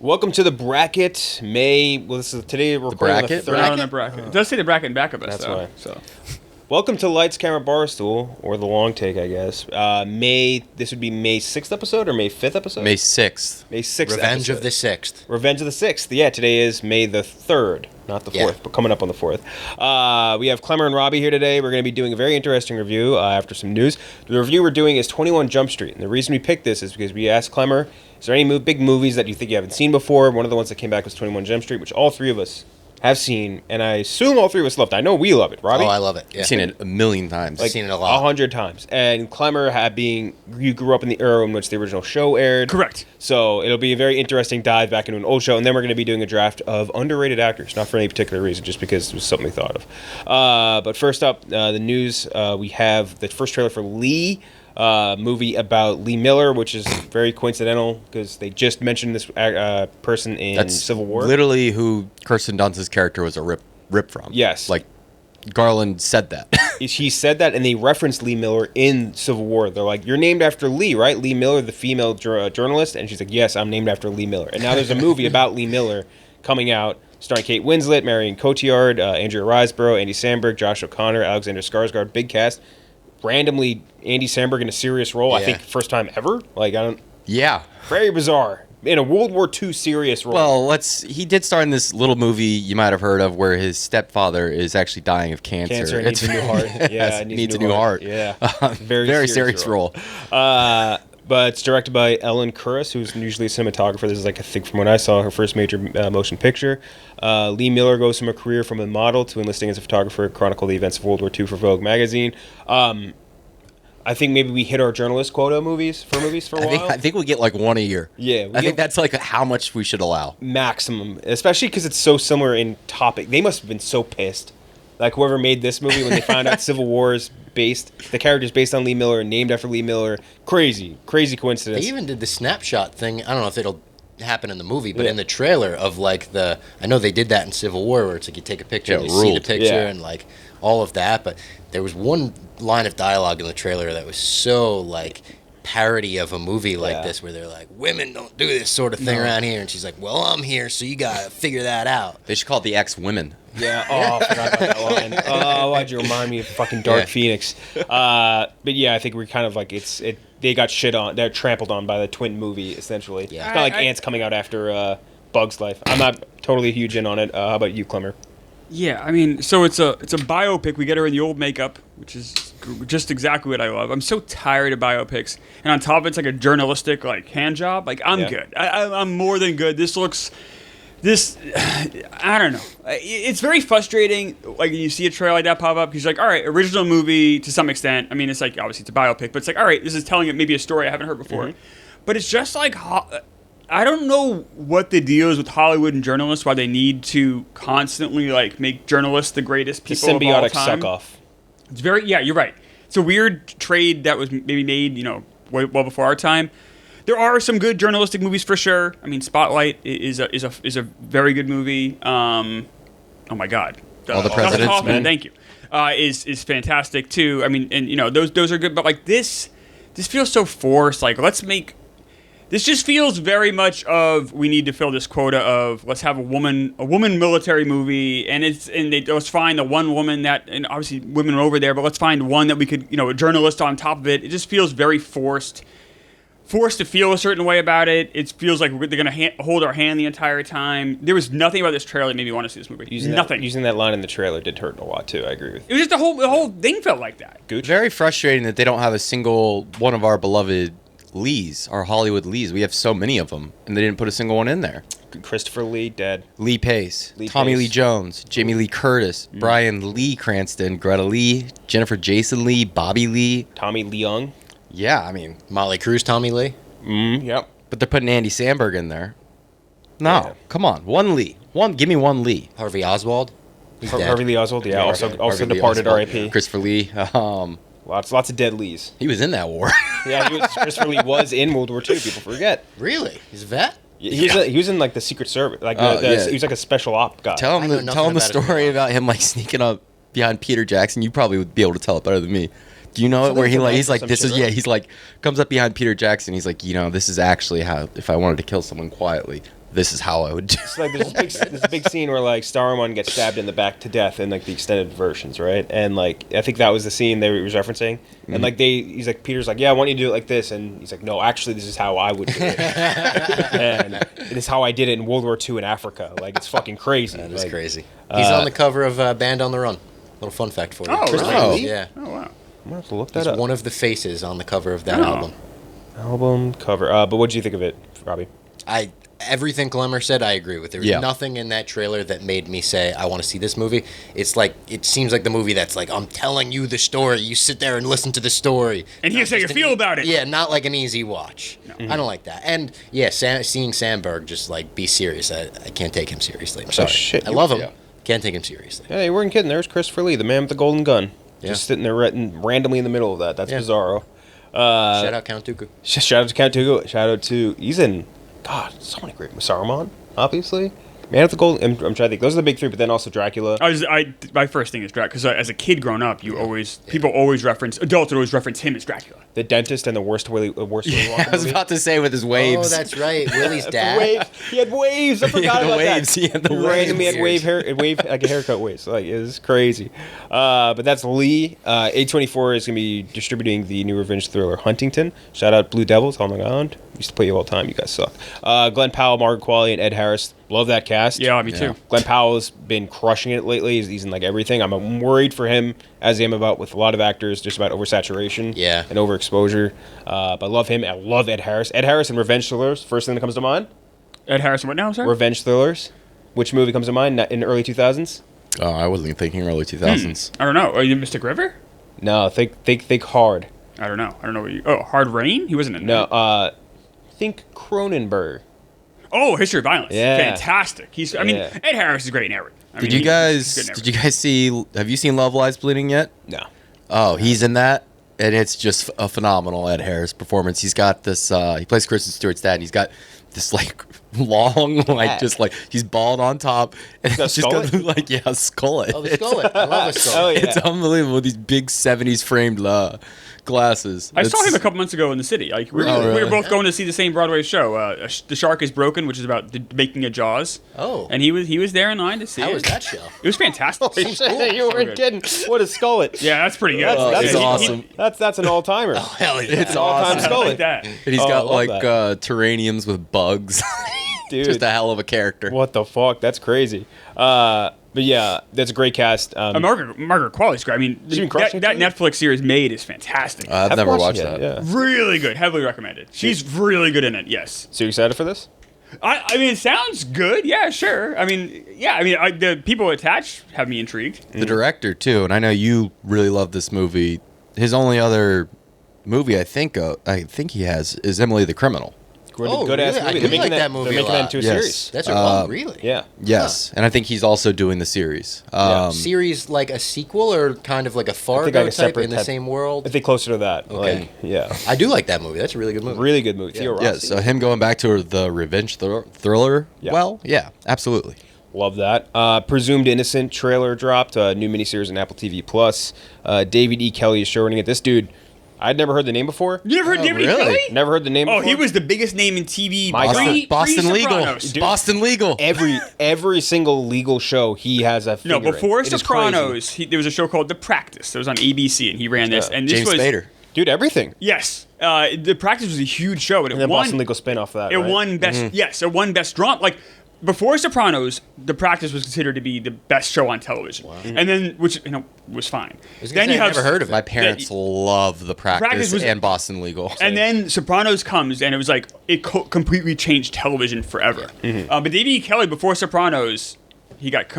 Welcome to the bracket. Today we're recording on the bracket? third. We're not on the bracket. It does say the bracket in back of us, That's though. why. So. Welcome to Lights Camera Barstool, or the long take, I guess. This would be May 6th episode or May 5th episode? May 6th. May 6th Revenge episode. of the 6th. Revenge of the 6th. Yeah, today is May the 3rd, not the 4th, but coming up on the 4th. We have Klemmer and Robbie here today. We're going to be doing a very interesting review after some news. The review we're doing is 21 Jump Street, and the reason we picked this is because we asked Klemmer, is there any big movies that you think you haven't seen before? One of the ones that came back was 21 Jump Street, which all three of us have seen, and I assume all three of us loved it. I know we love it. Robbie? Oh, I love it. Yeah. I've seen it a million times. I've seen it a lot. 100 times. And Klemmer you grew up in the era in which the original show aired. Correct. So it'll be a very interesting dive back into an old show, and then we're going to be doing a draft of underrated actors, not for any particular reason, just because it was something we thought of. But first up, the news, we have the first trailer for Lee, movie about Lee Miller, which is very coincidental because they just mentioned this person in That's Civil War. literally who Kirsten Dunst's character was a rip from. Yes. Like, Garland said that. He said that, and they referenced Lee Miller in Civil War. They're like, "You're named after Lee, right? Lee Miller, the female journalist." And she's like, "Yes, I'm named after Lee Miller." And now there's a movie about Lee Miller coming out, starring Kate Winslet, Marion Cotillard, Andrea Riseborough, Andy Samberg, Josh O'Connor, Alexander Skarsgård. Big cast. Randomly, Andy Samberg in a serious role. Yeah. I think first time ever. Yeah. Very bizarre. In a World War II serious role. Well, he did star in this little movie you might have heard of where his stepfather is actually dying of cancer. Needs a new heart. Yeah, it needs a new heart. Yeah. Very serious role. But it's directed by Ellen Kuras, who's usually a cinematographer. This is, I think from what I saw, her first major motion picture. Lee Miller goes from a career from a model to enlisting as a photographer, chronicle the events of World War II for Vogue magazine. I think maybe we hit our journalist quota for a while. I think we get like one a year. Yeah. I think that's like how much we should allow. Maximum, especially because it's so similar in topic. They must have been so pissed. Like whoever made this movie when they found out Civil War is the character's based on Lee Miller, named after Lee Miller. Crazy coincidence. They even did the snapshot thing. I don't know if it'll happen in the movie, but in the trailer of like I know they did that in Civil War where it's like you take a picture and you see the picture and like all of that, but there was one line of dialogue in the trailer that was so like parody of a movie like this where they're like, women don't do this sort of thing around here, and she's like, well, I'm here, so you gotta figure that out. They should call it the Ex-Women. Yeah. Oh, I forgot about that line. Oh, why'd you remind me of fucking Dark Phoenix? But yeah, I think we're kind of like they got shit on. They're trampled on by the twin movie essentially. Yeah. It's not like ants coming out after Bug's Life. I'm not totally huge in on it. How about you, Klemmer? Yeah, I mean, so it's a biopic. We get her in the old makeup, which is just exactly what I love. I'm so tired of biopics, and on top of it's like a journalistic hand job. Like I'm good. I'm more than good. I don't know. It's very frustrating. Like you see a trailer like that pop up, because like, all right, original movie to some extent. I mean, it's like obviously it's a biopic, but it's like, all right, this is telling it maybe a story I haven't heard before. Mm-hmm. But it's just like, I don't know what the deal is with Hollywood and journalists, why they need to constantly like make journalists the greatest people of all Symbiotic time. suck off. It's you're right. It's a weird trade that was maybe made, well before our time. There are some good journalistic movies for sure. I mean, Spotlight is a very good movie. Oh my God, All the President's Hoffman, Men. thank you. Is fantastic too. I mean, and those are good, but like this feels so forced. Like this just feels very much we need to fill this quota of let's have a woman military movie, and let's find the one woman and obviously women are over there, but let's find one that we could, a journalist on top of it. It just feels very forced to feel a certain way about it. It feels like they're going to hold our hand the entire time. There was nothing about this trailer that made me want to see this movie. Using that line in the trailer did hurt a lot too. I agree with you. It was just the whole thing felt like that. Gooch? Very frustrating that they don't have a single one of our beloved Lees, our Hollywood Lees. We have so many of them, and they didn't put a single one in there. Christopher Lee, dead. Lee Pace, Tommy Lee Jones, Jamie Lee Curtis, Brian Lee Cranston, Greta Lee, Jennifer Jason Lee, Bobby Lee. Tommy Leung. Yeah, I mean, Molly Cruz, Tommy Lee. Yep. but they're putting Andy Samberg in there. No, come on. One Lee. Give me one Lee. Harvey Oswald. He's dead. Harvey Lee Oswald, yeah. Also Harvey Lee departed, Oswald. R.I.P. Christopher Lee. Lots of dead Lees. He was in that war. Yeah, Christopher Lee was in World War II. People forget. Really? He's a vet? He was in like the Secret Service. Like he was like a special op guy. Tell him the story about him like sneaking up behind Peter Jackson. You probably would be able to tell it better than me. Do you know it where he's like comes up behind Peter Jackson. He's like, this is actually how if I wanted to kill someone quietly, this is how I would do. It's like there's this big scene where like Saruman gets stabbed in the back to death in like the extended versions, right? And like I think that was the scene they was referencing. And like he's like Peter's like, yeah, I want you to do it like this, and he's like, no, actually, this is how I would do it, and it is how I did it in World War II in Africa. Like it's fucking crazy. That is like, crazy. He's on the cover of Band on the Run. Little fun fact for you. Oh, really? Yeah. Oh, wow. I'm gonna have to look that He's up. one of the faces on the cover of that Oh. Album cover. But what did you think of it, Robbie? Everything Klemmer said, I agree with. There was nothing in that trailer that made me say I want to see this movie. It's like it seems like the movie that's like I'm telling you the story. You sit there and listen to the story, And here's how you feel about it. Yeah, not like an easy watch. No. I don't like that. And yeah, seeing Sandberg just like be serious, I can't take him seriously. I'm sorry. Shit, I love him. Can't take him seriously. Yeah, you weren't kidding. There's Christopher Lee, the man with the golden gun, Yeah. just sitting there randomly in the middle of that. That's Bizarro. Shout out Count Dooku. Shout out to Count Dooku. Shout out to he's in. God, so many great. Saruman, obviously. Man with the Gold. I'm trying to think. Those are the big three, but then also Dracula. My first thing is Dracula, because as a kid growing up, people always reference, adults would always reference him as Dracula. The dentist and the worst Willy Wonka I was movie. about to say with his waves. Oh, that's right. Willie's The dad. waves. He had waves. I forgot the about waves. that. He had the Randomly waves. had wave like a haircut waves. Like it was crazy. But that's Lee. A24 is gonna be distributing the new revenge thriller Huntington. Shout out Blue Devils, Long Island. Used to play you all the time. You guys suck. Glenn Powell, Margaret Qualley, and Ed Harris. Love that cast. Yeah, me too. Glenn Powell's been crushing it lately. He's in like everything. I'm worried for him, as I am about with a lot of actors, just about oversaturation and overexposure. But I love him. I love Ed Harris. Ed Harris and Revenge Thrillers. First thing that comes to mind. Ed Harris, what now, sir? Revenge Thrillers. Which movie comes to mind in the early 2000s? Oh, I wasn't thinking early 2000s. I don't know. Are you Mystic River? No, think hard. I don't know. What you... Oh, Hard Rain? He wasn't in No, think Cronenberg. Oh, History of Violence. Yeah. Fantastic. Ed Harris is great in everything. Did you guys see? Have you seen Love Lies Bleeding yet? No. Oh, he's in that, and it's just a phenomenal Ed Harris performance. He's got this. He plays Kristen Stewart's dad. And he's got this like long, like just like he's bald on top, and it's just got like skullet. Oh, the skullet. I love the skullet. Oh, yeah. It's unbelievable. These big '70s framed glasses. I saw him a couple months ago in the city. Like we were both going to see the same Broadway show. The Shark is Broken, which is about the making of Jaws. Oh. And he was there in line to see it. How was that show? It was fantastic. You weren't kidding. What a skullet. Yeah, that's pretty good. That's awesome. That's an all-timer. Oh, hell yeah. It's all-time awesome. I skullet. like that. And he's Oh, I got love like that. terraniums with bugs. Dude. Just a hell of a character. What the fuck? That's crazy. But yeah, that's a great cast. Margaret Qualley's great. I mean, She's been crushing that it, too. Netflix series Made is fantastic. I've never watched that. Yeah. Really good. Heavily recommended. She's really good in it. Yes. So you excited for this? I mean, it sounds good. Yeah, sure. I mean, the people attached have me intrigued. The director too, and I know you really love this movie. His only other movie I think he has is Emily the Criminal. Good ass really? movie. I do like that movie They're a making that lot. into a Yes. series. That's a really? Yeah. Yes, and I think he's also doing the series. Series like a sequel or kind of like a Fargo like a type separate in the type. same I world? think closer to that. Okay. Like, yeah. I do like that movie. That's a really good movie. Really good movie. Theo Yeah, Rossi. so him going back to the revenge thriller. Yeah. Well, yeah, absolutely. Love that. Presumed Innocent trailer dropped. New miniseries on Apple TV Plus. David E. Kelly is showrunning it. This dude, I'd never heard the name before. You never heard David E. really? Kelly? Never heard the name Oh, before. he was the biggest name in TV. My God. Boston Legal. Sopranos. Boston Legal. Every single legal show he has a No, finger in. before It is Sopranos, there was a show called The Practice that was on ABC, and he ran this. And this James was Spader. Dude, everything. Yes, The Practice was a huge show, and And it then won. Boston Legal spin off that. It right? won best. Yes, it won best drama. Like before Sopranos, The Practice was considered to be the best show on television, and then which was fine. Then you I have never heard of it. My parents love The Practice, Practice was- and Boston Legal. And then Sopranos comes, and it was like it completely changed television forever. But David E. Kelly, before Sopranos, he got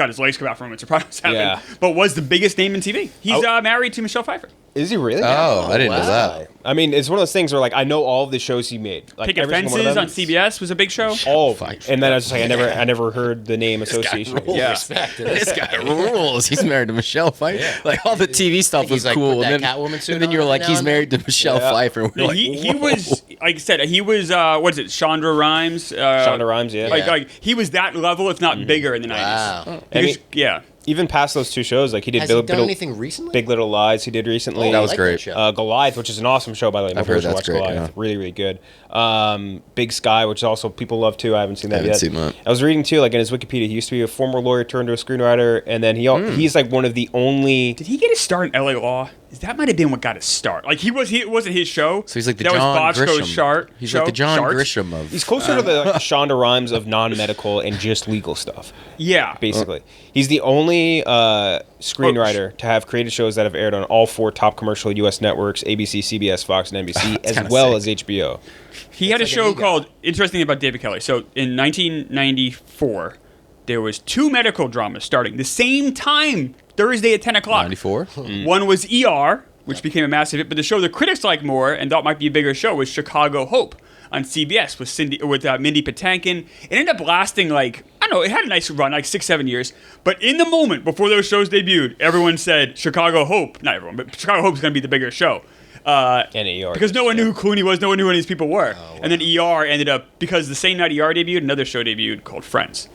his legs cut out from when Sopranos happened. Yeah. But was the biggest name in TV. He's married to Michelle Pfeiffer. Is he really? Oh, I didn't know wow. that. I mean, it's one of those things where like I know all of the shows he made. Like Picket every single one of Fences them. on CBS was a big show. All of them. And then I was just like, I never heard the name association. Full Yeah. respect. This guy rules. He's married to Michelle Pfeiffer. Like all the TV stuff He's was like, cool. put that And then, Catwoman suit and then on you were every like, now he's and then. married to Michelle Yeah. Pfeiffer. And we're like, he whoa. was, like I said, he was, what is it, Shonda Rhimes? Shonda Rhimes, yeah. Like he was that level, if not bigger, in the 90s. Wow. I mean, Because, yeah. even past those two shows, like he did Has he done anything recently? Big Little Lies. He did recently. That was great. Goliath, which is an awesome show, by the way. I've heard that's watch great. Goliath. Yeah. Really, really good. Big Sky, which also people love too. I haven't seen that yet. Seen that. I was reading too, like in his Wikipedia, he used to be a former lawyer turned to a screenwriter, and then he's like one of the only. Did he get his start in L.A. Law? That might have been what got his start. Like it wasn't his show. So he's like the that John was Bochco's Grisham. He's like the John Grisham of. He's closer to the Shonda Rhimes of non-medical and just legal stuff. Yeah, basically. He's the only screenwriter to have created shows that have aired on all 4 top commercial U.S. networks: ABC, CBS, Fox, and NBC, as well as HBO. He had a show called Interesting About David Kelly. So in 1994, there was 2 medical dramas starting the same time, Thursday at 10 o'clock. 94? One was ER, which became a massive hit, but the show the critics liked more and thought might be a bigger show was Chicago Hope on CBS with Mindy Patinkin. It ended up lasting like, I don't know, it had a nice run, like 6-7 years. But in the moment before those shows debuted, everyone said Chicago Hope, not everyone, but Chicago Hope is going to be the bigger show. And ER. Because no one knew who Clooney was, no one knew who these people were. Oh, wow. And then ER ended up, because the same night ER debuted, another show debuted called Friends.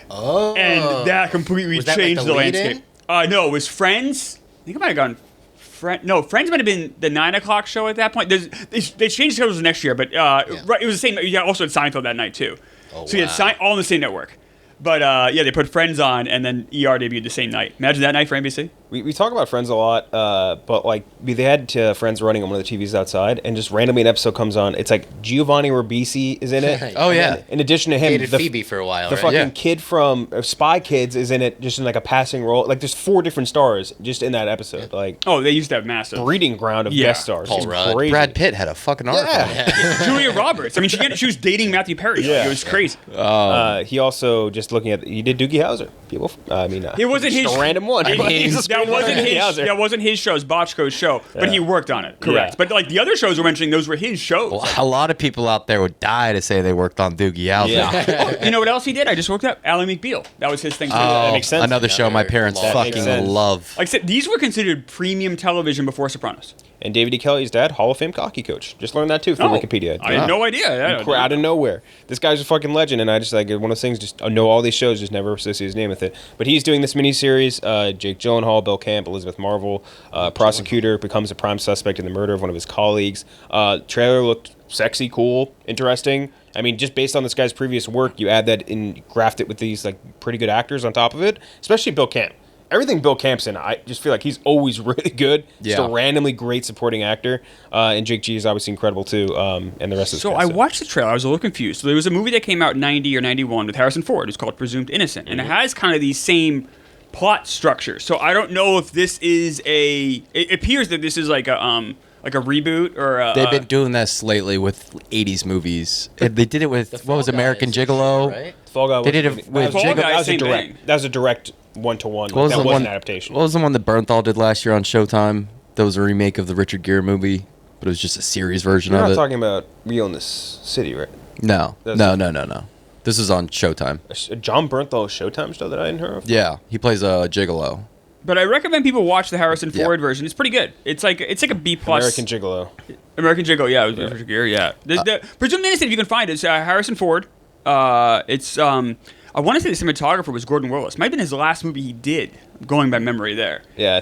Oh. And that completely changed the landscape. No, it was Friends. I think it might have gone Friends might have been the 9 o'clock show at that point. They changed schedules next year, but right, it was the same. You also had Seinfeld that night too. So you had all on the same network. But they put Friends on, and then ER debuted the same night. Imagine that night for NBC. We talk about Friends a lot, but like they had Friends running on one of the TVs outside, and just randomly an episode comes on. It's like Giovanni Ribisi is in it. Oh yeah. In addition to him, Hated Phoebe for a while. The fucking kid from Spy Kids is in it, just in like a passing role. Like there's 4 different stars just in that episode. Like they used to have massive breeding ground of guest stars. Paul Rudd. Crazy. Brad Pitt had a fucking arc. Yeah. Julia Roberts. I mean, she was dating Matthew Perry. Yeah. It was crazy. He also just looking at he did Doogie Howser. People, it wasn't his a random one. That wasn't his show. It was Bochco's show, but he worked on it. Correct. Yeah. But like the other shows we're mentioning, those were his shows. Well, a lot of people out there would die to say they worked on Doogie Howser. Yeah. You know what else he did? I just looked up Ally McBeal. That was his thing. That makes sense. Another show my parents fucking love. Like I said, these were considered premium television before Sopranos. And David E. Kelly's dad, Hall of Fame hockey coach. Just learned that too from Wikipedia. I had no idea. Out of nowhere. This guy's a fucking legend, and I just like one of those things. Just I know all these shows, just never associate his name with it. But he's doing this miniseries. Jake Gyllenhaal, Bill Camp, Elizabeth Marvel, prosecutor becomes a prime suspect in the murder of one of his colleagues. Trailer looked sexy, cool, interesting. I mean, just based on this guy's previous work, you add that and graft it with these like pretty good actors on top of it, especially Bill Camp. Everything Bill Camp's in, I just feel like he's always really good. Just a randomly great supporting actor. And Jake G is obviously incredible too, and the rest of the So I watched the trailer. I was a little confused. So there was a movie that came out in 90 or 91 with Harrison Ford. It's called Presumed Innocent. And it has kind of these same plot structures. So I don't know if this is it appears that this is like a reboot or they've been doing this lately with 80s movies. They did it with what was American Gigolo, right? Fall Guy. They did it with Gigolo. That was a direct one-to-one. That wasn't an adaptation. What was the one that Bernthal did last year on Showtime? That was a remake of the Richard Gere movie, but it was just a series version of it. You're not talking about We Own This City, right? No. This is on Showtime. A John Bernthal Showtime show that I hadn't heard of? Yeah, he plays a gigolo. But I recommend people watch the Harrison Ford version. It's pretty good. It's like a B+. American Gigolo. American Gigolo, yeah. It was Richard Gere, yeah. The Presumed Innocent, if you can find it, it's Harrison Ford. It's I want to say the cinematographer was Gordon Willis. Might have been his last movie he did. Going by memory there. Yeah.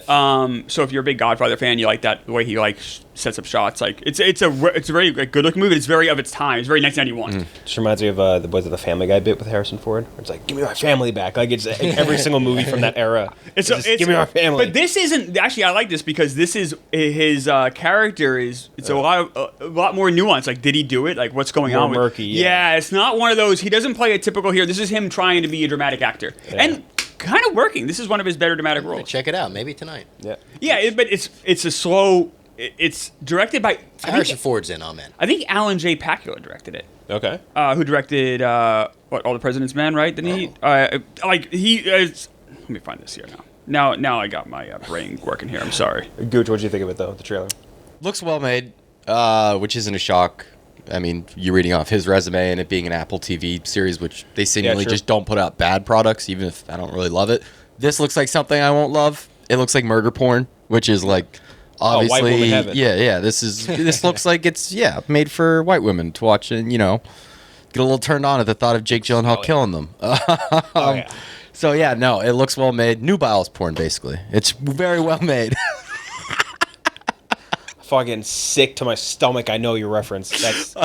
So if you're a big Godfather fan, you like that the way he like sets up shots. Like it's a very good looking movie. It's very of its time. It's very 1991. Just reminds me of the Family Guy bit with Harrison Ford. Where it's like, give me my family back. Like it's every single movie from that era. It's give me my family. But this isn't actually. I like this because this is his character is a lot more nuanced. Like, did he do it? Like, what's going on? More murky. Yeah, it's not one of those. He doesn't play a typical hero. This is him trying to be a dramatic actor and kind of working. This is one of his better dramatic roles. Check it out, maybe tonight. Yeah, but it's a slow. It's directed by Harrison Ford's in. Amen. I think Alan J. Pakula directed it. Okay. Who directed All the President's Men? Right? Didn't he? Let me find this here now. Now I got my brain working here. I'm sorry. Gooch, what'd you think of it though? The trailer looks well made, which isn't a shock. I mean, you're reading off his resume and it being an Apple TV series, which they seemingly just don't put out bad products, even if I don't really love it. This looks like something I won't love. It looks like murder porn, which is like obviously, white woman heaven. This looks like it's made for white women to watch and get a little turned on at the thought of Jake Gyllenhaal killing them. Yeah. So yeah, no, it looks well made. Nubile's porn, basically. It's very well made. Fucking sick to my stomach. I know your reference. That's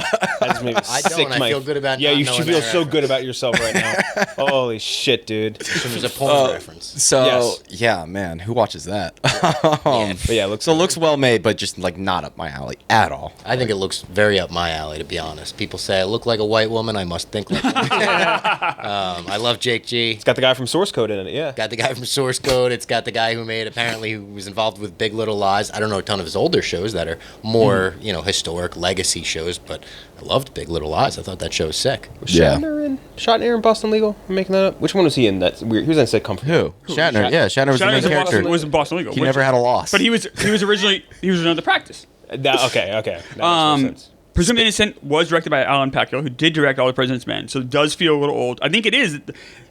maybe I sick don't. to my. I feel good about. Yeah, not you knowing should feel that so reference. good about yourself right now. Holy shit, dude. There's a porn reference. So Yes. yeah, man, who watches that? But yeah, it looks So it looks well made, but just like not up my alley at all. I think it looks very up my alley, to be honest. People say I look like a white woman. I must think like one. I love Jake G. It's got the guy from Source Code in it. Yeah. Got the guy from Source Code. It's got the guy who was involved with Big Little Lies. I don't know a ton of his older shows that are more, historic legacy shows, but I loved Big Little Lies. I thought that show was sick. Was Shatner in Boston Legal? I'm making that up. Which one was he in? That's weird. He was in Sitcom. Who? Shatner. Yeah, Shatner was the main character. Was in Boston Legal. He never had a loss. But he was originally on The Practice. Okay. That makes more sense. Presumed Innocent was directed by Alan Pacquiao, who did direct All the President's Men, so it does feel a little old. I think it is.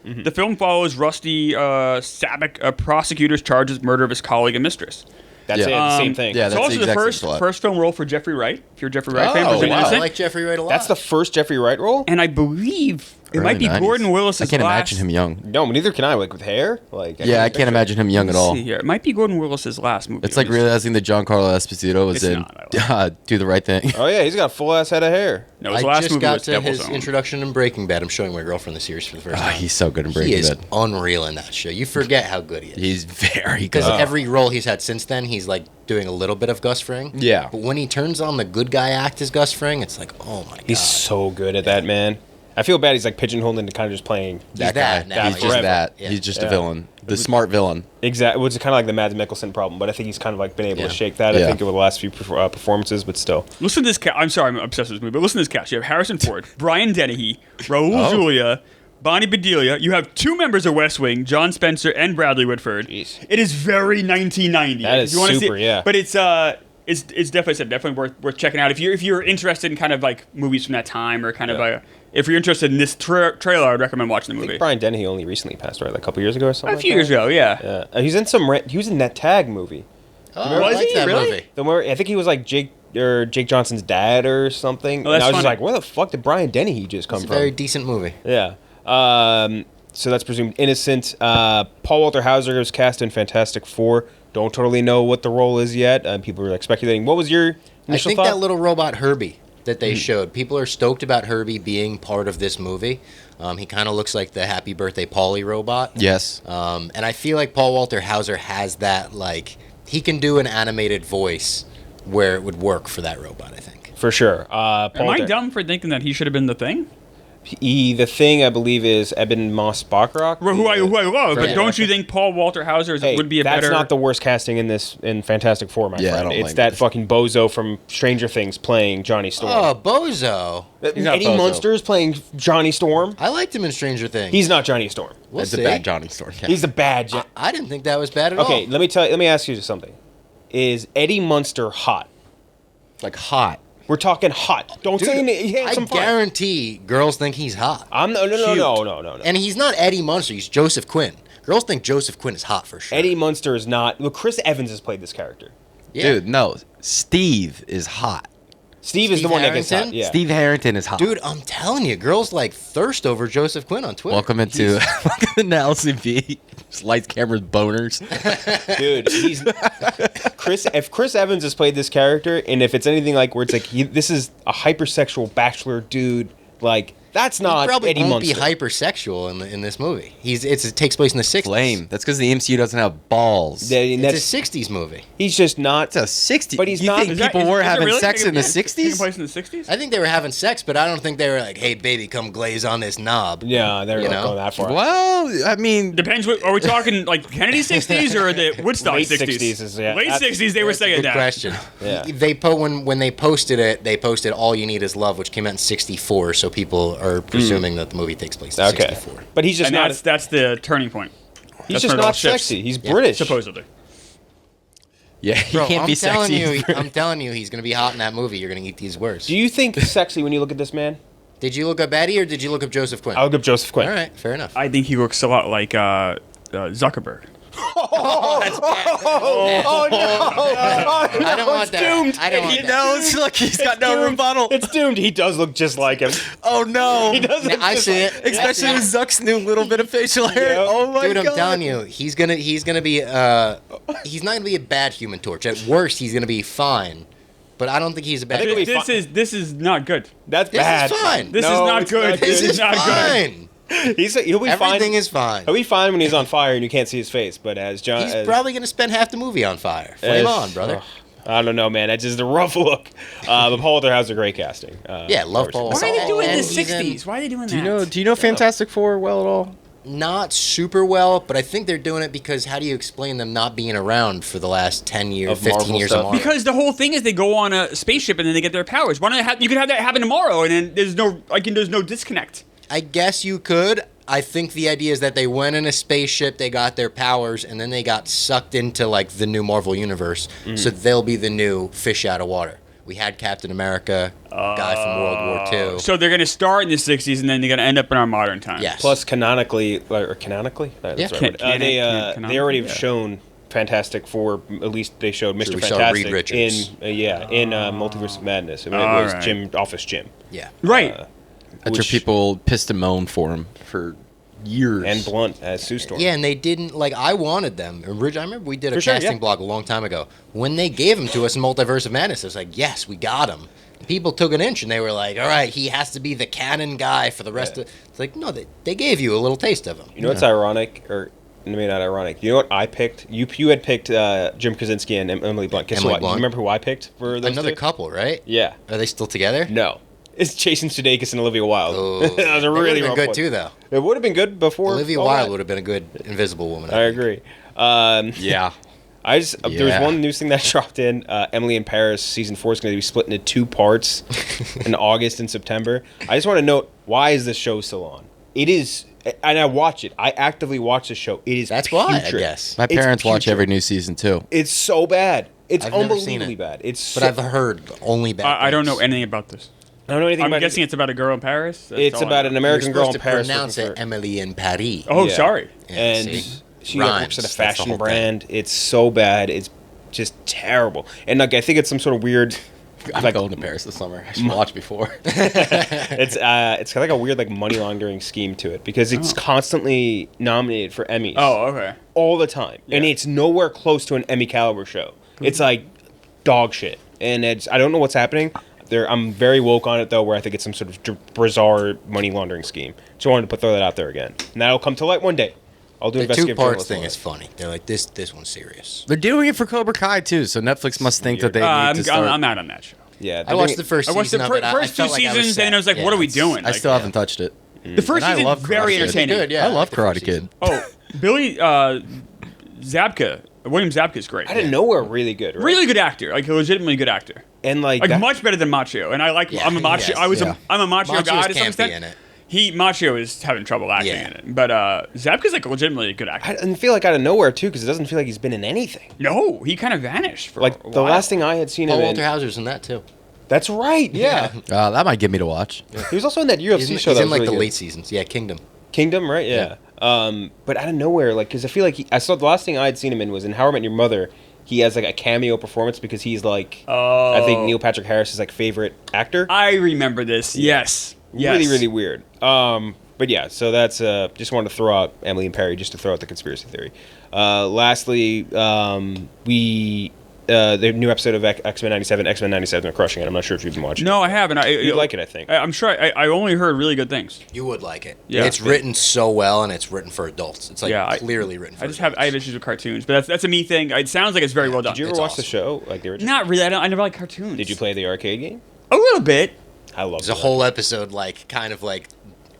The film follows Rusty Sabick, a prosecutor's charged with murder of his colleague and mistress. That's it. The same thing. yeah, It's that's also the the exact same plot. first film role for Jeffrey Wright. If you're a Jeffrey Wright fan, Oh, Presumed wow. I Innocent. like Jeffrey Wright a lot. That's the first Jeffrey Wright role. And I believe it Early might be 90s. Gordon Willis's I can't last. imagine him young. No, but neither can I. Like with hair. Like Yeah, I can't imagine him young at Let's all. see here. It might be Gordon Willis's last movie. It's like realizing that Giancarlo Esposito was It's in not, Do the Right Thing. Oh yeah, he's got a full ass head of hair. No, his I last just movie got was to Devil's his Own. introduction in Breaking Bad. I'm showing my girlfriend the series for the first time. He's so good in He Breaking is Bad. unreal in that show. You forget how good he is. He's very good. Because every role he's had since then, he's like doing a little bit of Gus Fring. Yeah. But when he turns on the good guy act as Gus Fring, it's like, oh my god. He's so good at that, man. I feel bad. He's like pigeonholed into kind of just playing He's that now. He's just forever. that. Yeah. He's just Yeah. a villain. The smart villain. Exactly. It's kind of like the Mads Mikkelsen problem, but I think he's kind of like been able to Yeah. shake that. I Yeah. think over the last few performances, but still. Listen to this cast. I'm sorry, I'm obsessed with this movie, but listen to this cast. You have Harrison Ford, Brian Dennehy, Raul Julia, Bonnie Bedelia. You have two members of West Wing, John Spencer and Bradley Whitford. Jeez. It is very 1990. That Like, is if you wanna super, see it, yeah. But it's definitely worth checking out if you're interested in kind of like movies from that time or kind of if you're interested in this trailer. I'd recommend watching the I movie. think Brian Dennehy only recently passed, right? Like a couple years ago or something. A few years ago, yeah. Yeah. He's in he was in that Tag movie. Oh, I Was like he? that Really? movie. The more I think he was like Jake Johnson's dad or something. Oh, and that's I was just funny. like, where the fuck did Brian Dennehy just come It's a from? very decent movie. Yeah. So that's presumed innocent. Paul Walter Hauser was cast in Fantastic Four. Don't totally know what the role is yet. People are like speculating. What was your I initial think thought? that little robot Herbie that they showed, people are stoked about Herbie being part of this movie. He kind of looks like the Happy Birthday Polly robot. Yes. And I feel like Paul Walter Hauser has that, like, he can do an animated voice where it would work for that robot, I think. For sure. Am I Walter- dumb for thinking that he should have been the Thing? The Thing, I believe, is Eben Moss Bachrach. Who I love, but Yeah. don't you think Paul Walter Hauser would be a that's better? not the worst casting in Fantastic Four, my Yeah, I friend. don't It's like that it. fucking bozo from Stranger Things playing Johnny Storm. Oh, Bozo. He's not Eddie bozo. Munster's playing Johnny Storm. I liked him in Stranger Things. He's not Johnny Storm. We'll That's a see. bad Johnny Storm. Yeah. He's a bad. I didn't think that was bad at all. Okay, let me ask you something. Is Eddie Munster hot? like hot. We're talking hot. Don't say Dude, he I handsome fine. guarantee girls think he's hot. I'm no. Cute. And he's not Eddie Munster. He's Joseph Quinn. Girls think Joseph Quinn is hot for sure. Eddie Munster is not. Well, Chris Evans has played this character. Yeah. Dude, no. Steve is hot. Steve is the Steve one that gets hot. Harrington? Yeah. Steve Harrington is hot. Dude, I'm telling you, girls like thirst over Joseph Quinn on Twitter. Welcome into LCB. Just lights, cameras, boners. Dude, he's If Chris Evans has played this character, and if it's anything like where it's like this is a hypersexual bachelor dude, like that's He not probably Eddie won't Munster. be hypersexual in this movie. It takes place in the 60s. Lame. That's because the MCU doesn't have balls. Yeah, and It's that's, a 60s movie. he's just not. It's a 60. But he's you not- think Is people were is it having really sex in the taking 60s? place in the 60s? I think they were having sex, but I don't think they were like, hey, baby, come glaze on this knob. Yeah, they're You not know? going that far. Well, I mean, Depends. Are we talking like Kennedy 60s or the Woodstock Late 60s? 60s is- yeah, Late that's- 60s. They were saying Good that. question. Yeah. When they posted it, they posted All You Need Is Love, which came out in 64, so people are presuming that the movie takes place in Okay, 64. but he's just And not. that's the turning point. He's That's just when it all not shifts. sexy. He's British. Supposedly. yeah, he Bro, can't I'm be telling sexy. I'm telling you, he's going to be hot in that movie. You're going to eat these words. Do you think sexy when you look at this man? Did you look up Eddie or did you look up Joseph Quinn? I'll give Joseph Quinn. All right, fair enough. I think he looks a lot like Zuckerberg. That's bad. Oh no! I don't want that. Doomed. I don't want He that. knows. Look, he's got no rebuttal. It's doomed. He does look just like him. Oh no! He does. I see it. Especially with Zuck's new little bit of facial hair. Yeah. Oh my Dude, god! I'm telling you, he's gonna be he's not gonna be a bad Human Torch. At worst, he's gonna be fine. But I don't think he's a bad. I think Torch. it'll be This is not good. That's This bad. is fine. This is No, not it's good. not This This is is not good. fine. He'll be fine. Everything is fine. He'll be fine when he's on fire and you can't see his face. But as John, He's probably gonna spend half the movie on fire. Flame on, brother. I don't know, man. That's just a rough look. But Paul Walter has a great casting. Yeah, love Paul Why are they doing And the he's in- '60s? Why are they doing that? Do you know Fantastic Four well at all? Not super well, but I think they're doing it because how do you explain them not being around for the last 10 years, Of 15 Marvel years stuff? of Marvel? Because the whole thing is they go on a spaceship and then they get their powers. Why not? You could have that happen tomorrow, and then there's no disconnect. I guess you could. I think the idea is that they went in a spaceship, they got their powers, and then they got sucked into like the new Marvel universe. So they'll be the new fish out of water. We had Captain America, guy from World War II. So they're going to start in the '60s, and then they're going to end up in our modern times. Yes. Plus, canonically, that's Yeah. right. Canon- They already have yeah. shown Fantastic Four. At least they showed Mr. we saw Fantastic Reed Richards. in Multiverse of Madness. I mean, it All was right. Office Jim, Yeah. Right. That's where which- people pissed and moaned for him for years. and Blunt as Sue Storm. Yeah, and they didn't, like, I wanted them. I remember we did a For sure, casting yeah. blog a long time ago. When they gave them to us in Multiverse of Madness, I was like, yes, we got him. People took an inch and they were like, all right, he has to be the canon guy for the rest of... It's like, no, they gave you a little taste of him. You know what's ironic, or maybe not ironic? You know what I picked? You had picked Jim Krasinski and Emily Blunt. Guess Emily what? Blunt. You remember who I picked for those Another two? couple, right? Yeah. Are they still together? No. It's Jason Sudeikis and Olivia Wilde. Oh, that was a really been rough good one. too, though. It would have been good before. Olivia all Wilde that. would have been a good Invisible Woman. I agree. yeah. There's Yeah. one news thing that dropped in. Emily in Paris season 4 is going to be split into 2 parts in August and September. I just want to note, why is this show still on? It is, and I watch it. I actively watch the show. It is. That's why, I putrid. guess. My It's parents watch putrid. every new season too. It's so bad. It's I've never seen unbelievably it. bad. It's. But I've heard only bad I don't know things. anything about this. I don't know anything I'm about guessing it. it's about a girl in Paris. That's It's all I about know. an You're American girl supposed in to Paris. pronounce looking it for- Emily in Paris. Oh, Yeah. sorry. Yeah, And see? she Rhymes. works at a That's the fashion whole thing. brand. It's so bad. It's just terrible. And like I think it's some sort of weird. I'm Like- going to Paris this summer. I should watch before. It's got like a weird like money laundering scheme to it because it's constantly nominated for Emmys. Oh, okay. All the time, and Yeah. it's nowhere close to an Emmy caliber show. It's like dog shit, and I don't know what's happening. I'm very woke on it though, where I think it's some sort of bizarre money laundering scheme. So I wanted to throw that out there again, and that'll come to light one day. I'll do The investigative 2 parts journalism thing on is it. funny. They're like, this one's serious. They're doing it for Cobra Kai too, so Netflix must think that they need I'm, to start. I'm out on that show. Yeah, I watched the first I watched the season of it. I first 2 felt like I was seasons, sad. and I was like, Yeah, what are we it's- doing? I Like, still haven't touched it. the first And I season love is very Karate Kid. entertaining. Good, yeah. I love like the first Karate Kid. season. Oh, Billy Zabka, William Zabka is great. I didn't know we're really good. Right? Really good actor, like a legitimately good actor, and like like that- much better than Machio. And I like. Yeah, I'm a Machio. yes, I was. yeah. I'm a Machio Machio's guy to some campy extent. in it. Machio is having trouble acting Yeah. in it, but Zabka's like a legitimately good actor. I didn't feel like out of nowhere too, because it doesn't feel like he's been in anything. No, he kind of vanished for Like a the while. last thing I had seen Paul him Walter in. Hauser's in that too. That's right. Yeah, That might get me to watch. he was also in that UFC He's show. in, that in was like really the good. late seasons. Yeah, Kingdom. Kingdom, right? Yeah. But out of nowhere, like, because I feel like I saw the last thing I had seen him in was in How I Met Your Mother. He has like a cameo performance because he's like, I think Neil Patrick Harris's like favorite actor. I remember this. Yes. Yes. Really, really weird. But yeah, so that's just wanted to throw out Emily and Perry just to throw out the conspiracy theory. Lastly, the new episode of X-Men 97. X-Men 97 are crushing it. I'm not sure if you've been watching. No, I haven't. You'd like it, I think. I'm sure. I only heard really good things. You would like it. Yeah. It's written so well, and it's written for adults. It's like Yeah, clearly written for I just adults. have issues with cartoons, but that's a me thing. It sounds like it's very well done. Did you ever It's watch awesome. the show, like the original? Not really. I never like cartoons. Did you play the arcade game? A little bit. I love There's a whole episode, like, kind of like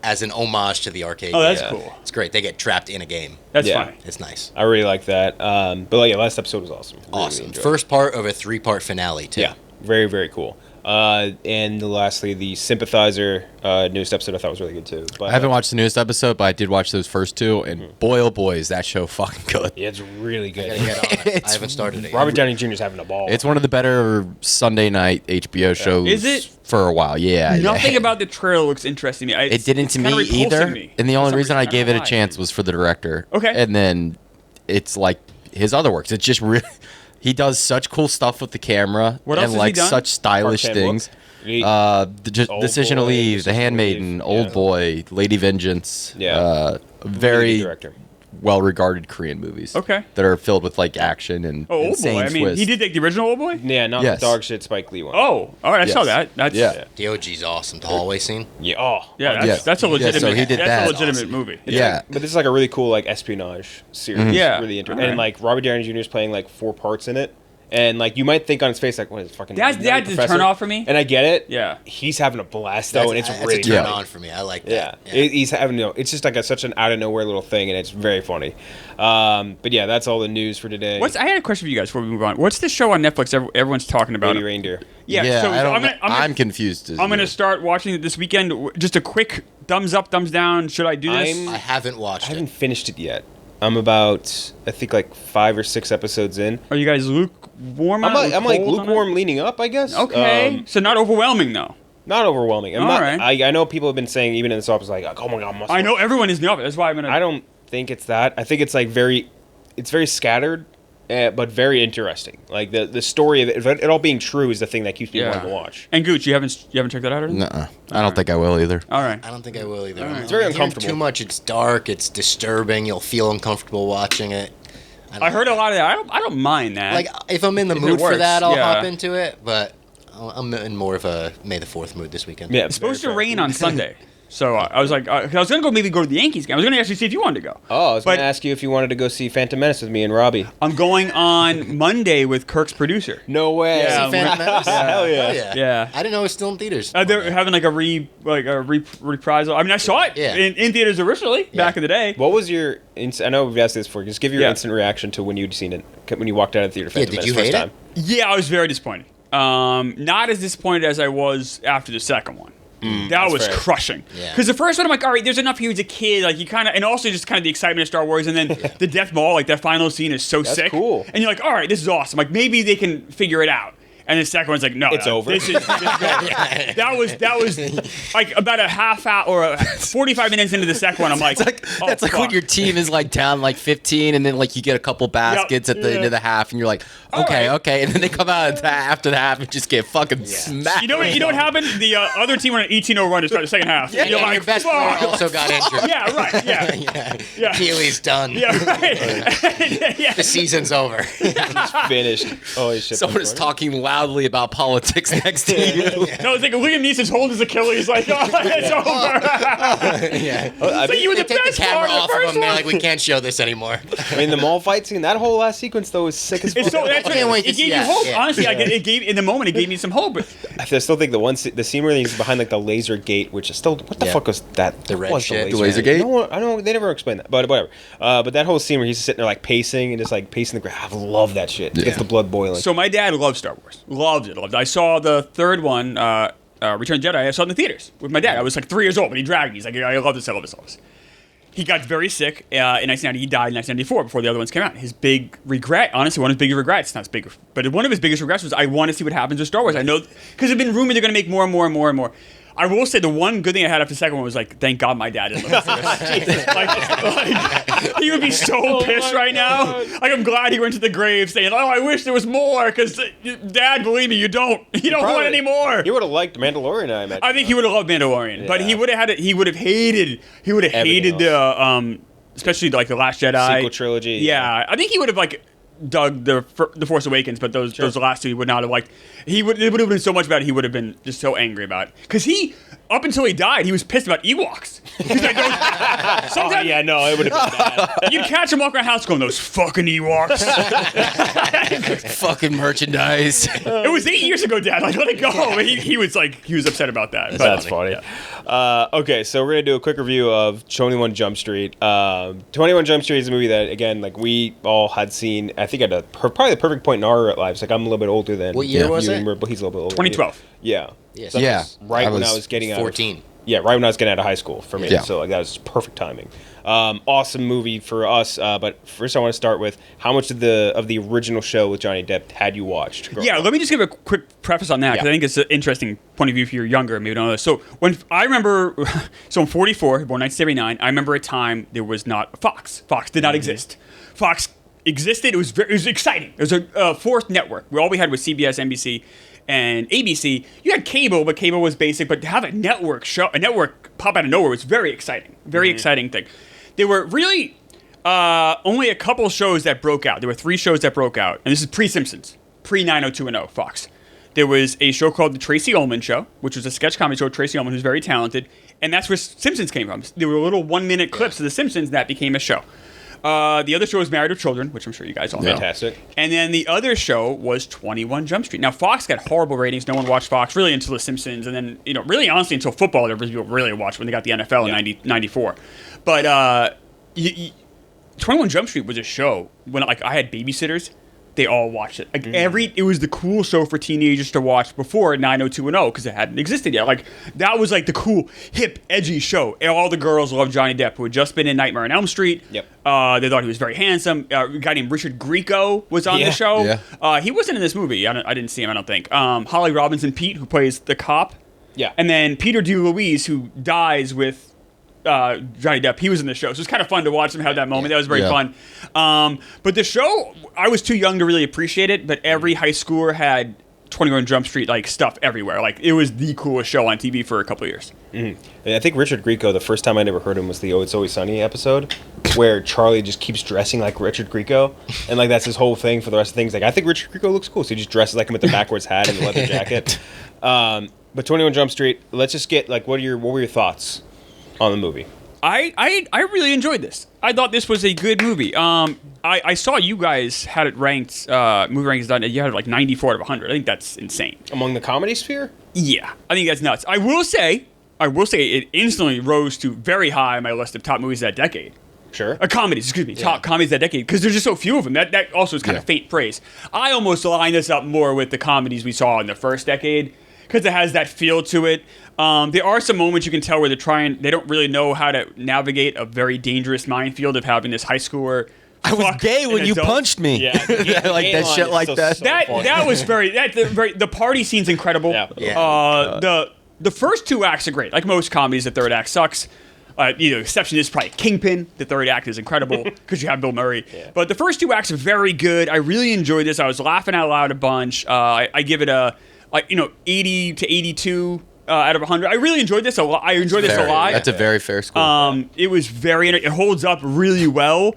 as an homage to the arcade Oh, that's game. cool. It's great. They get trapped in a game. That's Yeah. funny. It's nice. I really like that. But like, yeah, last episode was awesome. Really Awesome. enjoyed it. First part of a 3-part finale, too. Yeah, very, very cool. And lastly, the Sympathizer newest episode I thought was really good too. But I haven't watched the newest episode, but I did watch those first 2, and boy, oh boy, is that show fucking good. Yeah, it's really good. Gotta get on it. I It's haven't started it yet. Robert Downey Jr. is having a ball. It's one of the better Sunday night HBO shows Is it? for a while. Yeah. Nothing about the trailer looks interesting to me. It didn't it's to kinda me repulsing either. me And the for only some reason I don't gave know it a why. chance was for the director. Okay. And then it's like his other works. It's just really, he does such cool stuff with the camera. What else and has like he done? such stylish Park things. Decision to Leave, The Handmaiden, Old Boy, Lady Vengeance. Yeah. Very director. well-regarded Korean movies. Okay. That are filled with like action and Oh, Old insane Boy. I mean, twists. he did take the original Old Boy? Yeah, not Yes. the dog shit Spike Lee one. Oh, all right. I saw Yes. that. That's Yeah. The OG's awesome. The hallway scene. Yeah. Oh. Yeah, Yeah. that's a legitimate. so he did that's that. a legitimate movie. Yeah. But this is like a really cool like espionage series. Mm-hmm. Yeah. Really interesting. Alright. And like Robert Downey Jr. is playing like 4 parts in it. And like you might think on his face like, what is fucking? That's nutty the professor? turn off for me. And I get it. Yeah. He's having a blast though, and it's That's really a turn Yeah. on for me. I like Yeah, that. he's having it's just like such an out of nowhere little thing, and it's very funny. But yeah, that's all the news for today. I had a question for you guys before we move on. What's the show on Netflix everyone's talking about? Baby Reindeer? Yeah, Yeah, so I don't I'm know. I'm confused. I'm gonna start watching it this weekend. Just a quick thumbs up, thumbs down. Should I do this? I haven't I watched haven't it. finished it yet. I'm about I think like 5 or 6 episodes in. Are you guys lukewarm? I'm like cold on it? lukewarm leaning up, I guess. Okay, so not overwhelming though. Not overwhelming. I'm All not, right. I know people have been saying even in this office like, oh my god, must I know watch. everyone is in the office. That's why I'm gonna. I don't think it's that. I think it's like it's very scattered, but very interesting. Like the story of it all being true is the thing that keeps me wanting to watch. And Gooch, you haven't checked that out, or? Nuh-uh. I don't think I will either. All right. I don't think I will either. It's very I'm hearing uncomfortable. Too much. It's dark. It's disturbing. You'll feel uncomfortable watching it. I heard a lot of that. I don't mind that. Like if I'm in the If it mood for works, that, I'll yeah. hop into it. But I'm in more of a May the 4th mood this weekend. Yeah, it's supposed to rain on Sunday. So I was like, I was gonna go to the Yankees game. I was gonna actually see if you wanted to go. Oh, I was going But- to ask you if you wanted to go see Phantom Menace with me and Robbie. I'm going on Monday with Kirk's producer. No way. Yeah, See Phantom Menace? Hell yeah. Yeah. I didn't know it was still in theaters. They're having like a reprisal. I mean, I saw it Yeah. in theaters originally back in the day. What was your? I know we've asked this before. Just give your Yeah. instant reaction to when you'd seen it, when you walked out of the theater. Phantom did Menace you first hate it? time. Yeah, I was very disappointed. Not as disappointed as I was after the second one. That was fair. crushing. Yeah. Because the first one, I'm like, all right, there's enough here as a kid. Like, you kind of, and also just kind of the excitement of Star Wars. And then the Death Ball, like, that final scene is so That's sick. cool. And you're like, all right, this is awesome. Like, maybe they can figure it out. And the second one's like, no, It's over. This is over. That was like about a half hour or 45 minutes into the second one. I'm like, oh, That's like when fuck. your team is like down like 15, and then like you get a couple baskets at the end of the half, and you're like, okay, All right. okay, and then they come out after the half and just get fucking smacked. You know what happened? The other team went on an 18-0 run to start the second half. Yeah, You're And like, your best player fuck. also got injured. Yeah, right. Yeah. Yeah. Achilles done. Yeah, right. Yeah. The season's over. Finished. Holy shit. Someone is talking loudly about politics next to you. No, it's like Liam Neeson's holding his Achilles, like, oh, it's over. Yeah. So you were the They take the best camera part of off the of first him. They're one. like, we can't show this anymore. I mean, the mall fight scene. That whole last sequence though is sick as fuck. It's so that's I can't what, wait it to gave see you that. hope. Yeah. Honestly, it gave in the moment. It gave me some hope. I still think the scene where he's behind like the laser gate, which is still what the Yeah. fuck was that? The What red was shit. The laser gate? No one, I don't. They never explained that, but whatever. But that whole scene where he's sitting there like pacing and just like pacing the ground. I love that shit. It gets the blood boiling. So my dad loved Star Wars. Loved it. Loved it. I saw the third one, Return of the Jedi. I saw it in the theaters with my dad. I was like 3 years old, but he dragged me. He's like, I love this. I love this. I love this. He got very sick in 1990. He died in 1994 before the other ones came out. His big regret, honestly, one of his biggest regrets, not as big, but one of his biggest regrets was I want to see what happens with Star Wars. I know, because it's been rumored they're going to make more and more and more and more. I will say the one good thing I had after the second one was like, thank God my dad didn't live for this. like, he would be so pissed right now. Like, I'm glad he went to the grave saying, "Oh, I wish there was more," because Dad, believe me, you don't want any more. He would have liked Mandalorian, I imagine. I think he would have loved Mandalorian, but he would have had it. He would have hated Everything the especially like the Last Jedi Sequel trilogy. Yeah, I think he would have like dug the Force Awakens, but those last two he would not have liked. It would have been so much about it. He would have been just so angry about it because up until he died, he was pissed about Ewoks. He's like, sometimes yeah, no, it would have been bad. you'd catch him walking around the house going, "Those fucking Ewoks." Fucking merchandise. It was 8 years ago, Dad. Like, let it go. But he was upset about that. That's funny. Okay, so we're gonna do a quick review of 21 Jump Street. 21 Jump Street is a movie that, again, like we all had seen. I think at probably the perfect point in our lives. Like I'm a little bit older than. What year was you, it? But he's a little bit older. 2012. Yeah. Yes. So Yeah. that was right when I was getting out. 14. Yeah, right when I was getting out of high school for me. Yeah. So like that was perfect timing. Awesome movie for us. But first, I want to start with how much of the original show with Johnny Depp had you watched? growing Yeah, up? let me just give a quick preface on that because Yeah. I think it's an interesting point of view if you're younger and maybe don't know this. So when I remember, so I'm 44, born 1979. I remember a time there was not Fox. Fox did not exist. Fox existed. It was exciting. It was a fourth network. All we had was CBS, NBC, and ABC. You had cable, but cable was basic. But to have a network pop out of nowhere was very exciting. Very exciting thing. There were really only a couple shows that broke out. There were 3 shows that broke out, and this is pre-Simpsons, pre-90210 Fox. There was a show called The Tracy Ullman Show, which was a sketch comedy show. Tracy Ullman, who's very talented, and that's where Simpsons came from. There were little 1-minute clips of The Simpsons that became a show. The other show was Married with Children, which I'm sure you guys all know. Fantastic. And then the other show was 21 Jump Street. Now, Fox got horrible ratings. No one watched Fox really until The Simpsons, and then, really honestly until football, there was people really watched when they got the NFL in 94. But 21 Jump Street was a show when I had babysitters. They all watched it. It was the cool show for teenagers to watch before 90210 because it hadn't existed yet. That was the cool, hip, edgy show. And all the girls loved Johnny Depp, who had just been in Nightmare on Elm Street. Yep. They thought he was very handsome. A guy named Richard Grieco was on the show. Yeah. He wasn't in this movie. I didn't see him, I don't think. Holly Robinson Pete, who plays the cop. Yeah. And then Peter DeLuise, who dies with Johnny Depp. He was in the show, so it's kind of fun to watch him have that moment. That was very fun. But the show, I was too young to really appreciate it, but every high schooler had 21 Jump Street stuff everywhere. It was the coolest show on TV for a couple of years. I think Richard Grieco, the first time I never heard him was the Oh It's Always Sunny episode, where Charlie just keeps dressing like Richard Grieco, and that's his whole thing for the rest of things. I think Richard Grieco looks cool, so he just dresses like him with the backwards hat and the leather jacket. But 21 Jump Street, let's just get what were your thoughts on the movie? I really enjoyed this. I thought this was a good movie. I saw you guys had it ranked, movie rankings done. You had it 94 out of 100. I think that's insane. Among the comedy sphere? Yeah, I think that's nuts. I will say it instantly rose to very high on my list of top movies of that decade. Sure. Comedies, excuse me, top comedies of that decade, because there's just so few of them. That also is kind of faint praise. I almost line this up more with the comedies we saw in the first decade, because it has that feel to it. There are some moments you can tell where they don't really know how to navigate a very dangerous minefield of having this high schooler. I was gay when you punched me. Yeah, that shit like that. That was the party scene's incredible. Yeah. The first 2 acts are great. Like most comedies, the third act sucks. Exception is probably Kingpin. The third act is incredible because you have Bill Murray. Yeah. But the first 2 acts are very good. I really enjoyed this. I was laughing out loud a bunch. I give it a 80 to 82 out of 100. I really enjoyed this a lot. I enjoyed this a lot. That's a very fair score. It was it holds up really well.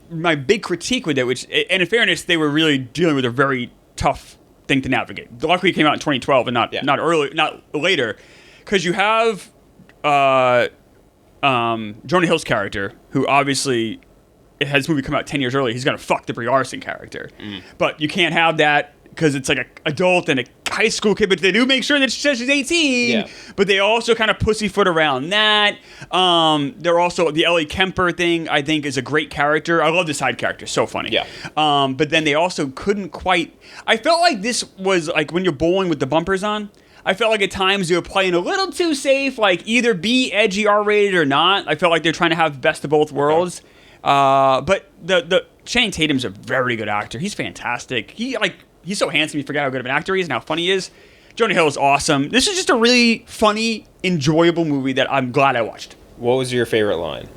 My big critique with it, and in fairness, they were really dealing with a very tough thing to navigate. Luckily, it came out in 2012 and not later, because you have Jonah Hill's character, who obviously has this movie come out 10 years earlier. He's gonna fuck the Brie Larson character, but you can't have that because it's an adult and a high school kid, but they do make sure that she says she's 18. Yeah. But they also kind of pussyfoot around that. They're also the Ellie Kemper thing. I think is a great character. I love the side character, so funny. Yeah. But then they also couldn't quite. I felt like this was when you're bowling with the bumpers on. I felt like at times they were playing a little too safe, either be edgy R-rated or not. I felt like they're trying to have best of both worlds. But the Channing Tatum's a very good actor. He's fantastic. He's so handsome, you forget how good of an actor he is and how funny he is. Jonah Hill is awesome. This is just a really funny, enjoyable movie that I'm glad I watched. What was your favorite line?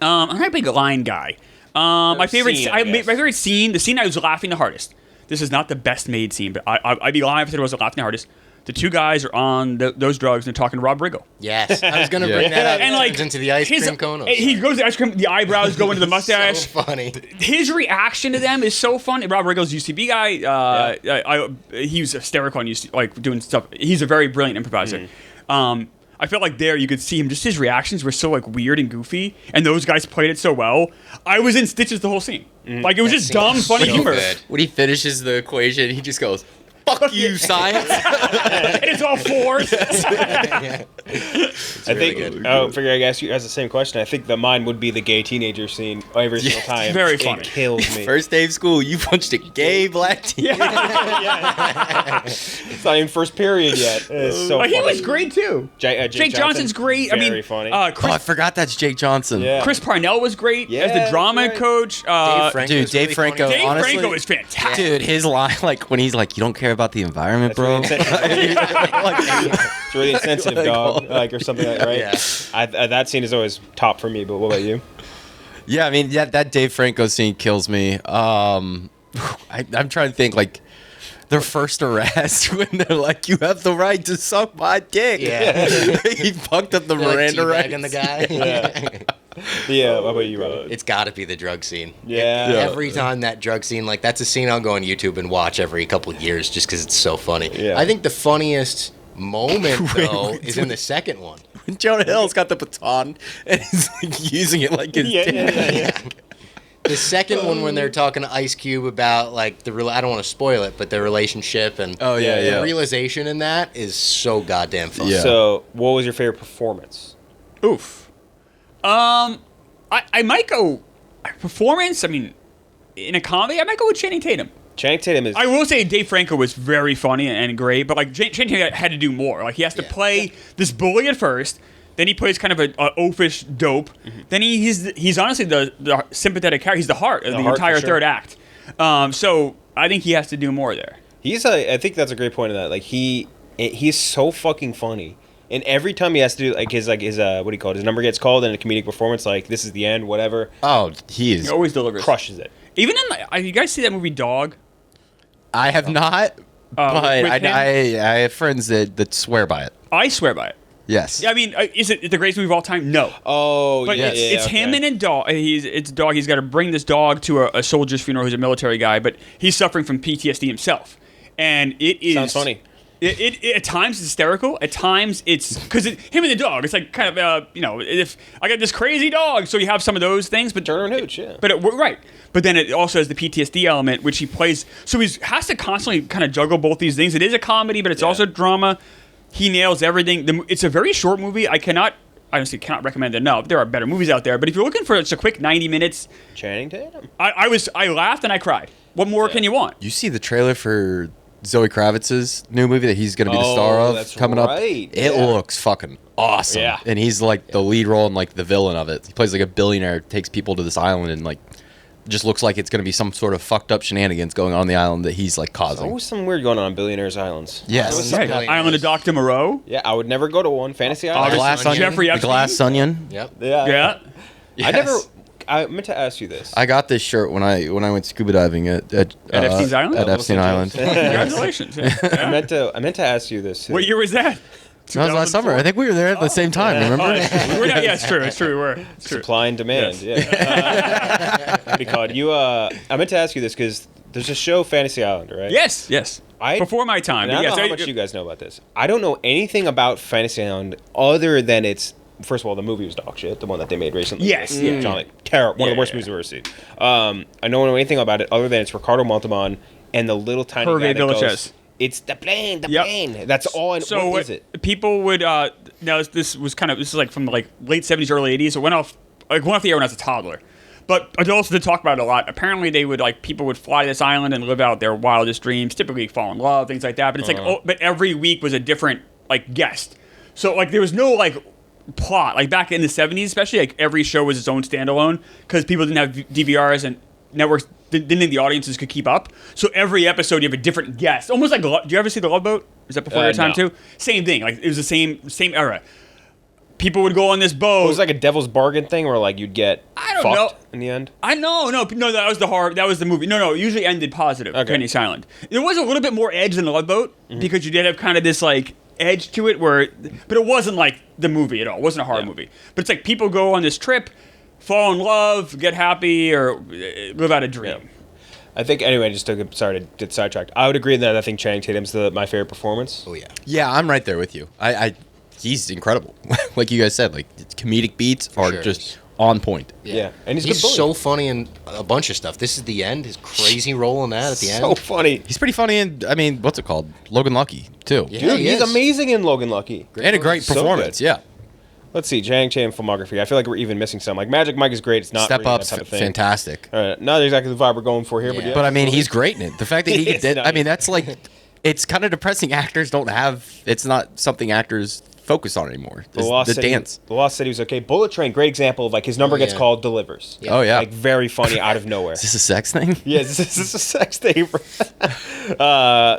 I'm not a big line guy. My favorite scene, the scene I was laughing the hardest. This is not the best made scene, but I'd be lying if I wasn't laughing the hardest. The 2 guys are on those drugs and they're talking to Rob Riggle. Yes, I was going to bring that up. And into the ice cream cone. He goes to the ice cream, the eyebrows go into the mustache. So funny. His reaction to them is so funny. Rob Riggle's UCB guy. He was hysterical and doing stuff. He's a very brilliant improviser. I felt like there you could see him. Just his reactions were so weird and goofy, and those guys played it so well. I was in stitches the whole scene. It was just dumb, funny humor. Good. When he finishes the equation, he just goes, "Fuck you, science!" And it's all 4s. I think. I figure I ask you guys the same question. I think the mine would be the gay teenager scene every single time. Very funny. It kills me. First day of school, you punched a gay black teen. It's not even first period yet. It's so funny. He was great too. Jake Johnson's great. Very funny. I forgot that's Jake Johnson. Yeah. Chris Parnell was great as the drama coach. Dave Franco. Dave honestly, Franco is fantastic. Dude, his line, when he's like, "You don't care about the environment, bro." It's really insensitive, dog. Or something like that, right? Yeah. That scene is always top for me. But what about you? Yeah, I mean, that Dave Franco scene kills me. I'm trying to think, like, their first arrest when they're like, "You have the right to suck my dick." Yeah. He fucked up the Miranda rights. The guy. Yeah, how about you, Rob? It's got to be the drug scene. Yeah. Every time that drug scene, like, that's a scene I'll go on YouTube and watch every couple of years just because it's so funny. Yeah. I think the funniest moment, though, is in the second one. When Jonah Hill's got the baton and he's like using it like his dick. Yeah. The second one, when they're talking to Ice Cube about, like, I don't want to spoil it, but their relationship and the realization in that is so goddamn funny. Yeah. So, what was your favorite performance? Oof. I might go performance. I mean, in a comedy, I might go with Channing Tatum. Channing Tatum is. I will say Dave Franco was very funny and great, but like Channing Tatum had to do more. Like he has to play this bully at first, then he plays kind of a oafish dope. Mm-hmm. Then he's honestly the sympathetic character. He's the heart of the entire third act. So I think he has to do more there. I think that's a great point of that. Like he's so fucking funny. And every time he has to do his what do you call it? His number gets called in a comedic performance, like this is the end, whatever. Oh, he always delivers, crushes it. Even in you guys see that movie Dog? I have not, but I have friends that swear by it. I swear by it. Yes. I mean, is it the greatest movie of all time? No. Oh, but yes. it's him and a dog. It's a dog. He's got to bring this dog to a soldier's funeral who's a military guy, but he's suffering from PTSD himself, and it is sounds funny. It at times it's hysterical. At times it's because him and the dog. It's like kind of if I got this crazy dog, so you have some of those things. But Turner and Hooch, yeah. But right. But then it also has the PTSD element, which he plays. So he has to constantly kind of juggle both these things. It is a comedy, but it's also drama. He nails everything. It's a very short movie. I honestly cannot recommend it enough. There are better movies out there, but if you're looking for just a quick 90 minutes, Channing Tatum. I laughed and I cried. What more can you want? You see the trailer for Zoe Kravitz's new movie that he's going to be the star of coming up? It looks fucking awesome. Yeah. And he's like the lead role and like the villain of it. He plays like a billionaire, takes people to this island, and like just looks like it's going to be some sort of fucked up shenanigans going on the island that he's like causing. There's always something weird going on Billionaires Islands. Yes. Island of Dr. Moreau. Yeah, I would never go to one. Fantasy Island. Jeffrey Epstein. The Glass Onion. Yep. Yeah. Yes. I meant to ask you this. I got this shirt when I went scuba diving at Epstein's Island. At Epstein Island. Congratulations. Yeah. I meant to ask you this. What year was that? That was last summer. I think we were there at the same time. Remember? It's true. It's true. We were. It's true. Supply and demand. Yes. Yeah. What do you call it? I meant to ask you this because there's a show, Fantasy Island, right? Yes. Before my time. I don't know how much you guys know about this. I don't know anything about Fantasy Island other than it's. First of all, the movie was dog shit, the one that they made recently. Yes. Yeah. One of the worst movies I've ever seen. I don't know anything about it other than it's Ricardo Montalban and the little tiny guy that goes, it's the plane. That's all. What is it? People would. This is like from like late 70s, early 80s. It went off the air when I was a toddler. But adults did talk about it a lot. Apparently, people would fly to this island and live out their wildest dreams. Typically, fall in love, things like that. But it's but every week was a different guest. So there was no plot. Like back in the 70s, especially, every show was its own standalone because people didn't have DVRs and networks didn't think the audiences could keep up. So every episode you have a different guest. Almost like, do you ever see The Love Boat? Is that before your time too? Same thing. It was the same era. People would go on this boat. It was like a devil's bargain thing where you'd get fucked in the end. No, that was that was the movie. No, it usually ended positive. Okay. Penny Silent. There was a little bit more edge than The Love Boat because you did have kind of this edge to it but it wasn't like the movie at all. It wasn't a horror movie. But it's people go on this trip, fall in love, get happy, or live out a dream. Yeah. I think, anyway, sorry to get sidetracked. I would agree that I think Channing Tatum's my favorite performance. Oh, yeah. Yeah, I'm right there with you. He's incredible. Like you guys said, comedic beats are just on point. Yeah. And he's so funny in a bunch of stuff. This is the end. His crazy role in that at the end. So funny. He's pretty funny in, what's it called? Logan Lucky, too. Yeah, dude, he's amazing in Logan Lucky. And a great performance, yeah. Let's see, Channing Tatum filmography. I feel like we're even missing some. Magic Mike is great. It's not Step really Up's that type of thing. Fantastic. Not exactly the vibe we're going for here, but yeah. But he's great in it. The fact that he did, that's it's kind of depressing. Actors don't have, it's not something actors focus on anymore. The dance. The Lost said he was okay. Bullet Train, great example of his number gets called, delivers. Yeah. Oh, yeah. Very funny out of nowhere. Is this a sex thing? Yeah, this is a sex thing.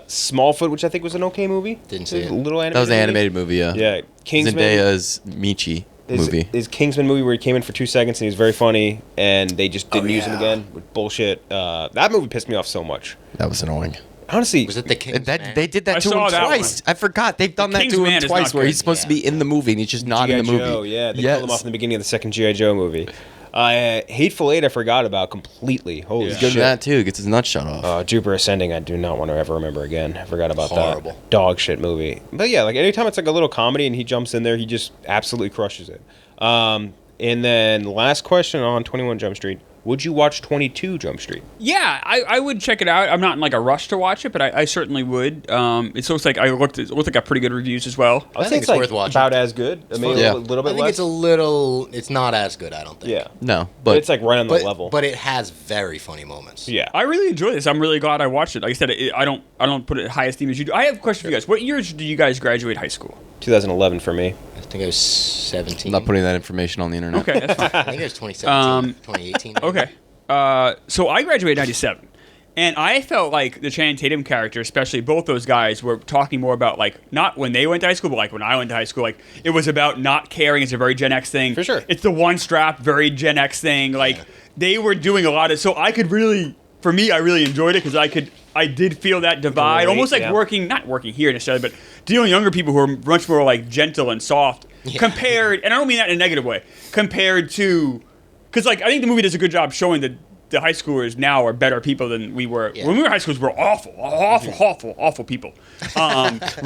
Smallfoot, which I think was an okay movie. Didn't see it. A little animated. That was an animated movie, yeah. Yeah. Kingsman. Zendaya's Michi. movie. His Kingsman movie where he came in for 2 seconds and he was very funny, and they just didn't use him again with bullshit. That movie pissed me off so much. That was annoying. Honestly, Was it the Kingsman? They did that to him twice. I forgot they've done that to him twice, where he's supposed to be in the movie and he's just not in the movie. Joe, yeah, they killed him off in the beginning of the second G.I. Joe movie. Hateful Eight, I forgot about completely. Holy shit! Good at that too. Gets his nuts shut off. Jupiter Ascending, I do not want to ever remember again. I forgot about Horrible. that dog shit movie. But yeah, like anytime it's like a little comedy and he jumps in there, he just absolutely crushes it. And then last question on 21 Jump Street. Would you watch 22 Jump Street? Yeah, I would check it out. I'm not in like a rush to watch it, but I certainly would. It looks like it looked like got pretty good reviews as well. I think it's like worth watching. About as good. I mean, a little bit less. It's not as good, I don't think. Yeah. No, but it's like right on the level. But it has very funny moments. Yeah. I really enjoy this. I'm really glad I watched it. Like I said, I don't put it at high esteem as you do. I have a question for you guys. What years did you guys graduate high school? 2011 for me. I think I was 17. I'm not putting that information on the internet. Okay, that's fine. I think it was 2017, 2018. Okay. So I graduated in 97. And I felt like the Channing Tatum character, especially both those guys, were talking more about, like, not when they went to high school, but, like, when I went to high school. Like, it was about not caring. It's a very Gen X thing. For sure. It's the one strap, very Gen X thing. Like, they were doing a lot of... So I could really... For me, I really enjoyed it because I did feel that divide. Almost like not working here necessarily, but dealing with younger people who are much more, like, gentle and soft compared... And I don't mean that in a negative way. Compared to... Because, like, I think the movie does a good job showing that the high schoolers now are better people than we were. Yeah. When we were high schoolers, we were awful people.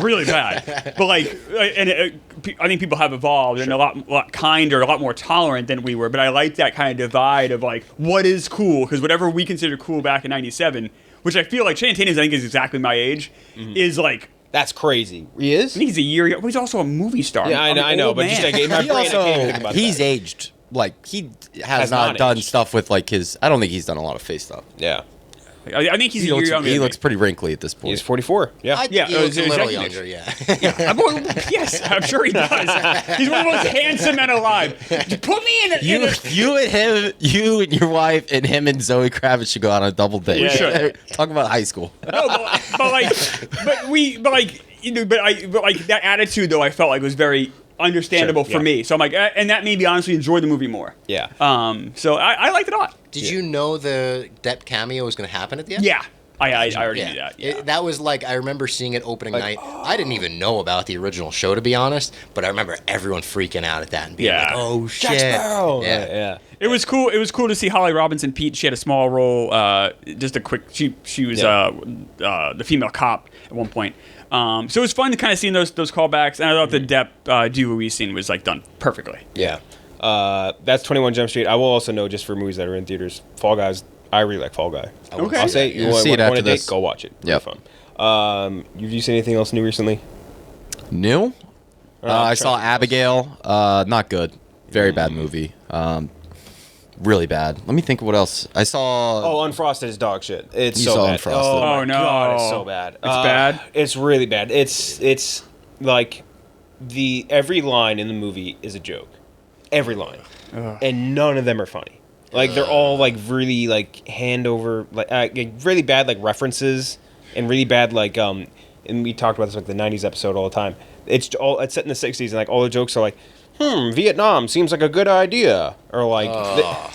Really bad. But, like, I think people have evolved and a lot kinder, a lot more tolerant than we were. But I like that kind of divide of, like, what is cool? Because whatever we considered cool back in 97, which I feel like Channing Tatum, I think, is exactly my age, is, like... That's crazy. He is? I think he's a year... Well, he's also a movie star. Yeah, I know. But just, like, in my brain, I can't think about he's aged... Like, he has not done stuff with, like, his... I don't think he's done a lot of face stuff. Yeah. I think he's a year younger. He looks pretty wrinkly at this point. He's 44. Yeah. He looks a little younger, yeah. Yes, I'm sure he does. He's one of the most handsome men alive. Put me in You and him, you and your wife, and him and Zoe Kravitz should go on a double date. We should. Talk about high school. No, but that attitude, though, I felt like was very... understandable for me. So I'm like, and that made me honestly enjoy the movie more. Yeah. So I liked it a lot. Did you know the Depp cameo was going to happen at the end? Yeah. I already knew that. Yeah. That was like, I remember seeing it opening night. I didn't even know about the original show, to be honest, but I remember everyone freaking out at that and being like, oh, shit. Jack Sparrow. Yeah. It was cool. It was cool to see Holly Robinson Pete. She had a small role, just a quick, she was the female cop at one point. So it was fun to kind of see those callbacks, and I thought the Depp Louise scene was like done perfectly. Yeah, that's 21 Jump Street. I will also know, just for movies that are in theaters, Fall Guys. I really like Fall Guy. Okay, I'll say you want a date, go watch it. Yeah, fun. You seen anything else new recently? New? I saw Abigail. Not good. Very bad movie. Really bad. Let me think of what else. I saw... Unfrosted is dog shit. It's you so saw bad. Unfrosted. Oh, no. God, it's so bad. It's bad? It's really bad. It's like every line in the movie is a joke. Every line. And none of them are funny. Like, they're all, like, really, like, hand over... like really bad, like, references and really bad, like... and we talked about this, like, the 90s episode all the time. It's set in the 60s, and, like, all the jokes are like... Vietnam seems like a good idea. Or like,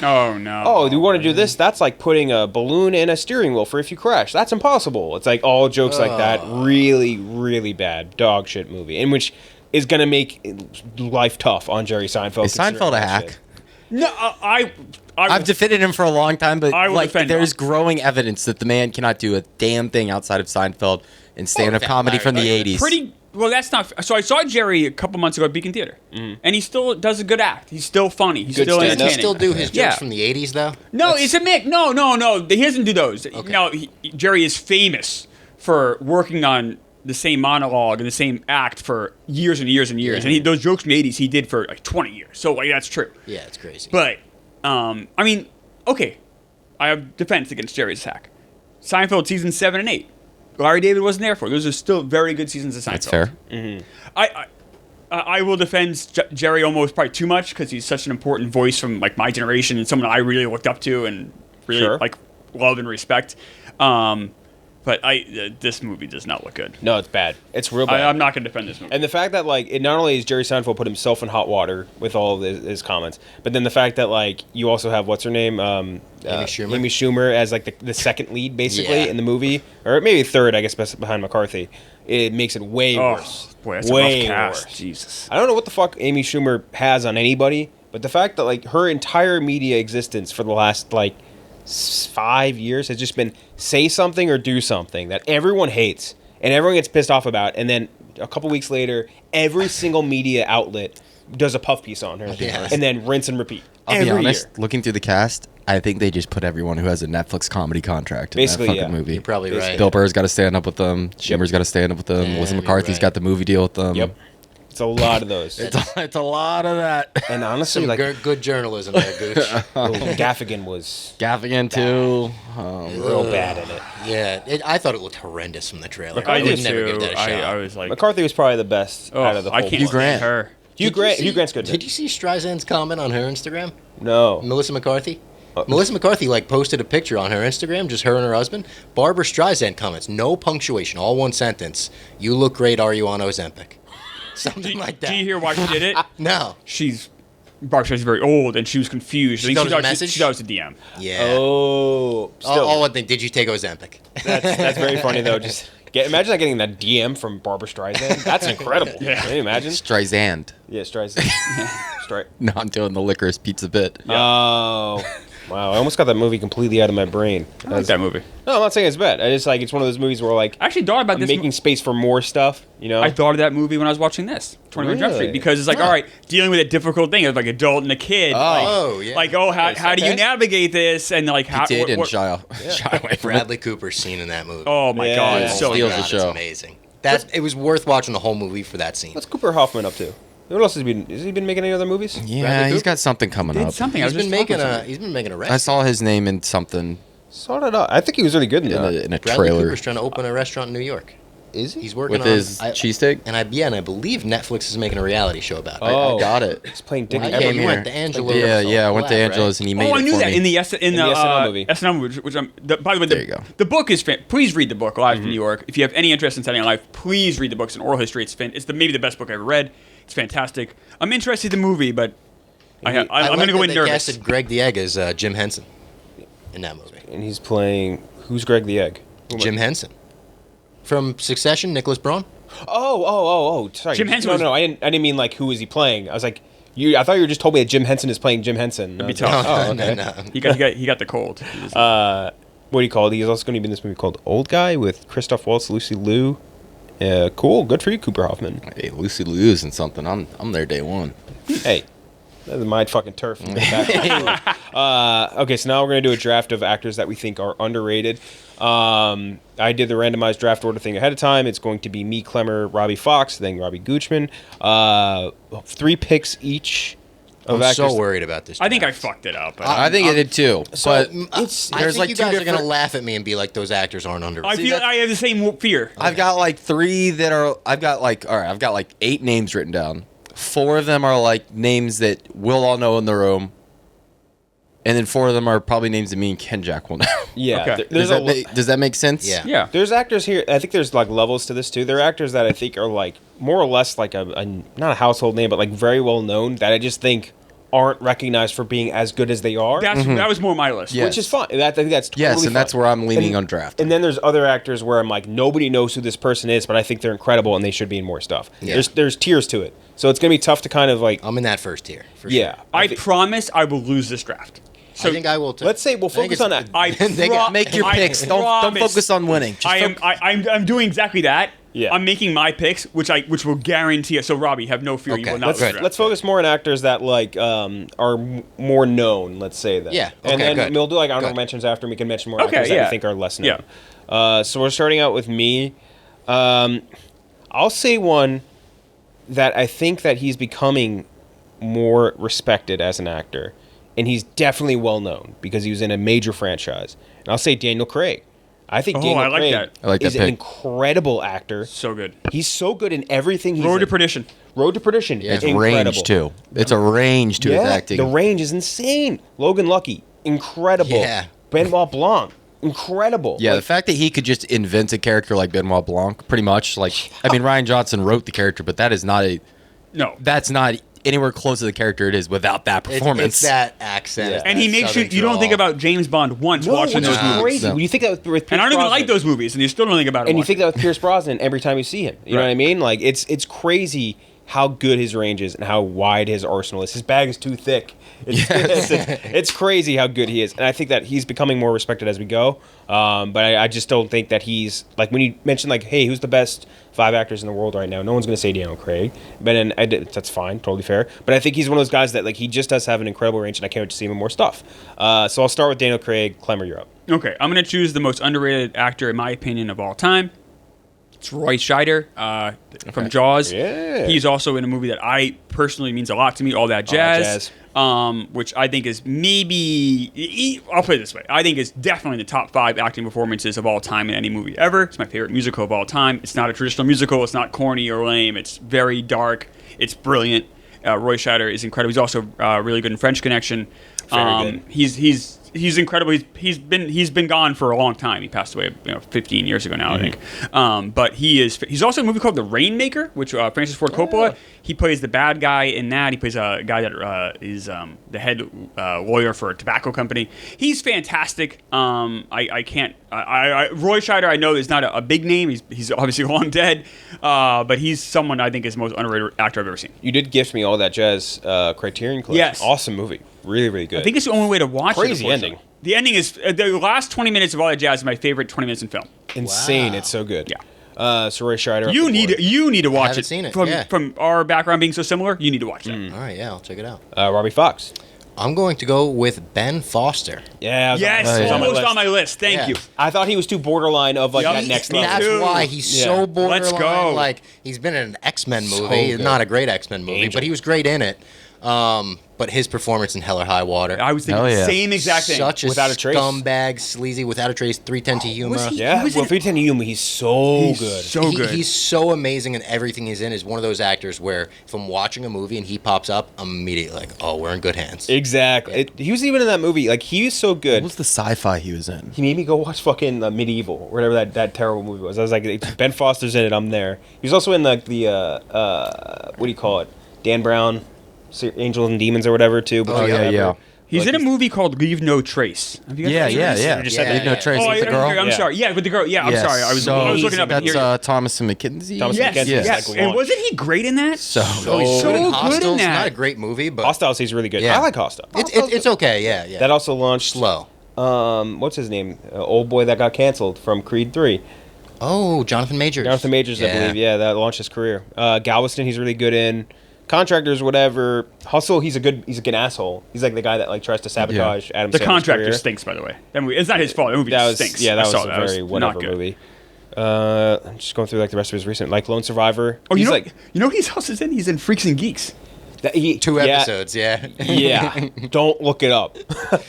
oh no. Oh, you want to do this? That's like putting a balloon in a steering wheel for if you crash. That's impossible. It's like all jokes like that. Really, really bad dog shit movie, in which is gonna make life tough on Jerry Seinfeld. Is Seinfeld a hack? Shit. No, I've defended him for a long time, but like there's him. growing evidence that the man cannot do a damn thing outside of Seinfeld and stand-up comedy from the 80s. Well, that's not... So I saw Jerry a couple months ago at Beacon Theater, and he still does a good act. He's still funny. He's still entertaining. Does he still do his jokes from the 80s, though? No, it's a mix. No. He doesn't do those. Okay. No, Jerry is famous for working on the same monologue and the same act for years and years and years. And those jokes from the 80s he did for like 20 years. So, like, that's true. Yeah, it's crazy. But, I mean, okay. I have defense against Jerry's attack. Seinfeld seasons 7 and 8. Larry David wasn't there for it. Those are still very good seasons of Seinfeld. That's fair. Mm-hmm. I will defend Jerry almost probably too much because he's such an important voice from like my generation and someone I really looked up to and really like love and respect. But But this movie does not look good. No, it's bad. It's real bad. I'm not going to defend this movie. And the fact that, like, it not only has Jerry Seinfeld put himself in hot water with all of his comments, but then the fact that, like, you also have, what's her name? Amy Schumer as, like, the second lead, basically, in the movie. Or maybe third, I guess, behind McCarthy. It makes it way worse. Boy, that's way a rough cast. Worse. Jesus. I don't know what the fuck Amy Schumer has on anybody, but the fact that, like, her entire media existence for the last, like, 5 years has just been say something or do something that everyone hates and everyone gets pissed off about, and then a couple weeks later every single media outlet does a puff piece on her, and then rinse and repeat. I'll be honest, looking through the cast, I think they just put everyone who has a Netflix comedy contract in basically, that fucking movie. You're probably right. Bill Burr's got to stand up with them. Schumer's got to stand up with them. Melissa McCarthy's got the movie deal with them. Yep. It's a lot of those. It's a lot of that. And honestly, Some like good journalism there, Gooch. Gaffigan was Gaffigan too. real bad in it. Yeah, I thought it looked horrendous from the trailer. I would did never too. give that a shot. I was like, McCarthy was probably the best out of the whole I can't bunch. stand her. Hugh Grant's good. Did you see Streisand's comment on her Instagram? No. Melissa McCarthy? Melissa McCarthy like posted a picture on her Instagram, just her and her husband. Barbara Streisand comments, no punctuation, all one sentence. You look great. Are you on Ozempic? Something like that. Do you hear why she did it? No. Barbara Streisand's very old, and she was confused. She thought it was a message? She thought it was a DM. Yeah. Oh. All one thing. Did you take Ozempic? That's very funny though. Just imagine like getting that DM from Barbara Streisand. That's incredible. Yeah. Can you imagine? Streisand. Yeah, Streisand. No, I'm doing the licorice pizza bit. Oh. Wow, I almost got that movie completely out of my brain. I like that movie. No, I'm not saying it's bad. It's like it's one of those movies where like I actually thought about I'm this. making space for more stuff. You know, I thought of that movie when I was watching this, 21 Jump Street, Really? because it's like, all right, dealing with a difficult thing of like adult and a kid. yeah. Like, how do you navigate this? And like, how He did what- shy away from it. Bradley Cooper's scene in that movie. Oh my Yeah. god, Yeah. it's so Steals good. the It's show. amazing. It was worth watching the whole movie for that scene. what's Cooper Hoffman up to? What else has he been making any other movies? Yeah, Bradley he's Cooper? got something coming Did up. something. I He's was been just making talking a to him. he's been making a I restaurant. saw his name in something Sort it out. I think he was really good in that. in a Bradley trailer. Cooper's trying to open a restaurant in New York. Is he? He's working With on his cheesesteak? and I believe Netflix is making a reality show about it. Oh. I got it. He's playing Dick I Everett. came here. went to Angelo. Yeah, I went to Angela's and he made Oh, it I knew for that me. in the SNL movie. SNL movie, which by the way, There you go. the book is please read the book Live from New York. If you have any interest in Saturday Night Live, please read the books in oral history. It's maybe the best book I ever read. It's fantastic. I'm interested in the movie, but I'm going to go in They nervous. casted Greg the Egg as Jim Henson in that movie. And he's playing. Who's Greg the Egg? Jim Henson from Succession. Nicholas Braun. Oh. Sorry. Jim Henson No, was- no. I didn't mean like who is he playing. I was like, I thought you were just told me that Jim Henson is playing Jim Henson. That'd be I was tough. like, oh, okay. No. He got the cold. What do you call it? He's also going to be in this movie called Old Guy with Christoph Waltz, Lucy Liu. Cool. Good for you, Cooper Hoffman. Hey, Lucy Liu's and something. I'm there day one. Hey, that's my fucking turf. Okay, so now we're going to do a draft of actors that we think are underrated. I did the randomized draft order thing ahead of time. It's going to be me, Klemmer, Robbie Fox, then Robbie Goochman. 3 picks each of I'm actors. so worried about this. I think I draft. fucked it up. I think it did too. But I there's think like you two guys are gonna different. laugh at me and be like, "Those actors aren't underrated." I feel I have the same fear. I've got like 3 that are. I've got like 8 names written down. 4 of them are like names that we'll all know in the room, and then 4 of them are probably names that me and Kenjac will know. Yeah. Okay. Does that make sense? Yeah. Yeah. There's actors here. I think there's like levels to this too. There are actors that I think are like more or less like a not a household name, but like very well known that I just think aren't recognized for being as good as they are. That was more my list. Yeah. Which is fine. I think that's totally Yes, and that's fine. where I'm leaning on draft. And then there's other actors where I'm like, nobody knows who this person is, but I think they're incredible and they should be in more stuff. Yeah. There's tiers to it, so it's gonna be tough to kind of like. I'm in that first tier. For Yeah, sure. I promise I will lose this draft. So I think I will too. let's say we'll I think focus on that. Make your picks. Don't focus on winning. Just I'm doing exactly that. Yeah. I'm making my picks, which will guarantee it. So Robbie, have no fear. You Okay. will not lose the draft. Let's focus more on actors that like are more known. Let's say that. Yeah, and okay, then good. we'll do like honorable Good. mentions after. And we can mention more Okay, actors that yeah. we think are less Yeah. known. So we're starting out with me. I'll say one that I think that he's becoming more respected as an actor, and he's definitely well known because he was in a major franchise. And I'll say Daniel Craig. I think Daniel I like Craig that. I like that is an pick. incredible actor. So good. He's so good in everything he's Road to in. Perdition. Road to Perdition. Yeah. It's It's incredible. range too. It's a range to his acting. The range is insane. Logan Lucky, incredible. Yeah. Benoit Blanc, incredible. Yeah, Like, the fact that he could just invent a character like Benoit Blanc, pretty much. Like, I mean, Ryan Johnson wrote the character, but that is not a. No. That's not anywhere close to the character it is without that performance. It's that accent. Yeah. It's And that he makes you southern don't drawl. think about James Bond once no, watching which those is movies. crazy. No. When you think that with Pierce And I don't even Brosnan, like those movies, and you still don't think about it. and you once. think that with Pierce Brosnan every time you see him. You know what I Right. mean? Like it's crazy how good his range is and how wide his arsenal is. His bag is too thick. It's crazy how good he is, and I think that he's becoming more respected as we go. But I just don't think that he's like when you mention like, hey, who's the best 5 actors in the world right now? No one's gonna say Daniel Craig, but then that's fine, totally fair. But I think he's one of those guys that like he just does have an incredible range, and I can't wait to see him in more stuff. So I'll start with Daniel Craig. Klemmer, you're up. Okay, I'm going to choose the most underrated actor, in my opinion, of all time. It's Roy Scheider from Jaws. Yeah. He's also in a movie that I personally means a lot to me, All That Jazz, which I think is maybe, I'll put it this way, I think is definitely the top 5 acting performances of all time in any movie ever. It's my favorite musical of all time. It's not a traditional musical. It's not corny or lame. It's very dark. It's brilliant. Roy Scheider is incredible. He's also really good in French Connection. Very good. He's incredible. He's been gone for a long time. He passed away 15 years ago now, I think. But he's also in a movie called The Rainmaker, which Francis Ford Coppola. He plays the bad guy in that. He plays a guy that is the head lawyer for a tobacco company. He's fantastic. Roy Scheider, I know, is not a big name. He's obviously long dead, but he's someone I think is the most underrated actor I've ever seen. You did gift me All That Jazz Criterion Collection. Yes. Awesome movie. Really, really good. I think it's the only way to watch it. Crazy ending. The ending is the last 20 minutes of All That Jazz is my favorite 20 minutes in film. Insane. Wow. It's so good. Yeah. So Roy Scheider. You need to watch haven't it. seen it, From, yeah. from our background being so similar, you need to watch that. All right, yeah, I'll check it out. Robbie Fox. I'm going to go with Ben Foster. Yeah. Yes, Oh, yeah. almost on my list. Thank Yeah. you. I thought he was too borderline of like Yup. that next Me level. That's too. why he's Yeah. so borderline. Let's go. Like he's been in an X-Men So movie, good. not a great X-Men movie, Angel. but he was great in it. But his performance in Hell or High Water, I was thinking Hell the yeah. same exact thing. such a Without a Trace. scumbag, sleazy, without a trace, 310 to humor. was he- Yeah. was Well, in- 310 Yuma, he's so He's good. so good. He's so amazing in everything he's in. Is one of those actors where if I'm watching a movie and he pops up, I'm immediately like, oh, we're in good hands. Exactly. He was even in that movie. Like he was so What good. was the sci-fi he was in? He made me go watch fucking Medieval, or whatever that terrible movie was. I was like, Ben Foster's in it. I'm there. He was also in like the what do you call it? Dan Brown, Angels and Demons or whatever too. But Oh, yeah, whatever. yeah. He's Like, in a movie called Leave No Trace. Have you guys Yeah, seen yeah, this? yeah. You just said Leave no yeah. trace Oh, with the girl. I'm Yeah. sorry. Yeah, with the girl. Yeah, I'm Yes. sorry. I was So looking up. That's here. Thomas and McKenzie. Thomas Yes, McKenzie, yes. yes. Like And launch. wasn't he great in that? So Oh, he's so good in good in Hostiles. that. Not a great movie, but Hostiles, he's really good. Yeah. I like Hostile. it's okay. Yeah, yeah. That also launched. slow. What's his name? Old boy that got canceled from Creed 3. Oh, Jonathan Majors. Jonathan Majors, I believe. Yeah, that launched his career. Galveston, he's really good in. Contractors, whatever. Hustle, he's a good asshole. He's like the guy that like tries to sabotage Adam The Sandler's Contractor career. stinks, by the way. That movie, it's not his fault. That movie That just was stinks. yeah, that I was saw a that. It very was whatever not good. movie. I'm just going through like the rest of his recent, like Lone Survivor. Oh, He's like he's also in. He's in Freaks and Geeks. Two yeah, episodes. Yeah. Yeah, don't look it up.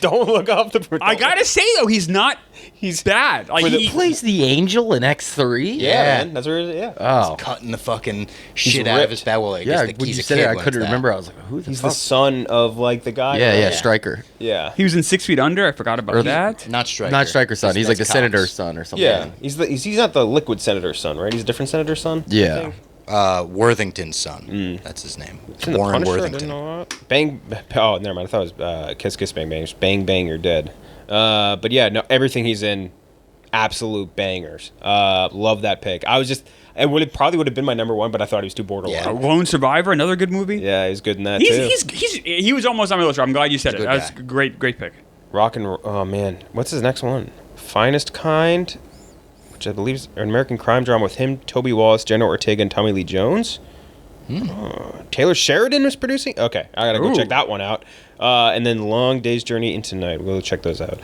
Don't look up the. I gotta say though, he's not. He's bad. Like For he plays the angel in X3. Yeah, man, that's where. Yeah, Oh. Cutting the fucking shit out of ripped. his back. Well, I Yeah, guess when he's you a said kid it, I when couldn't it's that. remember. I was like, who the he's fuck? the son of like the guy. Yeah, Yeah. Stryker. yeah. He was in 6 Feet Under. I forgot about Or- that. Not Striker. Not Stryker's son. He's like the That's senator's Cox. son or something. Yeah, he's not the liquid senator's son, right? He's a different senator's son. I Yeah. think. Worthington's son. That's his name. It's in the Warren Punisher, I Worthington. didn't know that. Bang. Oh, never mind. I thought it was Kiss Kiss Bang Bang. It's Bang Bang, You're Dead. But yeah, no, everything he's in, absolute bangers. Love that pick. Probably would have been my number one, but I thought he was too borderline. Yeah. Yeah, Lone Survivor, another good movie. he's good in that too. He was almost on my list. I'm glad you said it. He's a That's good a guy. great pick. Rock and oh man, what's his next one? Finest Kind, which I believe is an American crime drama with him, Toby Wallace, Jenna Ortega, and Tommy Lee Jones. Taylor Sheridan was producing. Okay, I gotta go Ooh. check that one out. And then Long Day's Journey into Night. We'll check those out.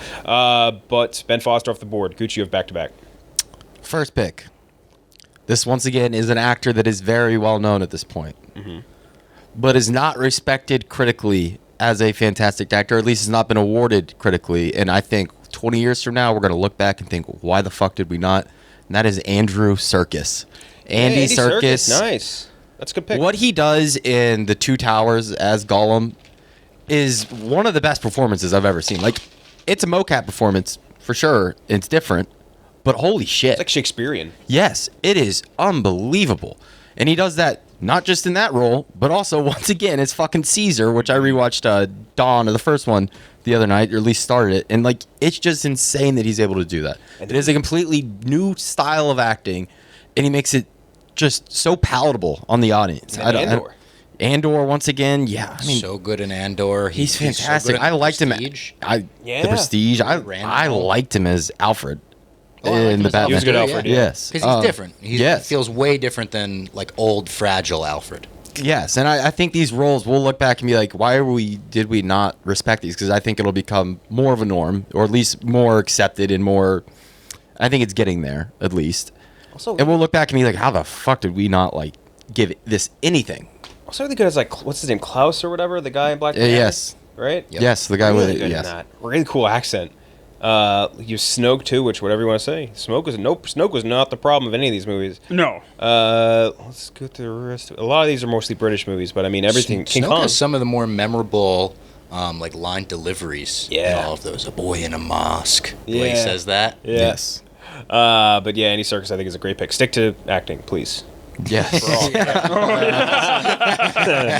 But Ben Foster off the board. Gooch, you have back to back. First pick. This, once again, is an actor that is very well known at this point, but is not respected critically as a fantastic actor, or at least has not been awarded critically. And I think 20 years from now, we're going to look back and think, why the fuck did we not? And that is Andrew Serkis. Andy Serkis. Nice. That's a good pick. What he does in The Two Towers as Gollum is one of the best performances I've ever seen. Like, it's a mocap performance for sure. It's different, but holy shit. It's like Shakespearean. Yes, it is unbelievable. And he does that not just in that role, but also, once again, it's fucking Caesar, which I rewatched Dawn, or the first one, the other night, or at least started it. And, like, it's just insane that he's able to do that. It is a completely new style of acting, and he makes it just so palatable on the audience. Andor, once again, yeah. I mean, so good in Andor. He's fantastic. So I liked him. The Prestige. I liked him as Alfred. In the Batman. He was good Alfred. Yes. Because he's different. He feels way different than, like, old, fragile Alfred. Yes, and I think these roles, we'll look back and be like, why did we not respect these? Because I think it'll become more of a norm, or at least more accepted and more, I think it's getting there, at least. Also, and we'll look back and be like, how the fuck did we not, like, give this anything? Also really good as, like, what's his name, Klaus or whatever, the guy in Black Panther? Yes. Right? Yep. Yes, the guy really with good yes. in that. Really cool accent. You Snoke too, which whatever you want to say. Snoke was not the problem of any of these movies. No. Let's go through the rest. A lot of these are mostly British movies, but I mean everything. King Snoke Kong has some of the more memorable, like, line deliveries in all of those. A boy in a mosque. The way he says that. Yeah. Yes. But yeah, Andy Serkis I think is a great pick. Stick to acting, please. Yes.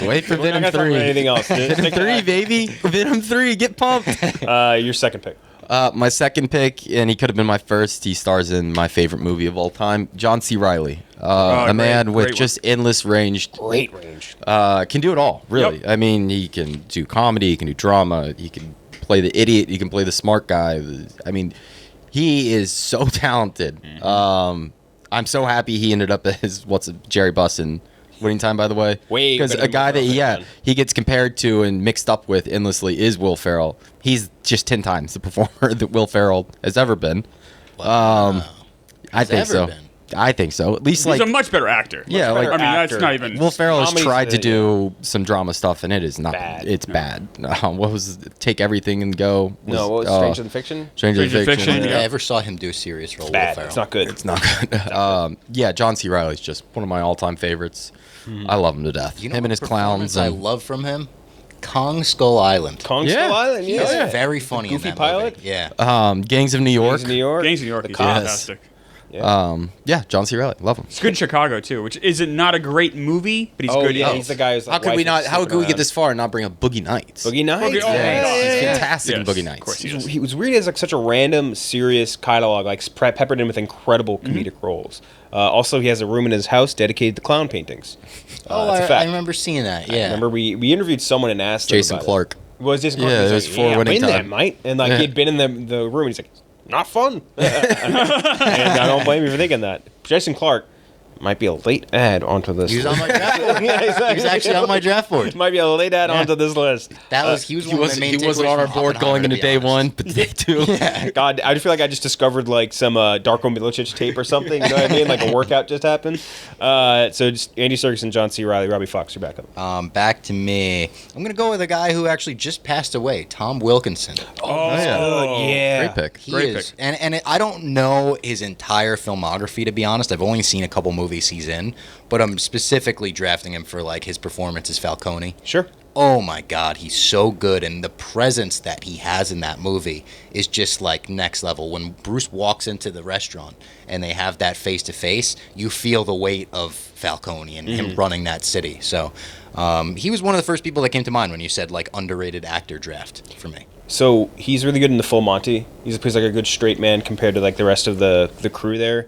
Wait for Venom 3. Anything else? Venom 3, baby. Venom 3. Get pumped. Your second pick. My second pick, and he could have been my first. He stars in my favorite movie of all time, John C. Reilly. A man with just endless range. Great range. Can do it all, really. Yep. I mean, he can do comedy, he can do drama, he can play the idiot, he can play the smart guy. I mean, he is so talented. I'm so happy he ended up as Jerry Buss in Winning Time, by the way. Because a guy that he gets compared to and mixed up with endlessly is Will Ferrell. He's just 10 times the performer that Will Ferrell has ever been. I think so. I think so. At least he's a much better actor. Yeah, I mean, that's not even. Will Ferrell has tried to do some drama stuff, and it is not bad. It's bad. What was Take Everything and Go? What was Stranger Than Fiction? Stranger Than Fiction. I don't think I ever saw him do a serious role. Bad. Will Ferrell. It's not good. It's not good. Yeah, John C. Reilly's just one of my all-time favorites. I love him to death. You know him and his clowns. I love from him. Kong Skull Island. Skull Island. Yeah, very funny. Goofy in that pilot. Movie. Yeah. Gangs of New York. Gangs of New York. He's fantastic. Yeah, John C. Reilly, love him. He's good in Chicago too, which is not a great movie, but he's good. Yeah, he's the guy who's. How could we not? How could we get this far and not bring up Boogie Nights? Boogie Nights. He's fantastic in Boogie Nights. Of course he was weird as like such a random, serious dialogue, like peppered in with incredible comedic roles. Also, he has a room in his house dedicated to clown paintings. I remember seeing that. Yeah, I remember we interviewed someone and asked Jason him about Clark. Was Jason Clark? Yeah, it was for Winning Time. That, mate. And like he'd been in the room. And he's like, not fun. And I don't blame you for thinking that. Jason Clark might be a late ad onto this. He was on my draft board. He was actually on my draft board. Might be a late ad onto this list. He wasn't on our board going into day one, but day two. God, I just feel like I just discovered like some Darko Milicic tape or something. You know what I mean? Like a workout just happened. So just Andy Serkis and John C. Reilly, Robbie Fox, you're back up. Back to me. I'm gonna go with a guy who actually just passed away, Tom Wilkinson. Yeah. Great pick. Great pick. And I don't know his entire filmography, to be honest. I've only seen a couple movies he's in, but I'm specifically drafting him for like his performance as Falcone. Sure. Oh my God, he's so good, and the presence that he has in that movie is just like next level. When Bruce walks into the restaurant and they have that face to face, you feel the weight of Falcone and him running that city. So he was one of the first people that came to mind when you said like underrated actor draft for me. So he's really good in the Full Monty. He's plays like a good straight man compared to like the rest of the crew there.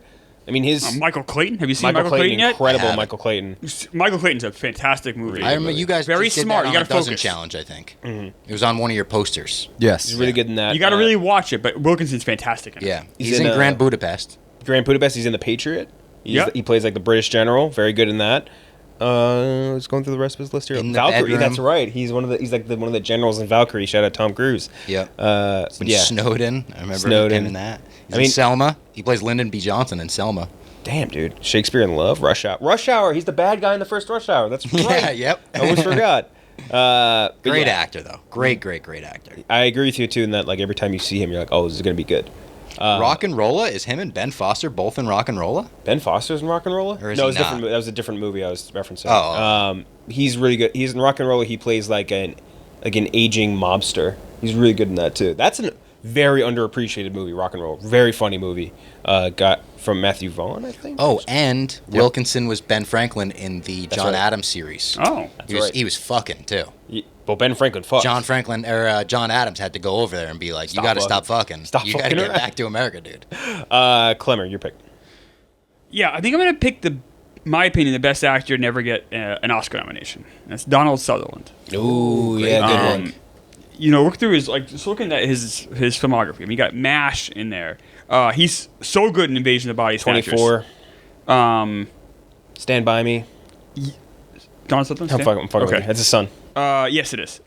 I mean, his Michael Clayton. Have you seen Michael Clayton yet? Incredible, Michael Clayton. Michael Clayton's a fantastic movie. I remember you guys very just did smart. That You on got to a dozen focus. challenge, I think. It was on one of your posters. Yes, he's really good in that. You got to really watch it, but Wilkinson's fantastic in it. Yeah, he's in Grand Budapest. Grand Budapest. He's in The Patriot. He plays like the British general. Very good in that. Let's going through the rest of his list here. Valkyrie, bedroom. that's right. He's one of the generals in Valkyrie. Shout out Tom Cruise. Yeah. Yeah. Snowden. I remember him in that. He's in Selma. He plays Lyndon B. Johnson in Selma. Damn, dude. Shakespeare in Love, Rush Hour. Rush Hour. He's the bad guy in the first Rush Hour. That's right. Yeah. Yep. I almost forgot. Great actor though. Great actor. I agree with you too in that like every time you see him, you're like, oh, this is gonna be good. Rock and Rolla, is him and Ben Foster both in Rock and Rolla? Ben Foster's in Rock and Rolla? Or is no, he it was not? different. That was a different movie I was referencing. Oh. He's really good. He's in Rock and Rolla. He plays like an aging mobster. He's really good in that too. That's a very underappreciated movie, Rock and Roll. Very funny movie. Got from Matthew Vaughn, I think. Oh, and Wilkinson was Ben Franklin in the John Adams series. Oh, He was fucking too. Well, Ben Franklin fucked. John Adams had to go over there and be like, "You got to stop fucking. You got to get back to America, dude." Klemmer, your pick. Yeah, I think I'm gonna pick my opinion, the best actor to never get an Oscar nomination. That's Donald Sutherland. Ooh, yeah, good one. You know, look through just looking at his filmography. I mean, you got MASH in there. He's so good in Invasion of the Body Snatchers. 24. Stand By Me. Donald Sutherland? I'm fucking with you. That's his son. Yes, it is.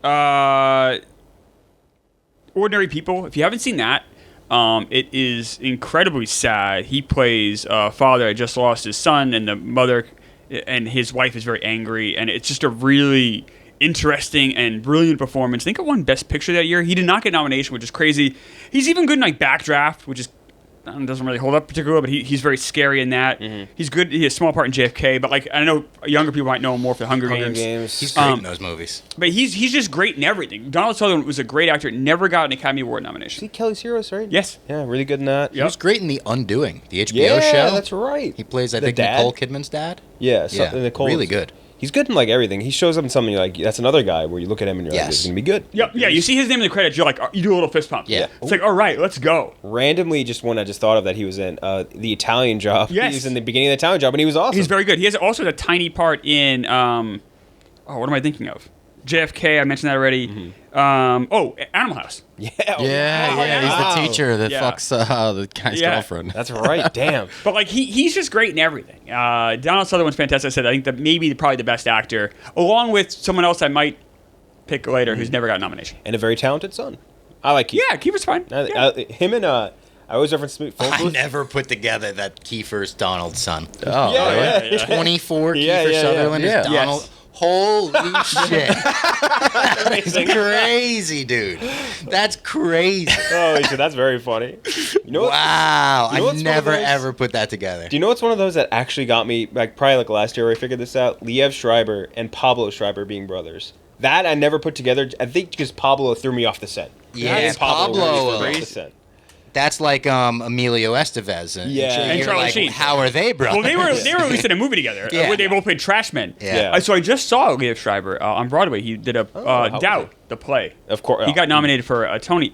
Ordinary People. If you haven't seen that, it is incredibly sad. He plays a father that just lost his son, and the mother and his wife is very angry, and it's just a really interesting and brilliant performance. I think it won Best Picture that year. He did not get nomination, which is crazy. He's even good in like Backdraft, which is doesn't really hold up particularly, but he's very scary in that. Mm-hmm. He's good. He has a small part in JFK, but like I know younger people might know him more for the Hunger Games. He's great in those movies. But he's just great in everything. Donald Sutherland was a great actor. Never got an Academy Award nomination. See Kelly's Heroes, right? Yes. Yeah, really good in that. Yep. He was great in The Undoing, the HBO show. Yeah, that's right. He plays, I think, Nicole Kidman's dad. Yeah, Nicole. Really good. He's good in like everything. He shows up in something like that's another guy where you look at him and you're like, "This is gonna be good." Yeah, yeah. You see his name in the credits, you're like, you do a little fist pump. Yeah, it's like, all right, let's go. Randomly, just one I just thought of that he was in the Italian Job. Yes, he was in the beginning of the Italian Job, and he was awesome. He's very good. He has also a tiny part in what am I thinking of? JFK. I mentioned that already. Mm-hmm. Animal House. Yeah. He's the teacher that fucks the guy's girlfriend. That's right. Damn. But like he's just great in everything. Donald Sutherland's fantastic. I said I think that maybe probably the best actor, along with someone else I might pick later who's never got a nomination. And a very talented son. I like Keith. Yeah, Kiefer's fine. Him and I always reference Phone Booth. I never put together that Kiefer's Donald's son. Oh, yeah. 24 Kiefer Sutherland is Donald. Yes. Holy shit. Amazing. Crazy, dude. That's crazy. Oh, that's very funny. Wow. I never, ever put that together. Do you know what's one of those that actually got me, probably last year where I figured this out? Liev Schreiber and Pablo Schreiber being brothers. That I never put together, I think because Pablo threw me off the set. Yeah, Pablo. That's like Emilio Estevez. And Charlie Sheen. How are they, bro? Well, they were released in a movie together where they both played Trashmen. Yeah. So I just saw Liev Schreiber on Broadway. He did Doubt, the play. Of course. He got nominated for a Tony.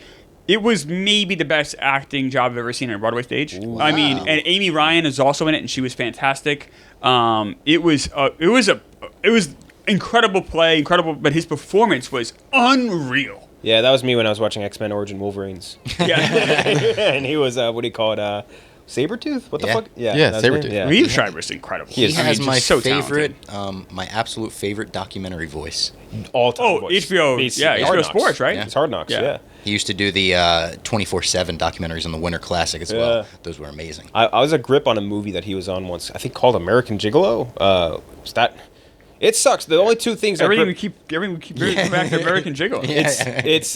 It was maybe the best acting job I've ever seen on a Broadway stage. Wow. I mean, and Amy Ryan is also in it, and she was fantastic. It was incredible play, but his performance was unreal. Yeah, that was me when I was watching X-Men Origin Wolverines. Yeah. And he was, what do you call it, Sabretooth? What the fuck? Yeah, Sabretooth. Yeah. Liev Schreiber's incredible. He has my favorite, my absolute favorite documentary voice. All-time voice. HBO Sports, right? It's Hard Knocks, yeah. He used to do the 24/7 documentaries on the Winter Classic as well. Those were amazing. I was a grip on a movie that he was on once, I think called American Gigolo. It sucks. The only two things we keep coming back to American Gigolo. It's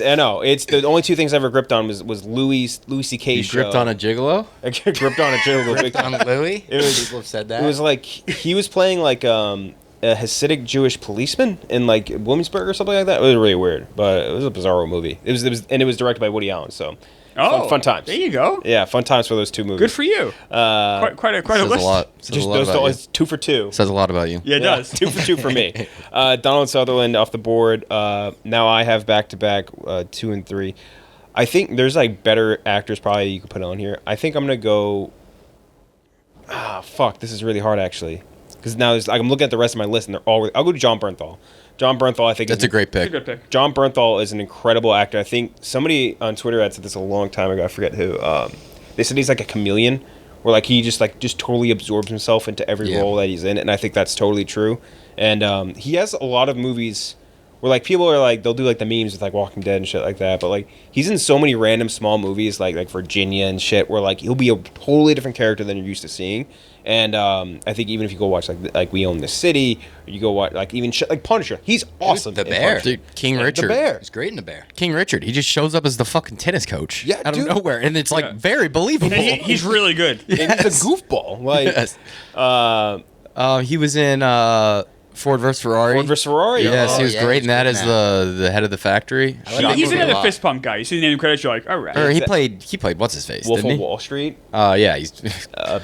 the only two things I ever gripped on was Louis C.K. show. You gripped on a gigolo? I gripped on a gigolo. Gripped on Louis? People have said that. It was like he was playing like a Hasidic Jewish policeman in like Williamsburg or something like that. It was really weird, but it was a bizarro movie. It was directed by Woody Allen, so. Fun times. There you go. Yeah, fun times for those two movies. Good for you. Quite a list. It's 2 for 2. Says a lot about you. Yeah, it does. 2 for 2 for me. Donald Sutherland off the board. Now I have back-to-back 2 and 3. I think there's like better actors probably you could put on here. I think I'm gonna go. This is really hard actually, because now I'm looking at the rest of my list and they're all. I'll go to John Bernthal. John Bernthal, I think that's a great pick. That's a good pick. John Bernthal is an incredible actor. I think somebody on Twitter had said this a long time ago. I forget who. They said he's like a chameleon, where like he just totally absorbs himself into every role that he's in, and I think that's totally true. And he has a lot of movies where like people are like they'll do like the memes with like Walking Dead and shit like that, but like he's in so many random small movies like Virginia and shit where like he'll be a totally different character than you're used to seeing. And I think even if you go watch like We Own the City, or you go watch like even shit like Punisher, he's awesome. The Bear, dude, King Richard, the Bear, he's great in The Bear. King Richard, he just shows up as the fucking tennis coach, out of nowhere, and it's like very believable. He's really good. And he's a goofball. Like, he was in Ford vs. Ferrari. Ford vs. Ferrari. Yes, he was yeah, great he's in that good as in the head of the factory. I like that He's movie a another lot. fist pump guy. You see the name credits, you're like, all right. Or he played what's his face? Wolf didn't of he? Wall Street. Yeah, he's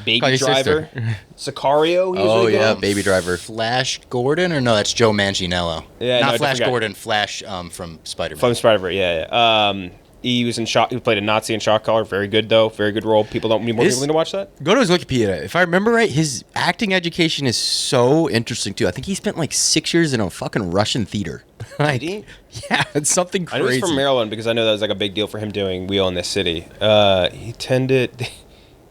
Baby Call your Driver. sister. Sicario. He was really good yeah, in. Baby Driver. Flash Gordon, or no, that's Joe Manganiello. Yeah, not no, Flash different guy. Gordon. Flash from Spider-Man. From Spider-Man. Yeah. He was in Shock. He played a Nazi in Shock Collar. Very good though. Very good role. People don't need more people to watch that. Go to his Wikipedia. If I remember right, his acting education is so interesting too. I think he spent like 6 years in a fucking Russian theater. Like, Did he? yeah, it's something I know crazy. he's from Maryland because I know that was like a big deal for him doing We Own This City. He tended.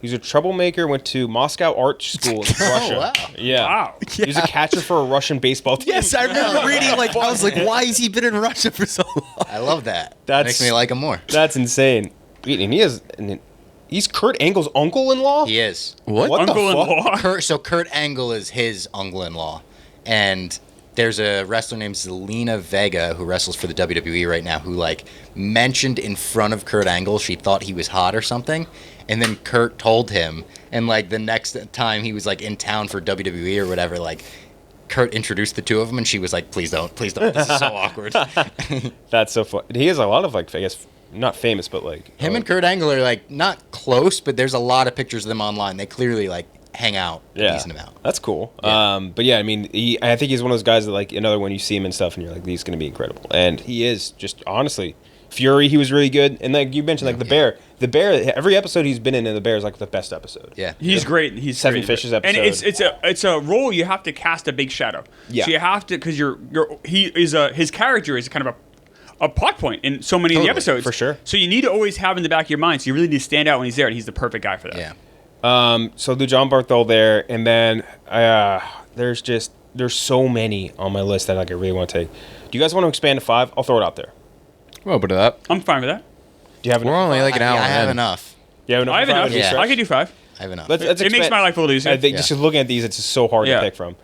He was a troublemaker. Went to Moscow Art School in Russia. wow. Yeah. Wow. He was a catcher for a Russian baseball team. Yes, I remember reading like I was like, why has he been in Russia for so long? I love that. That's- Makes me like him more. That's insane. And he's Kurt Angle's uncle-in-law. He is. What? What the Uncle-in-law. Kurt Angle is his uncle-in-law, and there's a wrestler named Zelina Vega who wrestles for the WWE right now, who like mentioned in front of Kurt Angle she thought he was hot or something, and then Kurt told him, and like the next time he was like in town for WWE or whatever, like Kurt introduced the two of them, and she was like, please don't, this is so awkward. That's so fun. He has a lot of like, I guess, not famous, but like Him and Kurt Angle are like not close, but there's a lot of pictures of them online. They clearly like hang out a decent amount. That's cool. Yeah. But yeah, I mean, I think he's one of those guys that like another when you see him and stuff, and you're like, he's going to be incredible, and he is just honestly. Fury, he was really good, and like you mentioned, like the bear. Every episode he's been in the bear is like the best episode. Yeah. He's great. He's Seven great. Fishes and episode. it's a role you have to cast a big shadow. Yeah. So you have to because his character is kind of a plot point in so many of the Totally, episodes for sure. So you need to always have in the back of your mind. So you really need to stand out when he's there, and he's the perfect guy for that. Yeah. So the John Barthol there, and then there's so many on my list that like I really want to take. Do you guys want to expand to 5? I'll throw it out there. Well, but that. I'm fine with that. Do you have enough? We're only like an hour. I have in. enough. You have enough I have for 5 enough. to Yeah. stretch? I could do 5. I have enough. Let's It makes expand- my life a little easier. I think just looking at these, it's just so hard Yeah. to pick from.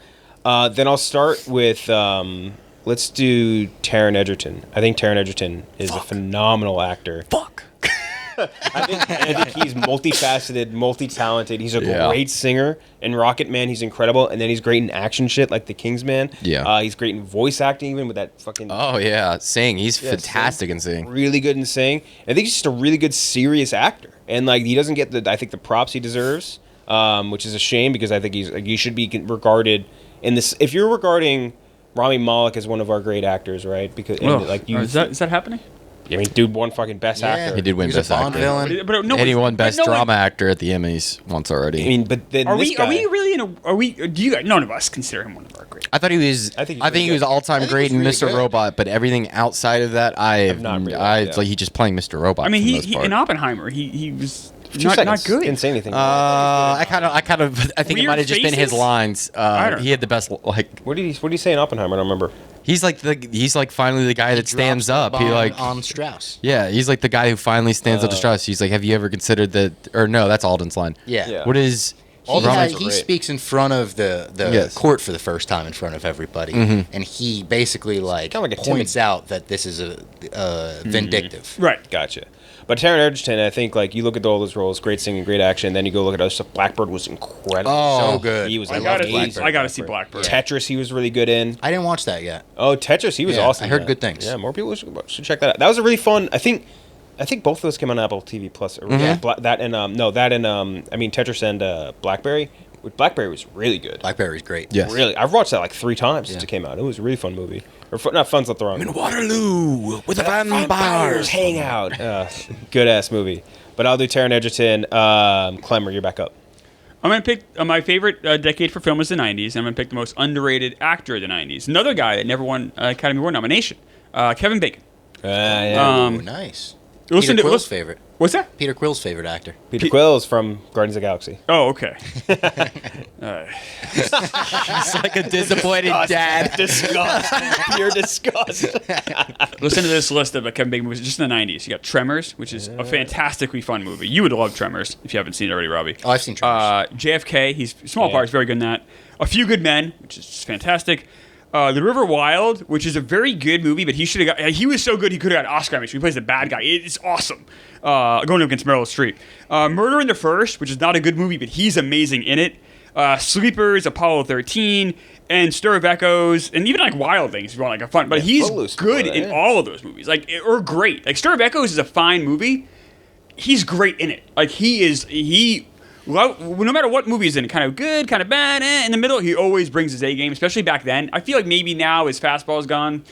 Then I'll start with let's do Taron Egerton. I think Taron Egerton is a phenomenal actor. Fuck. I think he's multifaceted, multi-talented. He's a Yeah. great singer. In Rocket Man, he's incredible. And then he's great in action shit like The Kingsman. Yeah. He's great in voice acting, even with that fucking... Oh yeah, sing. He's fantastic in sing. Really good in sing. I think he's just a really good, serious actor. And like he doesn't get the props he deserves, which is a shame because I think he should be regarded in this... If you're regarding Rami Malek as one of our great actors, right? Because is that happening? I mean, dude won fucking Best Actor. He did win He was Best a Bond Actor. villain. But no, And he won but Best no one- Drama Actor at the Emmys once already. I mean, but then Are this we? guy, Are we really in a? Are we? Do you? None of us consider him one of our great. I thought he was. I I think think, he's he was really all time I think great he's in really Mr. good. Robot, but everything outside of that, I've not really, it's yeah. like he's just playing Mr. Robot. I mean, for the he, most he part. in Oppenheimer, he was Two not seconds. good. Didn't say anything. I think it Weird might have just been his faces? lines. I don't He had the best. Like What did he say in Oppenheimer? I don't remember. he's like finally the guy that stands up. He like on Strauss. yeah, he's like the guy who finally stands up to Strauss. He's like, have you ever considered that? Or no, that's Alden's line. Yeah. Yeah. What is? Rami's He great. speaks in front of the Yes. court for the first time in front of everybody, and he basically like Kinda like a points out that this is a vindictive. Right. Gotcha. But Taron Egerton, I think, like, you look at all those roles, great singing, great action, then you go look at other stuff. Blackbird was incredible. Oh, so good. He was I amazing. gotta see Blackbird. Tetris, he was really good in. I didn't watch that yet. Oh, Tetris, he was Yeah, awesome. I heard in good that. things. Yeah, more people should check that out. That was a really fun. I think both of those came on Apple TV Plus. Yeah. Tetris and Blackberry. Blackberry was really good. Blackberry's great. Yes. Really, I've watched that like 3 times since Yeah. it came out. It was a really fun movie. Or not fun's not the wrong. In Waterloo with the Vampires vampires. hang out. Good ass movie. But I'll do Taron Egerton. Klemmer, you're back up. I'm gonna pick my favorite decade for film is the '90s. And I'm gonna pick the most underrated actor of the '90s. Another guy that never won Academy Award nomination. Kevin Bacon. Yeah. Oh, nice. Listen Peter to- Quill's listen- favorite. What's that? Peter Quill's favorite actor. Peter Quill is from Guardians of the Galaxy. Oh, okay. He's like a disappointed dad. Disgust. Pure disgust. Listen to this list of Kevin Bacon movies just in the '90s. You got Tremors, which is a fantastically fun movie. You would love Tremors if you haven't seen it already, Robbie. Oh, I've seen Tremors. JFK, he's small Yeah. part, he's very good in that. A Few Good Men, which is just fantastic. The River Wild, which is a very good movie, but he should have got. He was so good he could have got an Oscar nomination. He plays the bad guy. It's awesome. Going up against Meryl Streep. Murder in the First, which is not a good movie, but he's amazing in it. Sleepers, Apollo 13, and Stir of Echoes, and even like Wild Things if you want like a fun. But he's good in all of those movies, like or great. Like Stir of Echoes is a fine movie. He's great in it. Like no matter what movie he's in, kind of good, kind of bad, in the middle, he always brings his A game, especially back then. I feel like maybe now his fastball is gone.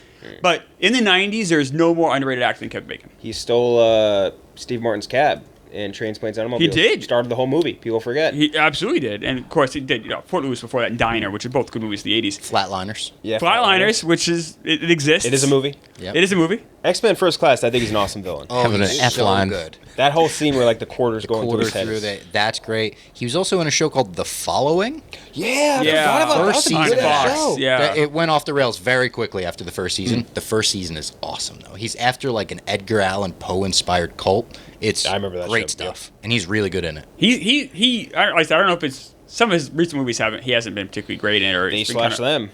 But in the 90s, there's no more underrated actor than Kevin Bacon. He stole Steve Martin's cab in Trains, Planes, Automobiles. He did. Started the whole movie. People forget. He absolutely did. And, of course, he did Fort Lewis before that and Diner, which are both good movies of the 80s. Flatliners. Yeah, Flatliners, which is, it exists. It is a movie. Yep. It is a movie. X-Men First Class, I think he's an awesome villain. Oh, Having he's an F line. so good. That whole scene where like the quarters going through his head. That's great. He was also in a show called The Following. Yeah, First season. Fox. Yeah. It went off the rails very quickly after the first season. The first season is awesome, though. He's after like an Edgar Allan Poe-inspired cult. It's I remember that great show, stuff, and he's really good in it. I don't know if it's some of his recent movies he hasn't been particularly great in, or They it's been slash kinda- them.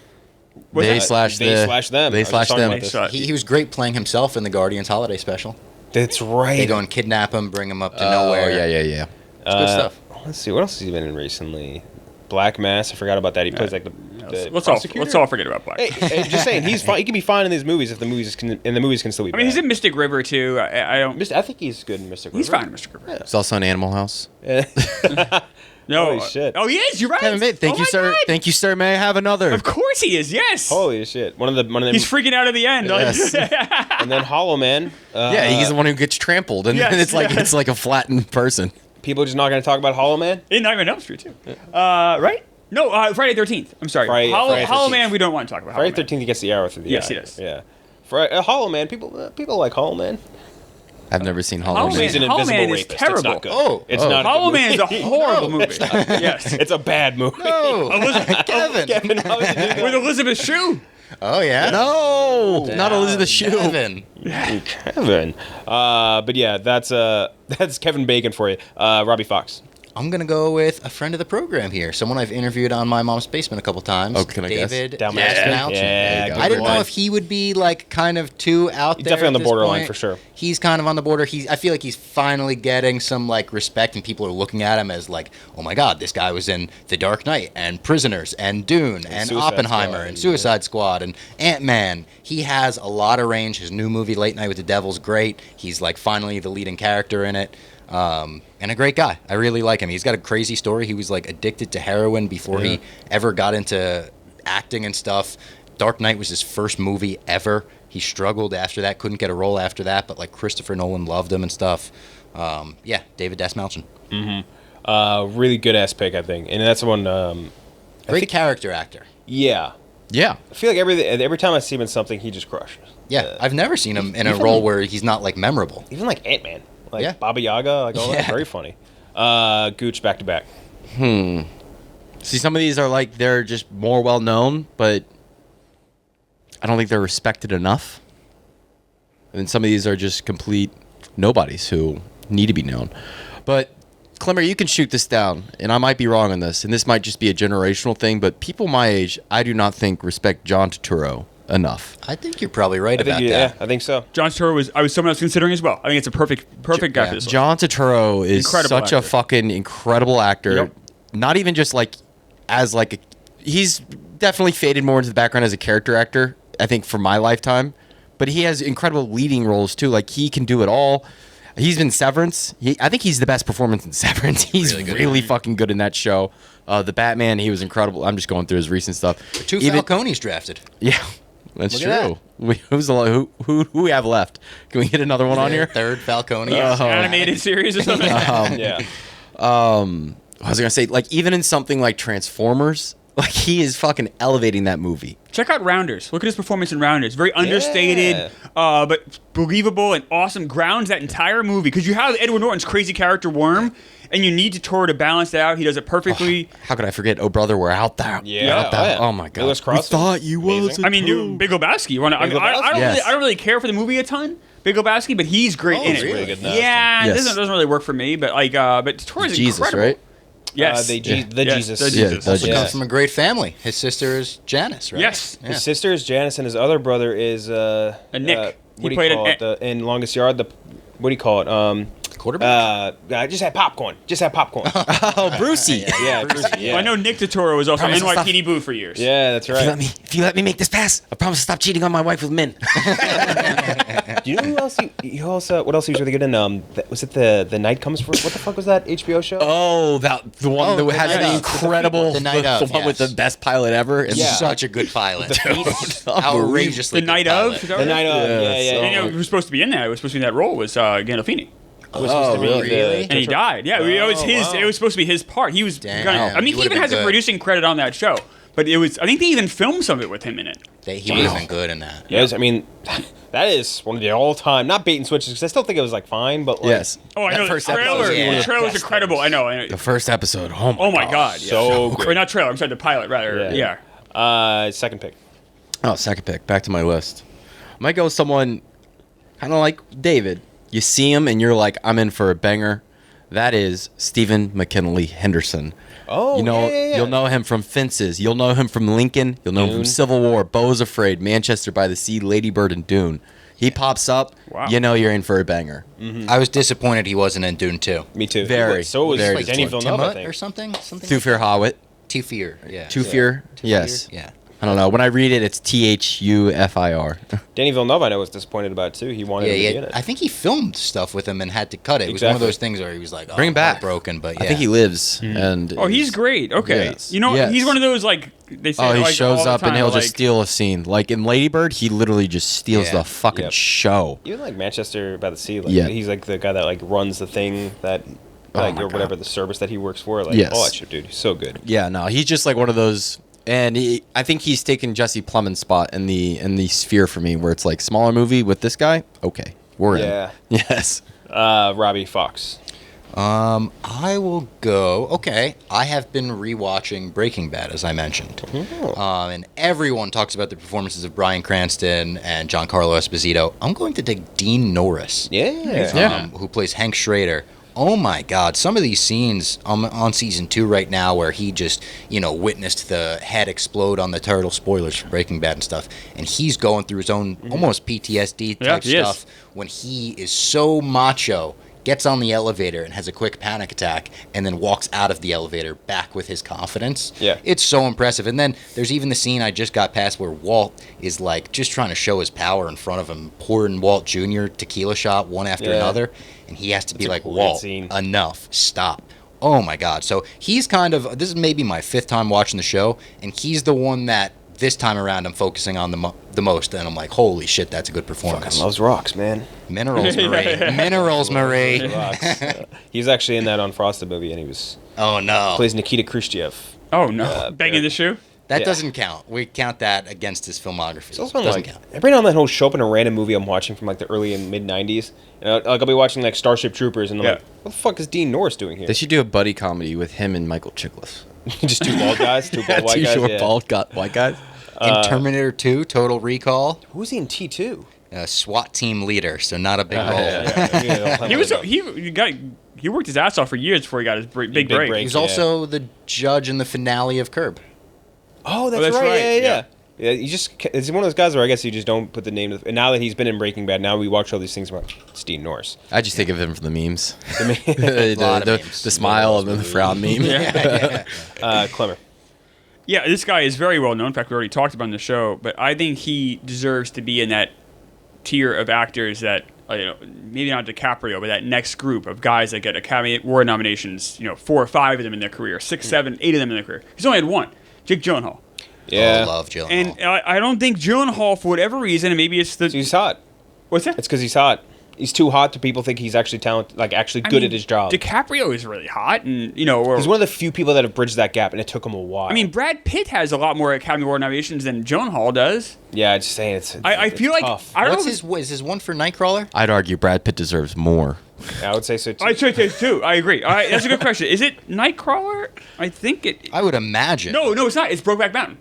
What's They that? slash They slash them. They I was slash just talking them. about this. He was great playing himself in the Guardians Holiday Special. That's right. They go and kidnap him, bring him up to Oh, nowhere. yeah. It's good stuff. Let's see. What else has he been in recently? Black Mass. I forgot about that. He plays like the Let's all forget about Black. Hey, just saying, he's fine. He can be fine in these movies if the movies can still be. I mean, he's bad. in Mystic River too. I don't. I think he's good in Mystic River. He's fine in Mystic River. He's also in Animal House. No. Holy shit. Oh, he is. You're right. Kevin Bacon, thank Oh you, my sir. God. Thank you, sir. May I have another? Of course he is. Yes. Holy shit! One of them. He's freaking out at the end. Yes. And then Hollow Man. Yeah, he's the one who gets trampled, and Yes, then yeah. it's like a flattened person. People are just not going to talk about Hollow Man. In Nightmare on Elm Street too. Right? No, Friday 13th. I'm sorry. Friday Hollow 13th. Man. We don't want to talk about. Friday Hollow Man. 13th, he gets the arrow through the Yes, eye. he does. Yeah. Hollow Man. People like Hollow Man. I've never seen Hollow Hollow Man. He's an Man. Hollow invisible Man is rapist. It's terrible. not good. Oh. It's not. Hollow a good Man is a movie. horrible movie. Yes. It's a bad movie. No, Kevin. Kevin, how would you do that? With Elizabeth Shue. Oh yeah. No, not Elizabeth Shue. Kevin. Kevin. But yeah, that's Kevin Bacon for you. Robbie Fox. I'm gonna go with a friend of the program here, someone I've interviewed on My Mom's Basement a couple times. Oh, can I guess? David Dalmaster. Dalmaster. Yeah, good I didn't one. know if he would be like kind of too out He's there. definitely on the at this borderline point. for sure. He's kind of on the border. I feel like he's finally getting some like respect, and people are looking at him as like, oh my God, this guy was in The Dark Knight and Prisoners and Dune and Suicide Oppenheimer Squad, and Suicide Squad and Ant-Man. He has a lot of range. His new movie, Late Night with the Devil's great. He's like finally the leading character in it. And a great guy. I really like him. He's got a crazy story. He was like addicted to heroin before he ever got into acting and stuff. Dark Knight was his first movie ever. He struggled after that, couldn't get a role after that, but like Christopher Nolan loved him and stuff. Yeah, David Dasmalchian. Really good ass pick, I think, and that's the one. Great character actor. Yeah, Yeah. I feel like every time I see him in something, he just crushes. Yeah, I've never seen him in a role where he's not like memorable. Even like Ant-Man, like Yeah. Baba Yaga, like all that. Yeah. Very funny. Gooch back to back. See, some of these are like they're just more well known, but I don't think they're respected enough. And some of these are just complete nobodies who need to be known. But Klemmer, you can shoot this down, and I might be wrong on this, and this might just be a generational thing, but people my age, I do not think respect John Turturro enough. I think you're probably right I think about yeah, that. I think so. John Turturro was someone I was considering as well. I think it's a perfect guy yeah. for this. John Turturro is Incredible such a actor. fucking incredible actor. Yep. Not even just like as like a, he's definitely faded more into the background as a character actor, I think, for my lifetime. But he has incredible leading roles too. Like he can do it all. He's been Severance. I think he's the best performance in Severance. He's really fucking good in that show. The Batman, he was incredible. I'm just going through his recent stuff. Two Falcones drafted. Yeah, that's Look at true. Who we have left? Can we get another one on here? Third Falcone. Animated series or something. Yeah. I was gonna say, like, even in something like Transformers, like he is fucking elevating that movie. Check out Rounders. Look at his performance in Rounders. Very understated, but believable and awesome. Grounds that entire movie because you have Edward Norton's crazy character Worm, and you need Turturro to balance it out. He does it perfectly. How could I forget? Oh, brother, we're out there. Yeah. Out there. Oh, yeah. Oh my god. Louis We Crosby. thought you was. Amazing. a I mean, tool. Big Lebowski. I don't Yes. really care for the movie a ton. Big Lebowski, but he's great in it. he's really good in that. Yeah, Yes. it doesn't really work for me, but but Turturro's Jesus, incredible. right? Yes. The Yes, Jesus. the Yeah, Jesus. the Also Yeah. comes from a great family. His sister is Janice, right? Yes. His sister is Janice, and his other brother is Nick. What He do you played call it? In Longest Yard. What do you call it? quarterback. I just had popcorn. Just had popcorn. Oh, Brucey. Yeah, Brucey, yeah. Well, I know Nick Totoro was also Promise to NYPD Blue for years. Yeah, that's right. If you let me make this pass, I promise to stop cheating on my wife with men. Do you know who else? What else he was really good in? Was it the Night Comes First? What the fuck was that HBO show? Oh, the one that had the incredible, The Night Of, the one with the yes. best pilot ever. It's Yeah. such a good pilot. Dude, Outrageously The good Night pilot. of? Is that The right? Night of. Yeah, Yeah. And you know, who was supposed to be in that? Who was supposed to be in that role was Gandolfini. Was supposed to be really? the- And he died. Yeah, it was his. wow. It was supposed to be his part. He was. Damn. I mean, He he would've even been has a good. producing credit on that show. But it was. I think they even filmed some of it with him in it. He would have been good in that. Yes, I mean, that is one of the all-time, not bait and switches, because I still think it was like fine, but like, Yes. Oh, I That know. The first episode trailer. was one of The the trailer was best incredible. I know. The first episode. Oh my god. Yeah. so good. Or not trailer. I'm sorry, the pilot rather. Yeah. Second pick. Oh, second pick. Back to my list. I might go with someone kind of like David. You see him and you're like, I'm in for a banger. That is Stephen McKinley Henderson. Oh, yeah. You'll know him from Fences. You'll know him from Lincoln. You'll know him from Dune. Civil War, Beau is Afraid, Manchester by the Sea, Lady Bird, and Dune. He pops up. Wow. You know you're in for a banger. I was disappointed he wasn't in Dune 2. Me too. Very, So was very Denny Villeneuve, I Timut think. or something? Something Two Fear Hawit. Two Fear, yeah. Two Fear. Yes. Yeah. I don't know. When I read it, it's THUFIR. Denny Villeneuve, I know, was disappointed about it too. He wanted him to be in Yeah, it. I think he filmed stuff with him and had to cut it. It was one of Exactly. those things where he was like, oh, Bring him back. broken, but yeah. I think he lives. And Oh, he's great. Okay. Yes. You know, Yes. he's one of those like they say. Oh, he like, shows all the up and time, he'll like, just steal a scene. Like in Lady Bird, he literally just steals Yeah. the fucking Yep. show. Even like Manchester by the Sea, like Yeah. he's like the guy that like runs the thing that, Oh like my or whatever God. the service that he works for. Like, Yes. oh, that shit, dude, he's so good. Yeah, no, he's just like one of those. And I think he's taken Jesse Plemons' spot in the sphere for me, where it's like smaller movie with this guy. Okay, we're Yeah. in. Yes. Robbie Fox. I will go. Okay, I have been rewatching Breaking Bad, as I mentioned, and everyone talks about the performances of Bryan Cranston and Giancarlo Esposito. I'm going to take Dean Norris, Yeah. who plays Hank Schrader. Oh my God! Some of these scenes on season 2 right now, where he just witnessed the head explode on the turtle. Spoilers for Breaking Bad and stuff, and he's going through his own almost PTSD Yeah, type he is. stuff when he is so macho. Gets on the elevator and has a quick panic attack and then walks out of the elevator back with his confidence. Yeah. It's so impressive. And then there's even the scene I just got past where Walt is like just trying to show his power in front of him, pouring Walt Jr. tequila shot one after Yeah. another. And he has to be a like, great Walt, scene. enough, stop. Oh my God. So he's kind of, this is maybe my 5th time watching the show, and he's the one that this time around I'm focusing on the most. And I'm like, holy shit, that's a good performance. Fucking loves rocks, man. Minerals, Marie. Minerals, Marie. Rocks. He was actually in that Unfrosted movie, and he was Oh no. plays Nikita Khrushchev. Oh no, banging the shoe. That Yeah. doesn't count. We count that against his filmography. It's also on, doesn't like count. every now and then he'll show up in a random movie I'm watching from like the early and mid '90s, and I'll be watching like Starship Troopers, and I'm Yeah. like, what the fuck is Dean Norris doing here? They should do a buddy comedy with him and Michael Chiklis. Just two bald guys, two bald white Two guys. short Yeah. bald white guys. In Terminator 2, Total Recall, Who's he in T2? SWAT team leader, so not a big role. He worked his ass off for years before he got his big Big break. break. He's also the judge in the finale of Curb. Oh, that's, that's right. right, Yeah. Yeah, he's one of those guys where I guess you just don't put the name. And now that he's been in Breaking Bad, now we watch all these things about it's Dean Norris. I just think of him from the memes. Lot of memes. The smile and then the frown meme. Klemmer. Yeah, this guy is very well known. In fact, we already talked about him in the show, but I think he deserves to be in that tier of actors that, maybe not DiCaprio, but that next group of guys that get Academy Award nominations, 4 or 5 of them in their career, 6, 7, 8 of them in their career. He's only had one, Jake Gyllenhaal. Yeah. Oh, love Gyllenhaal. And I don't think Gyllenhaal, for whatever reason, and maybe it's the... He's hot. What's that? It's because he's hot. He's too hot to people think he's actually talented, like actually good at his job. DiCaprio is really hot, and, He's one of the few people that have bridged that gap, and it took him a while. I mean, Brad Pitt has a lot more Academy Award nominations than Gyllenhaal does. yeah, I'm just saying it's I it's feel like... tough. I don't What's know if is his one for Nightcrawler? I'd argue Brad Pitt deserves more. I would say so too. I say too. I agree. All right, that's a good question. Is it Nightcrawler? I think it... I would imagine. No, it's not. It's Brokeback Mountain.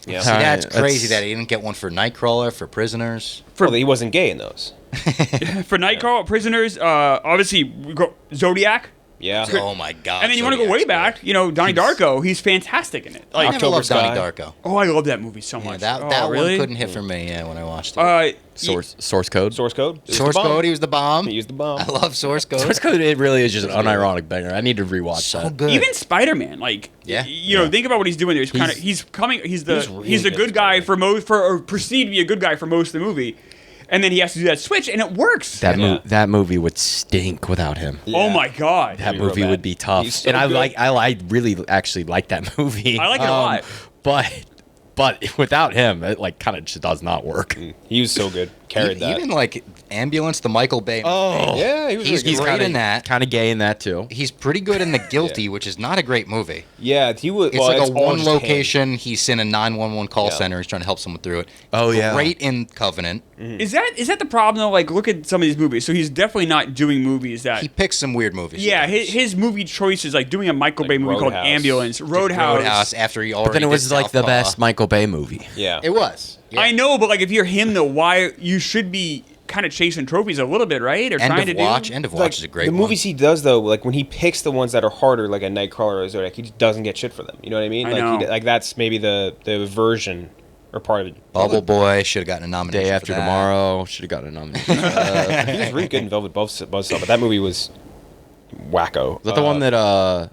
Yeah. See, that's Alright, crazy that's- that he didn't get one for Nightcrawler, for Prisoners. Well, he wasn't gay in those. For Nightcrawler, Prisoners, obviously, we go Zodiac. Yeah. Oh my god. And then you want to go way back, Donnie Darko. He's fantastic in it. I Like, never loved Donnie Sky. Darko. oh, I love that movie so Yeah, much. that really? one couldn't hit for me. Yeah, when I watched it. Source code. Source code. It was Source the bomb. Code. He was the bomb. He used the bomb. I love Source Code. Source code. It really is just an unironic banger. I need to rewatch So that. good. Even Spider-Man, like, Yeah. think about what he's doing there. He's really he's the good good guy Spider-Man. or perceived to be a good guy for most of the movie, and then he has to do that switch, and it works. That movie would stink without him. Oh my god, That Be real movie bad. would be tough. He's so And good. I really actually like that movie. I like it a lot. But without him, it like kind of just does not work. He was so good. Carried that. Even like Ambulance, the Michael Bay. Oh. Yeah, he was He's really good. great in that. Kind of gay in that too. He's pretty good in The Guilty, which is not a great movie. Yeah, he was. It's well, like a all one just him. location. He's in a 911 call Yeah. center. He's trying to help someone through it. Oh, yeah. Great in Covenant. Is that the problem though? Like, look at some of these movies. So he's definitely not doing movies that. He picks some weird movies. yeah, he does. his movie choices, like doing a Michael Like Bay movie called Roadhouse. Ambulance, Roadhouse. Roadhouse after he already. But then it was did like the Southpaw. best Michael Bay movie. Yeah. It was. Yeah. I know, but like if you're him though, why you should be kind of chasing trophies a little bit, right? Or End trying of to Watch. do. End of Like, Watch is a great the one. movies he does though, like when he picks the ones that are harder, like a Nightcrawler or Zodiac, he just doesn't get shit for them. You know what I mean? I like know. like that's maybe the version or part of it. Bubble Boy should have gotten a nomination. Day for After that. Tomorrow should have gotten a nomination. He was really good in Velvet Buzzsaw, but that movie was wacko. Is that the one that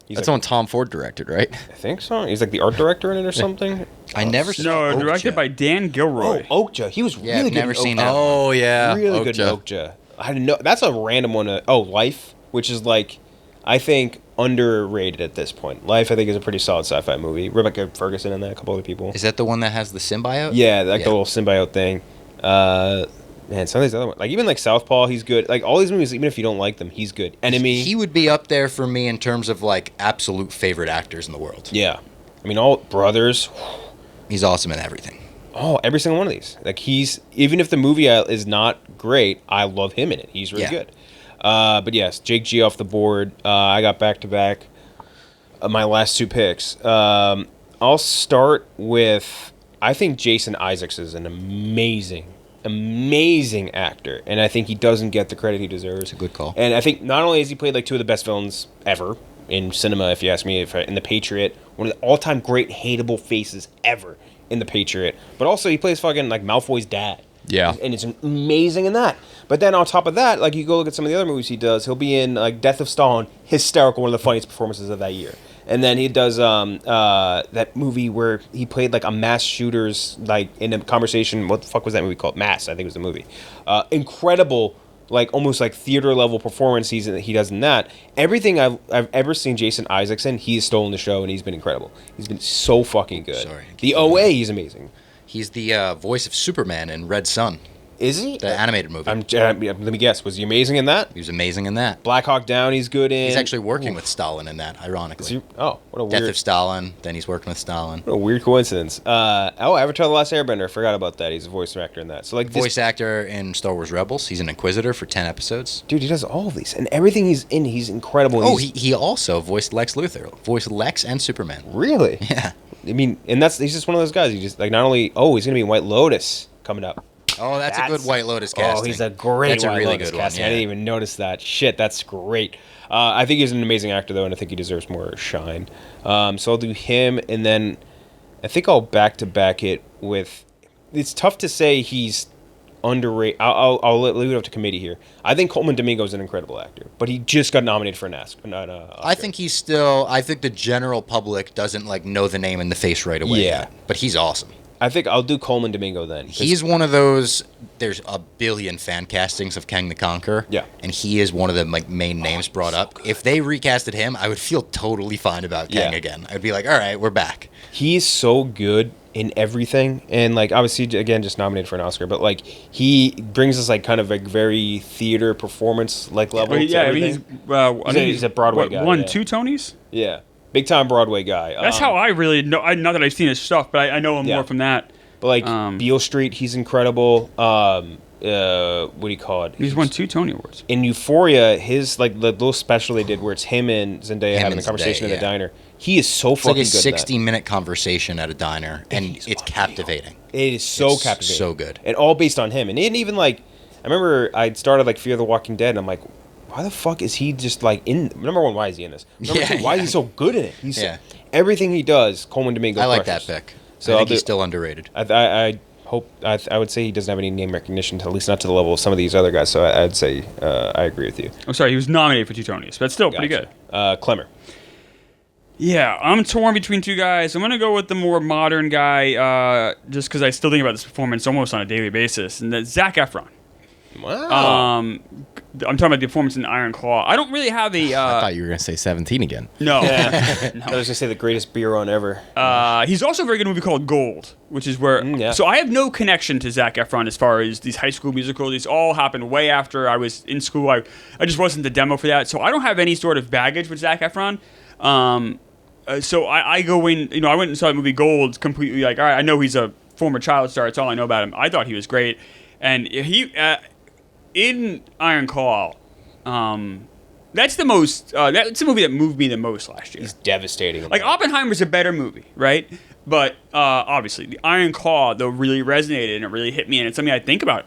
he's that's like- the one Tom Ford directed, right? I think so. He's like the art director in it or something. I never saw. No, Okja. directed by Dan Gilroy. Oh, Okja. He was Yeah, really I've good. never in seen Okja. that. Oh yeah, Really good in Okja. I didn't know. That's a random one. Life, which is like, I think underrated at this point. Life, I think, is a pretty solid sci-fi movie. Rebecca Ferguson in that, a couple other people. Is that the one that has the symbiote? Yeah, like the little symbiote thing. Man, some of these other ones, like even like Southpaw, he's good. Like all these movies, even if you don't like them, he's good. Enemy. He would be up there for me in terms of like absolute favorite actors in the world. Yeah, I mean all Brothers. He's awesome in everything. Oh, every single one of these. Like he's even if the movie is not great, I love him in it. He's really Yeah. good. But yes, Jake G off the board. I got back to back my last two picks. I'll start with I think Jason Isaacs is an amazing actor, and I think he doesn't get the credit he deserves. It's a good call. And I think not only has he played like two of the best villains ever in cinema, if you ask me, in The Patriot, one of the all-time great hateable faces ever in The Patriot, but also he plays fucking like Malfoy's dad. Yeah. And it's amazing in that. But then on top of that, like you go look at some of the other movies he does, he'll be in like Death of Stalin, hysterical, one of the funniest performances of that year. And then he does that movie where he played like a mass shooter's like in a conversation. What the fuck was that movie called? Mass, I think was the movie. Incredible, like almost like theater level performance he does in that. Everything I've ever seen Jason Isaacs in, he's stolen the show and he's been incredible. He's been so fucking good. Sorry. The OA, he's amazing. He's the voice of Superman in Red Sun, Is he? the animated movie. Let me guess. Was he amazing in that? He was amazing in that. Black Hawk Down, he's good in. He's actually working with Stalin in that, ironically. Is he- oh, what a Death weird, of Stalin, then he's working with Stalin. what a weird coincidence. Avatar: The Last Airbender. I forgot about that. He's a voice actor in that. So like, this, Voice actor in Star Wars Rebels. He's an Inquisitor for 10 episodes. dude, he does all of these and everything he's in. He's incredible. Oh, He's- he also voiced Lex Luthor. Voiced Lex and Superman. really? Yeah. I mean, and he's just one of those guys. He just like not only he's gonna be in White Lotus coming up. Oh, that's a good White Lotus casting. Oh, he's a great That's a White really Lotus good casting. one. I Yeah. didn't even notice that. Shit, that's great. I think he's an amazing actor though, and I think he deserves more shine. So I'll do him, and then I think I'll back to back it with. It's tough to say he's underrated. I'll leave it up to committee here. I think Coleman Domingo is an incredible actor, but he just got nominated for an Oscar. I think he's still. I think the general public doesn't like know the name and the face right away. Yeah. Yet, but he's awesome. I think I'll do Coleman Domingo then. He's one of those. There's a billion fan castings of Kang the Conqueror. Yeah. And he is one of the like main names brought up. If they recasted him, I would feel totally fine about Kang Yeah. again. I'd be like, all right, we're back. He's so good in everything, and like obviously again just nominated for an Oscar, but like he brings us like kind of a very theater performance like level. to Yeah, I mean, everything. He's a Broadway guy, Won yeah. 2 Tonys. Yeah, big time Broadway guy. That's how I really know. Not that I've seen his stuff, but I know him Yeah. more from that. But like Beale Street, he's incredible. What do you call it? He's won 2 Tony Awards. In Euphoria, his like the little special they did where it's him and Zendaya having a and conversation Zendaya, in the yeah. diner. He is so It's like fucking a good. 60-minute conversation at a diner, and He's it's fucking captivating. It is so It's captivating. so good. And all based on him. And even like, I remember I started like Fear the Walking Dead, and I'm like, why the fuck is he just like in? Number one, why is he in this? Number two, why is he so good in it? He's everything he does. Coleman Domingo. I like that pick. So I think he's still underrated. I hope I would say he doesn't have any name recognition, at least not to the level of some of these other guys. So I'd say I agree with you. I'm sorry, he was nominated for 2 Tonys, but still pretty good. Klemmer. Yeah, I'm torn between 2 guys. I'm going to go with the more modern guy, just because I still think about this performance almost on a daily basis, and that's Zac Efron. Wow. I'm talking about the performance in Iron Claw. I don't really have a... I thought you were going to say 17 again. No. No. I was going to say the greatest beer run ever. He's also very good in a movie called Gold, which is where... So I have no connection to Zac Efron as far as these high school musicals. These all happened way after I was in school. I just wasn't the demo for that. So I don't have any sort of baggage with Zac Efron. So I go in... I went and saw the movie Gold completely like, all right, I know he's a former child star. That's all I know about him. I thought he was great. And he... in Iron Claw, that's the most. That's the movie that moved me the most last year. He's devastating. Like Oppenheimer's a better movie, right? But obviously, the Iron Claw though really resonated and it really hit me, and it's something I think about.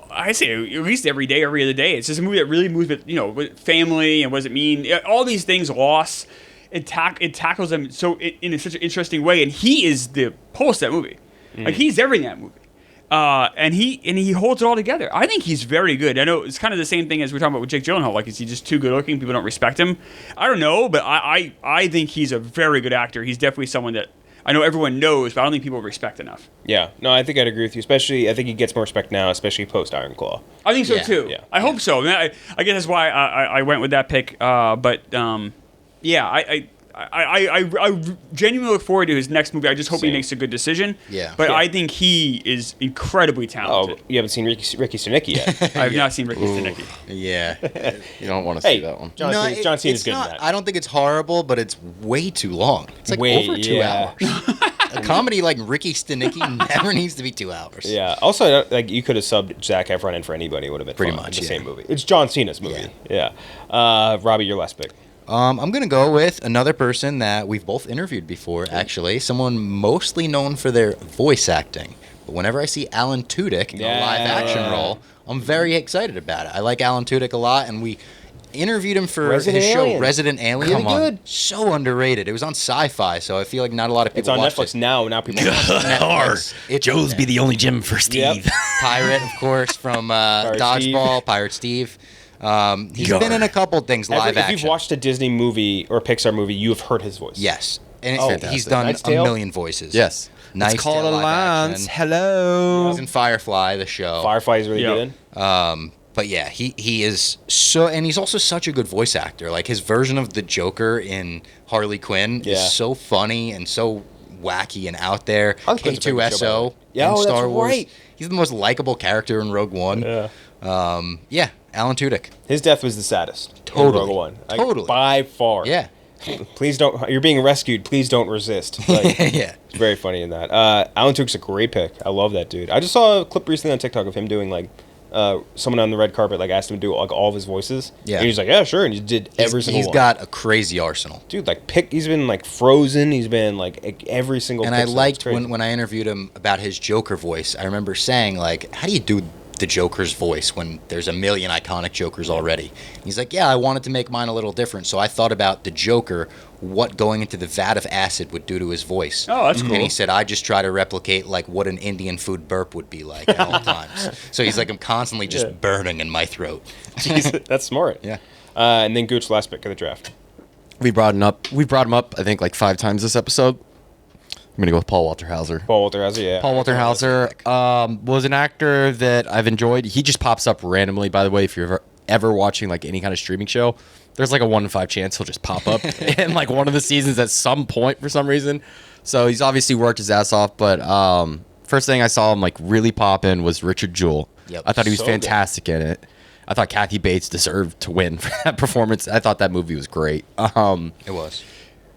I say at least every day, every other day. It's just a movie that really moves with family and what does it mean? All these things, loss. It tackles them in such an interesting way, and he is the pulse of that movie. Like he's everything in that movie. And he holds it all together. I think he's very good. I know it's kind of the same thing as we're talking about with Jake Gyllenhaal. Like, is he just too good looking? People don't respect him. I don't know, but I think he's a very good actor. He's definitely someone that I know everyone knows, but I don't think people respect enough. Yeah, no, I think I'd agree with you. Especially, I think he gets more respect now, especially post Iron Claw. I think so too. Yeah. I hope so. I guess that's why I went with that pick. I genuinely look forward to his next movie. I just hope he makes a good decision. Yeah. But I think he is incredibly talented. Oh, you haven't seen Ricky Stenicki yet. I have not seen Ricky Stenicki. Yeah. You don't want to see that one. John Cena's good in that. I don't think it's horrible, but it's way too long. It's like over 2 hours. A comedy like Ricky Stenicki never needs to be 2 hours. Yeah. Also, like you could have subbed Zac Efron in for anybody. It would have been pretty much the same movie. It's John Cena's movie. Yeah. Robbie, your last pick. I'm going to go with another person that we've both interviewed before, actually. Someone mostly known for their voice acting. But whenever I see Alan Tudyk in a live-action role, I'm very excited about it. I like Alan Tudyk a lot, and we interviewed him for his show, Resident Alien. Really good. So underrated. It was on Sci-Fi, so I feel like not a lot of people watch it. It's on Netflix now. Now people Joe's be the only Jim for Steve. Yep. Pirate, of course, from Dodgeball, Pirate Steve. He's been in a couple things live action. If you've watched a Disney movie or a Pixar movie, you've heard his voice. Yes. And he's done a million voices. Yes. Nice. It's called Alliance. Hello. He's in Firefly, the show. Firefly is really good. But yeah, he is so, and he's also such a good voice actor. Like his version of the Joker in Harley Quinn is so funny and so wacky and out there. K2SO in Star Wars. Right. He's the most likable character in Rogue One. Yeah. Alan Tudyk. His death was the saddest. Totally. In Rogue One. Like, totally. By far. Yeah. Please don't. You're being rescued. Please don't resist. Like, yeah. It's very funny in that. Alan Tudyk's a great pick. I love that dude. I just saw a clip recently on TikTok of him doing like someone on the red carpet like asked him to do like all of his voices. Yeah. And he's like, yeah, sure. And he did every single one. He's got a crazy arsenal. Dude, like he's been like Frozen. He's been like every single. And I liked when I interviewed him about his Joker voice. I remember saying like, how do you do the Joker's voice when there's a million iconic Jokers already? He's like, yeah, I wanted to make mine a little different, so I thought about the Joker, what going into the vat of acid would do to his voice. Oh, that's cool. And he said, I just try to replicate like what an Indian food burp would be like at all times. So he's like, I'm constantly just burning in my throat. Jeez, that's smart. Yeah. And then Gooch, last pick of the draft. We brought him up, I think, like 5 times this episode. I'm going to go with Paul Walter Hauser. Paul Walter Hauser, yeah. Paul Walter Hauser was an actor that I've enjoyed. He just pops up randomly, by the way, if you're ever watching like any kind of streaming show. There's like a 1 in 5 chance he'll just pop up in like one of the seasons at some point for some reason. So he's obviously worked his ass off. But first thing I saw him like really pop in was Richard Jewell. Yep. I thought he was fantastic in it. I thought Kathy Bates deserved to win for that performance. I thought that movie was great. It was.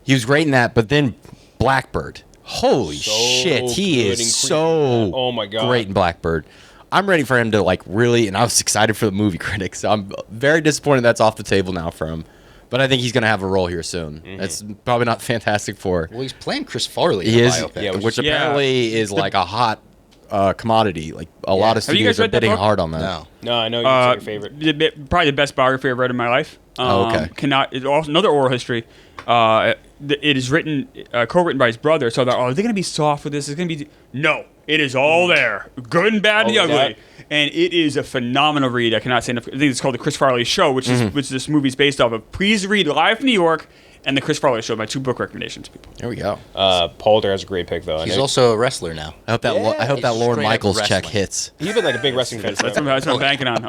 He was great in that. But then Blackbird. Holy shit, he is so great in Blackbird. I'm ready for him to like really, and I was excited for the movie critics. So I'm very disappointed that's off the table now for him. But I think he's going to have a role here soon. It's probably not Fantastic Four. Well, he's playing Chris Farley in the biopic. Which apparently is like a hot commodity. Like a lot of Have you guys studios are read that bidding book? hard on that. No. No, I know you're your favorite. Probably the best biography I've read in my life. Okay. It's also another oral history. It is written, co-written by his brother. So are they going to be soft with this? It's going to be no. It is all there, good and bad and the ugly, and it is a phenomenal read. I cannot say enough. I think it's called The Chris Farley Show, which is this movie's based off of. Please read Live from New York and The Chris Farley Show. My 2 book recommendations, people. There we go. Polder has a great pick though. He's also a wrestler now. I hope that He's Lorne straight up Michaels check wrestling. hits. He's been like a big wrestling fan. That's what I'm banking on.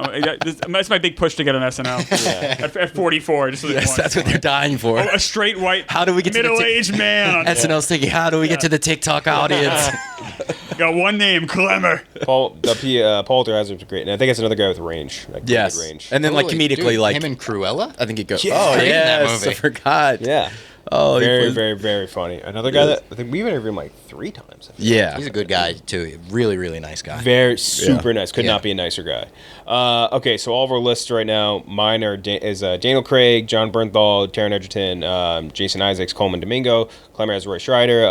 That's my big push to get on SNL at 44. Just so Yes, that's what they're dying for. a straight white, How do we get to the middle-aged man. SNL's thinking, how do we get to the TikTok audience? Got one name, Klemmer. Polder has a great, and I think it's another guy with range. Like, Yes. good range. And then like Totally, comedically, dude, like him and Cruella. I think it goes. Yeah. Oh Great in that yes, movie. I forgot. Yeah. Oh, Very, very, very funny. Another guy that I think we've interviewed him like 3 times. Yeah. He's a good guy too. Really, really nice guy. Very super nice. Could Yeah. not be a nicer guy. Okay, so all of our lists right now, mine are Daniel Craig, John Bernthal, Taron Egerton, Jason Isaacs, Coleman Domingo. Clemmer has Roy Scheider.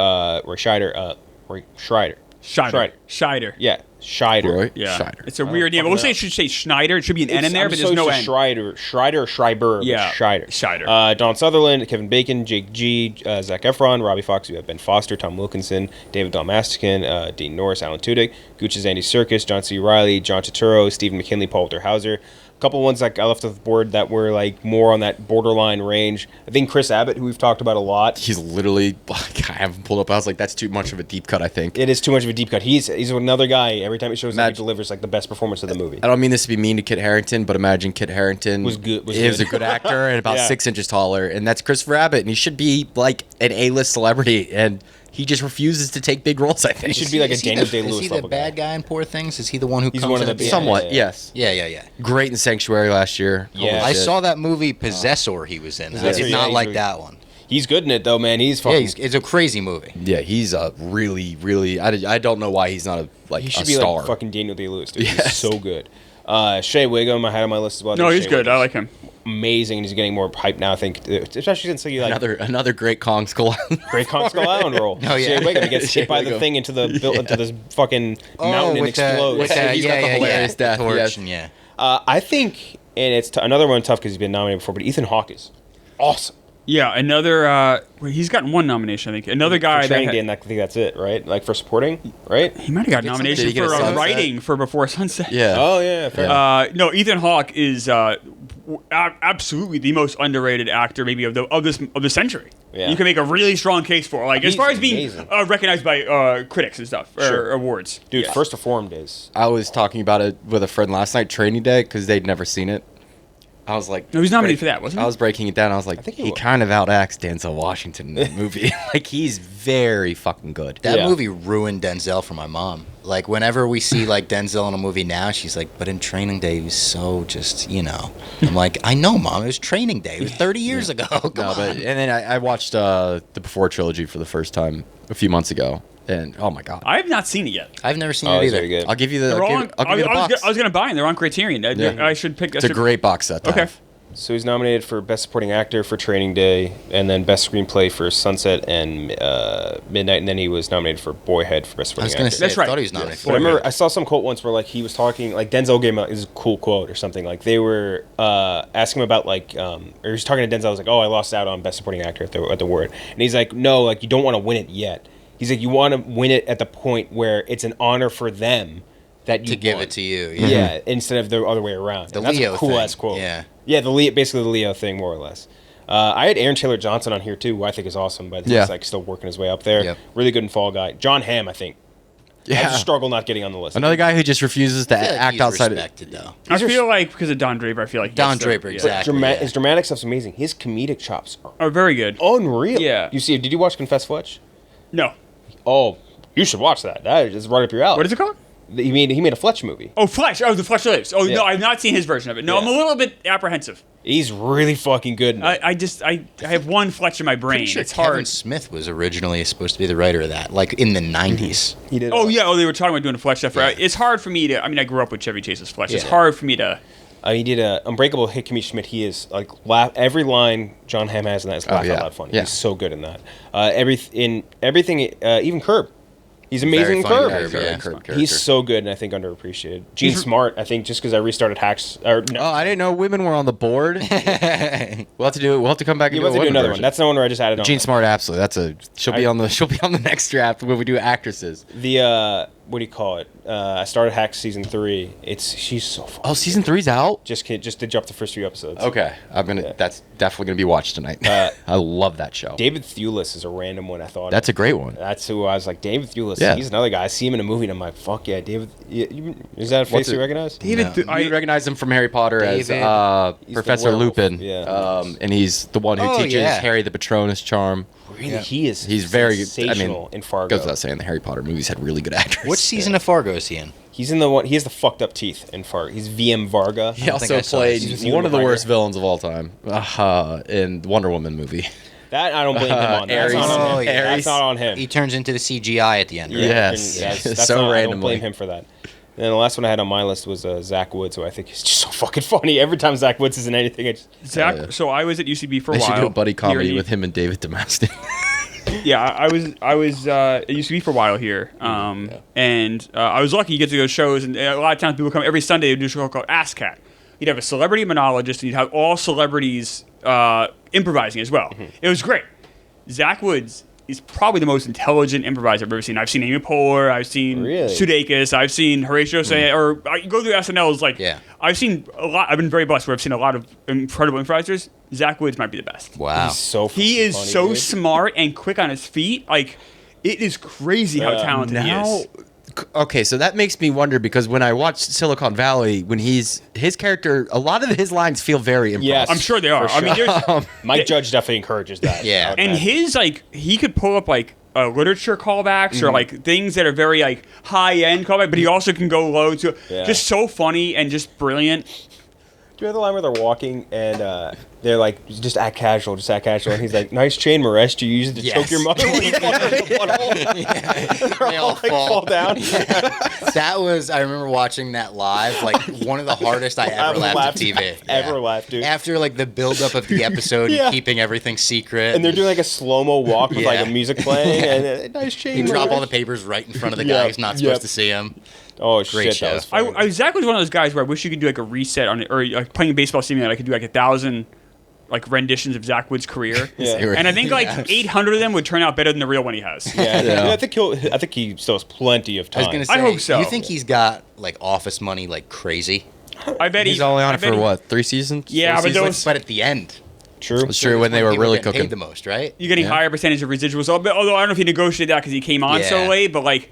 Scheider. Yeah, Scheider. Roy Yeah. Scheider. It's a weird name. I will say it should say Schneider. It should be an N in there, but there's no N. Schreider or Schreiber. Yeah, Scheider. Scheider. Don Sutherland, Kevin Bacon, Jake G, Zac Efron, Robbie Fox. We have Ben Foster, Tom Wilkinson, David Dalmastican, Dean Norris, Alan Tudyk, Gooch's Andy Serkis, John C. Reilly, John Turturro, Stephen McKinley, Paul Walter Hauser. A couple ones that I left off the board that were like more on that borderline range. I think Chris Abbott, who we've talked about a lot. He's literally. I haven't pulled up. I was like, that's too much of a deep cut. I think. It is too much of a deep cut. He's another guy. Every time he shows up, he delivers like the best performance of the movie. I don't mean this to be mean to Kit Harington, but imagine Kit Harington Was good- was is good. a good actor and about Yeah. 6 inches taller, and that's Christopher Abbott, and he should be like an A-list celebrity, and he just refuses to take big roles. I think He should be like a Is he Daniel the- Day-Lewis Is he the level bad guy in Poor Things? Is he the one who He's comes one of in the- at somewhat. yeah. Yes, Yeah. great in Sanctuary last year. Yeah. Holy I shit. saw that movie Possessor he was in. I Possessor, did yeah, not he's like really- that one. He's good in it though, man. He's Yeah, fucking. it's a crazy movie. Yeah, he's a really. I don't know why he's not a He should a be star. like fucking Daniel Day-Lewis. Dude. He's Yes. so good. Shea Wiggum, I had on my list as well. I No, think he's Shea good. I Wiggum's like him. Amazing, and he's getting more hype now. I think, especially since he like another great Kong Skull Island. Great Kong Skull Island role. Oh, yeah. Shea Wiggum he gets Shea hit by the Wiggum. thing into this fucking mountain and with the- explodes. with the- He's got the hilarious death, Torch, yes. and yeah. I think, and it's another one tough because he's been nominated before, but Ethan Hawke is awesome. Yeah, another. He's gotten one nomination, I think. Another guy For that Training Day, and I think that's it, right? Like for supporting, right? he might have got Did nomination he get for a Sunset? writing for Before Sunset. Yeah. Oh yeah, fair. No, Ethan Hawke is absolutely the most underrated actor, maybe of the century. Yeah. You can make a really strong case for, like, as He's far as being amazing. recognized by critics and stuff or Sure. awards. Dude, Yeah. First Reformed is. I was talking about it with a friend last night, Training Day, because they'd never seen it. I was like, No, he's nominated for that, wasn't he? I was breaking it down. I was like, think he he was. kind of outacts Denzel Washington in the movie. Like, he's very fucking good. That Yeah. movie ruined Denzel for my mom. Like, whenever we see, like, Denzel in a movie now, she's like, but in Training Day, he was so just, you know. I'm like, I know, Mom. It was Training Day. It was 30 years ago. Come No, on. but and then I watched the Before trilogy for the first time a few months ago, and oh my god, I have not seen it yet. I've never seen Oh, it it's either. very good. I'll give you the They're I'll all give, I'll give you the I box. was going to buy them. They're on Criterion. Yeah. I should pick. It's a great box set. To Okay. have. So he's nominated for Best Supporting Actor for Training Day, and then Best Screenplay for Sunset and Midnight, and then he was nominated for Boyhead for Best I Supporting was going to Actor. say, That's I right. thought he was nominated But for I it. remember I saw some quote once where like he was talking, like Denzel gave him this cool quote or something. Like they were asking him about like, or he was talking to Denzel. I was like, oh, I lost out on Best Supporting Actor at the word, and he's like, no, like you don't want to win it yet. He's like, you want to win it at the point where it's an honor for them that you To give won. it to you. Yeah, Yeah. instead of the other way around. The And that's Leo a cool thing, ass quote. yeah. Yeah, basically the Leo thing, more or less. I had Aaron Taylor Johnson on here too, who I think is awesome, but Yeah. he's like still working his way up there. Yep. Really good in Fall Guy. John Hamm, I think. I Yeah. just struggle not getting on the list. Another guy who just refuses to I feel like act he's outside. respected, though. I feel like because of Don Draper, I feel like he Don gets the- Draper, yeah. exactly. Yeah. His dramatic stuff's amazing. His comedic chops are Oh, very good. unreal. Yeah. Did you watch Confess Fletch? No. Oh, you should watch that. That is right up your alley. What is it called? He made a Fletch movie. Oh, Fletch. Oh, The Fletch Lives. Oh, Yeah. no, I've not seen his version of it. No, Yeah. I'm a little bit apprehensive. He's really fucking good in it. I have one Fletch in my brain. Pretty sure It's Kevin hard. Smith was originally supposed to be the writer of that, like in the 90s. He did. Oh, yeah. Oh, they were talking about doing a Fletch stuff. Yeah. It's hard for me to. I mean, I grew up with Chevy Chase's Fletch. It's Yeah. hard for me to. He did a Unbreakable Hit Kimmy Schmidt. He is like every line John Hamm has in that is laugh yeah. out loud funny. Yeah. He's so good in that. Everything, even Curb. He's amazing in Very funny Curb. guy, very Yeah. Curb character. He's so good, and I think underappreciated. Gene Smart, I think, just because I restarted Hacks. Or no, Oh, I didn't know women were on the board. We'll have to do it. We'll have to come back and you have to do women another version. one. That's the one where I just added on. Gene Smart, absolutely. She'll be on the next draft when we do actresses. The what do you call it? I started Hacks season 3. She's so fun. Oh, season 3's out. Just did drop the first few episodes. Okay, That's definitely gonna be watched tonight. I love that show. David Thewlis is a random one I thought. That's a great one. That's who I was like. David Thewlis. Yeah. He's another guy. I see him in a movie and I'm like, fuck yeah, David. Is that a face you recognize? David, No. You recognize him from Harry Potter David. as He's the Professor werewolf. Lupin. Yeah. And he's the one who Oh, teaches yeah. Harry the Patronus charm. Really, Yeah. he is. He's very sensational in Fargo. Goes without saying, the Harry Potter movies had really good actors. Which season of Fargo is he in? He's in the one. He has the fucked up teeth in Fargo. He's VM Varga. He don't think also I saw played it. He's one of the Ewan worst McGregor. villains of all time in the Wonder Woman movie. That I don't blame him on. That's Ares. not on Oh, him. yeah. That's not on him. He turns into the CGI at the end. Right? Yes. That's So not, I don't randomly. blame him for that. And then the last one I had on my list was Zach Woods, who I think is just so fucking funny. Every time Zach Woods is in anything, Zach. yeah. So I was at UCB for a They while. should do a buddy comedy Here, with him and David Damastin. Yeah, I was at UCB for a while here, and I was lucky to get to go to shows. And a lot of times people come every Sunday to do a show called Ask Cat. You'd have a celebrity monologist, and you'd have all celebrities improvising as well. It was great. Zach Woods is probably the most intelligent improviser I've ever seen. I've seen Amy Poehler, I've seen Really? Sudeikis, I've seen Horatio Sanz, or I go through SNL's like, Yeah. I've seen a lot. I've been very blessed where I've seen a lot of incredible improvisers. Zach Woods might be the best. Wow. He's so He is funny, so dude. smart and quick on his feet. Like, it is crazy how talented he is. Okay, so that makes me wonder because when I watched Silicon Valley, when his character, a lot of his lines feel very improv. Yes. I'm sure they are. For I mean, there's, Mike Judge definitely encourages that. Yeah. I would and imagine. his like he could pull up like literature callbacks or like things that are very like high end callback, but he also can go low to Yeah. just so funny and just brilliant. Do you have the line where they're walking and they're like, just act casual, and he's like, nice chain, Maresh. Do you use it to Yes. choke your mother when you fall in the butthole? They all fall down. That was, I remember watching that live, like one of the hardest I ever laughed at TV. Ever laughed, dude. After like the buildup of the episode Yeah. and keeping everything secret. And they're doing like a slow-mo walk with like Yeah. a music playing and nice chain. You drop Maresh. all the papers right in front of the Yep, guy who's not yep. supposed to see him. Oh, Great shit, show. that was funny. Zach was one of those guys where I wish you could do like a reset on it, or like playing a baseball simulator. I could do like 1,000 like renditions of Zach Wood's career, Yeah. and I think like 800 of them would turn out better than the real one he has. Yeah, Yeah. I think he still has plenty of I time. was gonna say, I hope so. You think he's got like office money like crazy? I bet He's only on I it bet for he- what, 3 seasons? Yeah, 4 but seasons? those- But at the end, True. It's true when they were people really getting cooking. paid the most, right? You're getting Yeah. higher percentage of residuals. Although I don't know if he negotiated that because he came on so Yeah. late, but like,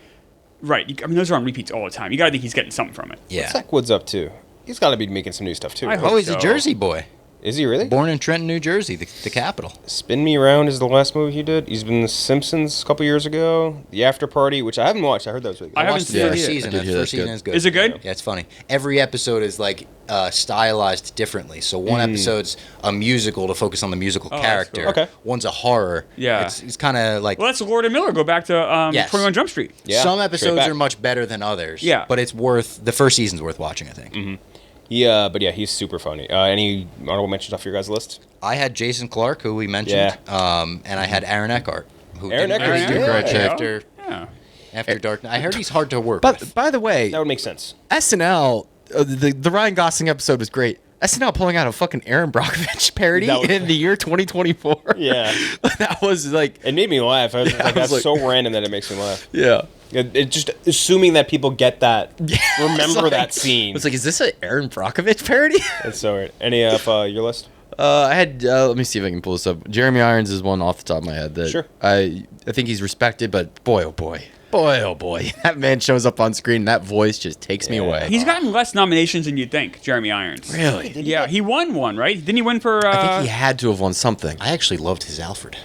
right. I mean, those are on repeats all the time. You got to think he's getting something from it. Yeah. What's Zach Woods up to? He's got to be making some new stuff too. I right? hope Oh, he's so. a Jersey boy. Is he really? Born in Trenton, New Jersey, the capital. Spin Me Around is the last movie he did. He's been in The Simpsons a couple years ago. The After Party, which I haven't watched. I heard that was really good. I haven't Watched the seen it first yet. season. I did The hear first that's season good. is good. Is it good? Yeah, it's funny. Every episode is like stylized differently. So one episode's a musical to focus on the musical that's character. cool. Okay. One's a horror. Yeah. It's kind of like Well, that's Lord and Miller. Go back to Yes. 21 Jump Street. Yeah, some straight episodes back. are much better than others. Yeah. But the first season's worth watching, I think. Yeah, but yeah, he's super funny. Any honorable mentions off your guys' list? I had Jason Clarke, who we mentioned, and I had Aaron Eckhart, who Aaron didn't Eckhart, really do yeah. much Yeah. after Dark Knight. I heard he's hard to work with. But by the way, That would make sense. SNL, the Ryan Gosling episode was great. SNL pulling out a fucking Aaron Brockovich parody That was- in the year 2024. Yeah. That was like, It made me laugh. I was Yeah, like, I was that's like- so random that it makes me laugh. yeah. It just assuming that people get that, remember It's that like- scene. It's like, is this an Aaron Brockovich parody? It's so weird. Any of your list? I had, let me see if I can pull this up. Jeremy Irons is one off the top of my head that Sure. I think he's respected, but boy, oh boy. Boy, oh boy. That man shows up on screen, and that voice just takes me away. He's gotten less nominations than you'd think, Jeremy Irons. Really? Yeah, he won one, right? Didn't he win for... I think he had to have won something. I actually loved his Alfred.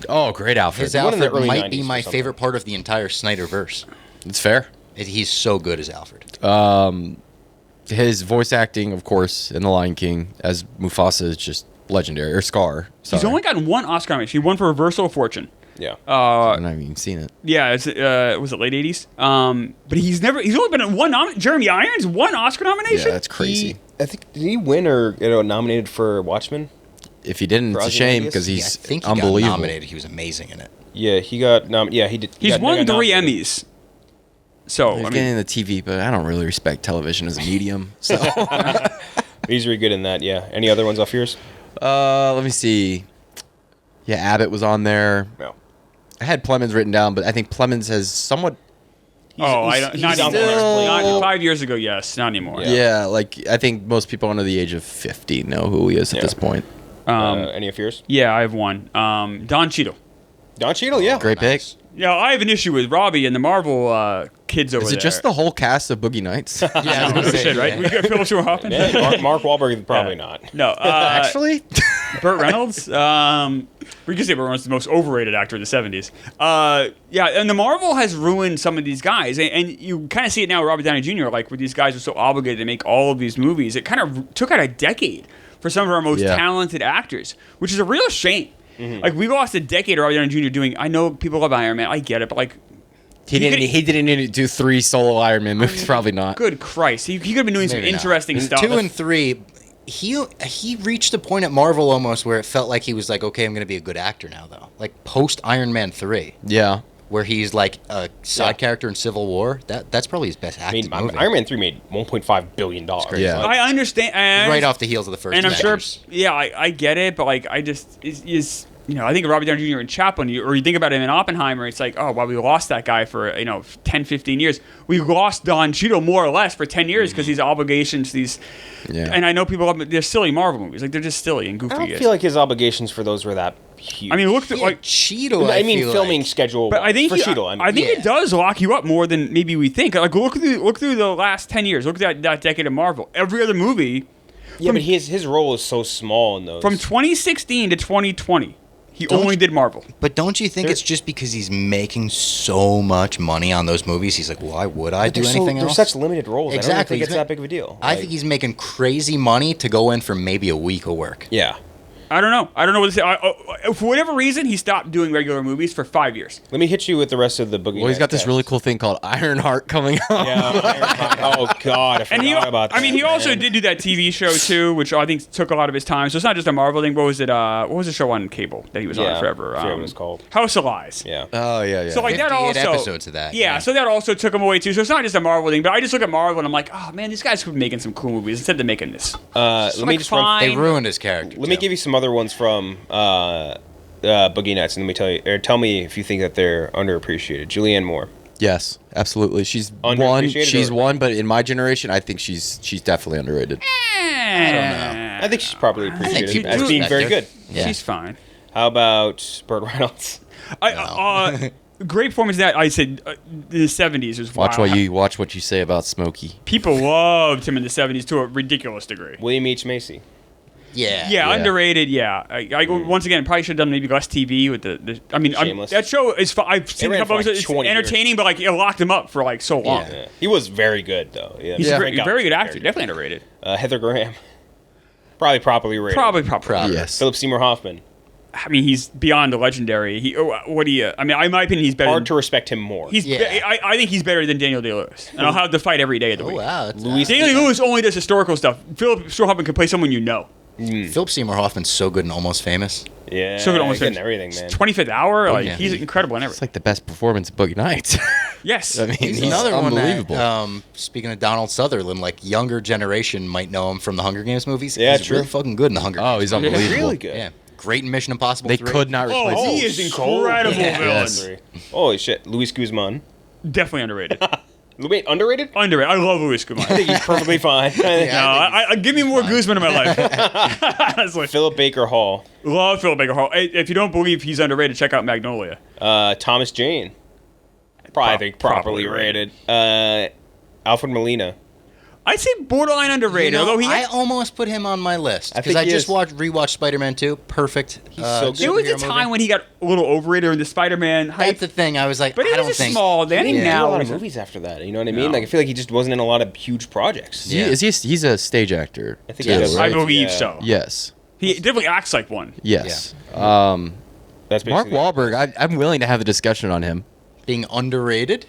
Oh, great Alfred. His won in the Alfred early might be 90s or my something. favorite part of the entire Snyderverse. It's fair. He's so good as Alfred. His voice acting, of course, in The Lion King as Mufasa is just legendary. Or Scar. He's only gotten one Oscar nomination. He won for Reversal of Fortune. Yeah. I haven't even seen it. Yeah, it's, was it late 80s? But he's only been in one Jeremy Irons, one Oscar nomination? Yeah, that's crazy. I think, did he win or nominated for Watchmen? If he didn't, For it's a shame Ozymandias? because Yeah, I he's think he unbelievable. got nominated. He was amazing in it. Yeah, he got nominated. Yeah, he did. He's got won 3 nominated. Emmys. So He's I getting mean, into TV, but I don't really respect television as a medium. So He's really good in that. Yeah. Any other ones off yours? let me see. Yeah, Abbott was on there. No. I had Plemons written down, but I think Plemons has somewhat. I don't. Not he's anymore. still- Not 5 years ago. Yes, not anymore. Yeah, like I think most people under the age of 50 know who he is at this point. Any of yours? Yeah, I have one. Don Cheadle. Don Cheadle, yeah. Great pick. Yeah, I have an issue with Robbie and the Marvel kids over there. Is it just the whole cast of Boogie Nights? Yeah, I was gonna say, shit, right? We got Philip Seymour Hoffman. Yeah, Mark Wahlberg, probably not. No, Actually, Burt Reynolds. We could say Burt Reynolds is the most overrated actor in the 70s. Yeah, and the Marvel has ruined some of these guys, and you kind of see it now with Robert Downey Jr. Like, where these guys are so obligated to make all of these movies, it kind of took out a decade for some of our most talented actors, which is a real shame. Mm-hmm. Like, we lost a decade of Robert Downey Jr. doing. I know people love Iron Man, I get it, but like. he didn't need to do 3 solo Iron Man movies. Probably not. Good Christ, he could have been doing some Maybe not. interesting stuff. 2 and 3, he reached a point at Marvel almost where it felt like he was like, okay, I'm going to be a good actor now, though. Like post Iron Man 3, Yeah. where he's like a side character in Civil War. That's probably his best I mean, acting movie. Iron Man 3 made $1.5 billion. Yeah. Like, I understand. Right off the heels of the first. And I'm sure, Avengers. yeah, I get it, but like, I just is I think of Robert Downey Jr. in Chaplin, or you think about him in Oppenheimer, it's like, oh, well, we lost that guy for 10, 15 years. We lost Don Cheadle more or less for 10 years because these obligations, these, and I know people love them, they're silly Marvel movies, like they're just silly and goofy. I don't feel like his obligations for those were that huge. I mean, look through Like Cheeto. I mean, feel filming like. schedule. But I think for Cheadle, I think it does lock you up more than maybe we think. Like look through the last 10 years. Look at that decade of Marvel. Every other movie. Yeah, but his role is so small in those. From 2016 to 2020, he only did Marvel. But don't you think it's just because he's making so much money on those movies? He's like, why would I do anything else? They're such limited roles. Exactly. I don't think it's that big of a deal. I think he's making crazy money to go in for maybe a week of work. Yeah. I don't know what to say. For whatever reason, he stopped doing regular movies for 5 years. Let me hit you with the rest of the Boogie. Well, he's got this Nights really cast. cool thing called Ironheart coming out. Yeah. Oh God, I forgot about that. I mean, he also man. did do that TV show too, which I think took a lot of his time. So it's not just a Marvel thing. What was it? What was the show on cable that he was on forever? I forget what it was called. House of Lies. Yeah. Oh yeah. So like that 58 also episodes of that. Yeah, so that also took him away too. So it's not just a Marvel thing, but I just look at Marvel and I'm like, oh man, these guys could be making some cool movies instead of making this. Let me just run. They ruined his character. Let me give you some other ones from Boogie Nights, and let me tell you, or tell me if you think that they're underappreciated. Julianne Moore. Yes, absolutely. She's one. Underappreciated She's or- one, but in my generation, I think she's definitely underrated. I don't know. I think she's probably appreciated people as being very good. Yeah. She's fine. How about Burt Reynolds? Great performance that I said the 70s was Watch wild. what you say about Smokey. People loved him in the 70s to a ridiculous degree. William H. Macy. Yeah, underrated. Yeah, once again probably should have done maybe less TV with the I mean, Shameless. that show is. I've seen a ran couple for like episodes. It's 20 years. entertaining, but like it locked him up for like so long. Yeah. He was very good though. Yeah. He's a Thank God very good for actor. character. Definitely underrated. Heather Graham. Probably properly rated. Probably. Yes. Philip Seymour Hoffman. I mean, he's beyond the legendary. I mean, in my opinion, he's better. Hard to respect him more. I think he's better than Daniel Day-Lewis, and I'll have to fight every day of the Oh week. wow. That's, Louis- Daniel Day-Lewis only does historical stuff. Philip Seymour Hoffman can play someone you know. Philip Seymour Hoffman's so good and Almost Famous. Yeah. So good, almost getting finished. everything, man. 25th Hour, like yeah. he's incredible in It's everything. like the best performance of Boogie Nights. Yes, I mean, He's he's another one unbelievable. that, speaking of Donald Sutherland, like younger generation might know him from the Hunger Games movies. Yeah, he's true. really fucking good in the Hunger Games. Oh, he's movies. unbelievable. really good. Yeah, great in Mission Impossible. They 3. could not replace Oh, he him. is incredible Yeah. villain. Yes. Holy shit. Luis Guzman. Definitely underrated. Wait, underrated? Underrated. I love Luis Guzman. I think he's perfectly fine. No, I give me more Guzman in my life. Honestly. Philip Baker Hall. Love Philip Baker Hall. Hey, if you don't believe he's underrated, check out Magnolia. Thomas Jane. I think properly Properly rated. Alfred Molina. I'd say borderline underrated, You know, although he I almost put him on my list I because think I he just is. rewatched Spider-Man 2. Perfect. He's so good. there was a superhero time movie. when he got a little overrated in the Spider-Man hype. That's the thing. I was like, But I it don't was a think. small then. He didn't do a Now lot of he's a- movies after that. You know what I mean? No. Like I feel like he just wasn't in a lot of huge projects. Yeah. He's a stage actor. I think too, he is. I right? believe Yeah. so. Yes. He definitely acts like one. Yes. That's Mark basically Wahlberg, I'm willing to have a discussion on him. Being underrated.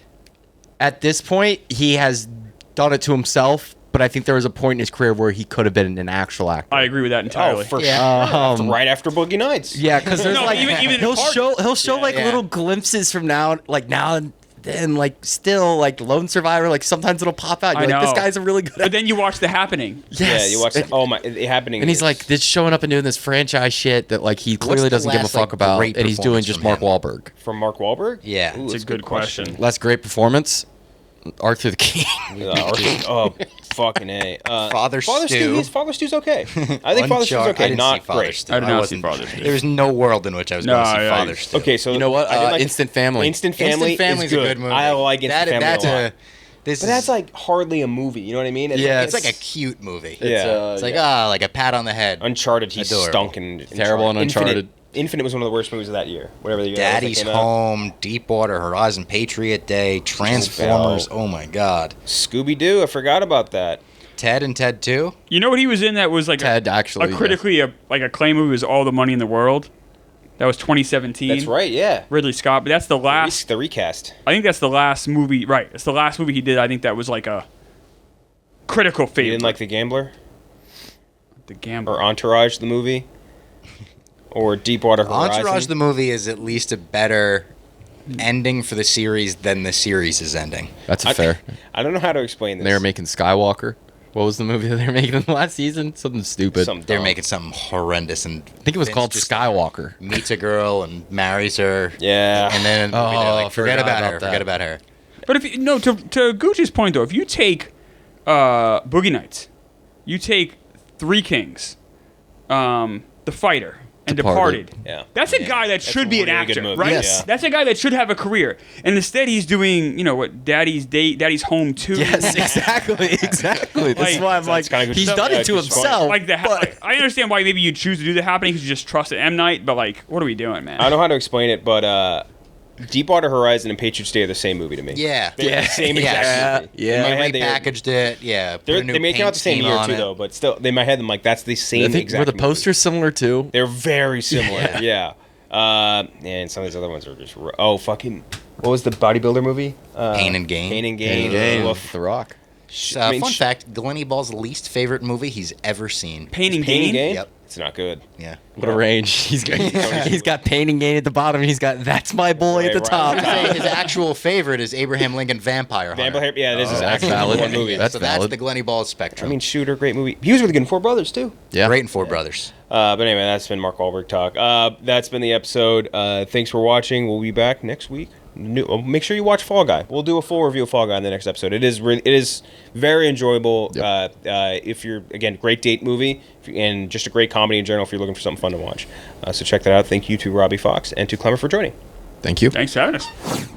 At this point, he has done it to himself, but I think there was a point in his career where he could have been an actual actor. I agree with that entirely. Oh, for Yeah. sure. Right after Boogie Nights. Yeah, because there's No, like even he'll part- show like Yeah. little glimpses from now and then like still like Lone Survivor, like sometimes it'll pop out. You're like, this guy's a really good. But then you watch The Happening. Yes. Yeah, you watch The Happening. And he's like this showing up and doing this franchise shit that like he clearly doesn't give a fuck about, and he's doing just Mark Wahlberg. From Mark Wahlberg? Yeah. Ooh, It's a good question. Last great performance, Arthur the King. Oh, fucking A. Father Stu. Father Stu's okay. I think Father Stu's okay. Not great. I did not see Father Stu. There was no world in which I was going to see Father Stu. Okay, so You know what? I did like Instant Family. Instant Family is is a good. good movie. I like Instant Family a lot. But But that's like hardly a movie. You know what I mean? it's like a cute movie. Yeah. It's like like a pat on the head. Uncharted. He Adorable. stunk in Terrible in Uncharted. Infinite was one of the worst movies of that year. Whatever the year that was that Daddy's came out. Home, Deepwater Horizon, Patriot Day, Transformers. Oh my God. Scooby-Doo. I forgot about that. Ted and Ted 2. You know what he was in that was like Ted, actually, a critically acclaimed movie was All the Money in the World. That was 2017. That's right. Yeah. Ridley Scott, but that's the last. The recast. I think that's the last movie. Right, it's the last movie he did. I think that was like a critical favorite. You didn't like The Gambler The Gambler. or Entourage the movie or Deepwater Horizon? Entourage the movie is at least a better ending for the series than the series is ending. That's fair. I don't know how to explain this. They were making Skywalker. What was the movie that they were making in the last season? Something stupid. They're making something horrendous, and I think it was called Skywalker. Meets a girl and marries her. Yeah. And then they're like, forget about her. Forget about her. But if you, no, to Gooch's point though, if you take Boogie Nights, you take Three Kings, The Fighter, and Departed. Yeah. That's a guy that should be an really good actor, movie. right? Yes. That's a guy that should have a career. And instead he's doing, Daddy's Home 2. Yes, exactly. That's Like, why I'm like, kinda good he's stuff. done Yeah, it to it's funny. himself. Like I understand why maybe you choose to do The Happening because you just trust M. Night, but like, what are we doing, man? I don't know how to explain it, but Deepwater Horizon and Patriots Day are the same movie to me. Yeah. They're the same exact movie. Yeah. In my They head, repackaged it. Yeah. put a they new may come out paint the same scheme year on too, it. though. But still, in my head, I'm like, that's the same I think exact were the movie. posters similar too? They're very similar. Yeah. And some of these other ones are just fucking. What was the bodybuilder movie? Pain and Gain. Pain and Gain. With The Rock. Fun fact: Glennie Ball's least favorite movie he's ever seen. Pain and Pain and Gain? Gain. Yep. It's not good. Yeah. What a range. He's got Pain and Gain at the bottom, and he's got That's My Boy at the Right, top. right. His actual favorite is Abraham Lincoln Vampire Hunter. Vampire. Yeah, this is that's actually valid. one movie. That's so valid. that's the Glennie Ball spectrum. I mean, Shooter, great movie. He was really good in Four Brothers too. Yeah. Great in Four Brothers. But anyway, that's been Mark Wahlberg talk. That's been the episode. Thanks for watching. We'll be back next week. Make sure you watch Fall Guy. We'll do a full review of Fall Guy in the next episode. It is very enjoyable. Yep. If you're great date movie and just a great comedy in general. If you're looking for something fun to watch, so check that out. Thank you to Robbie Fox and to Klemmer for joining. Thank you. Thanks for having us.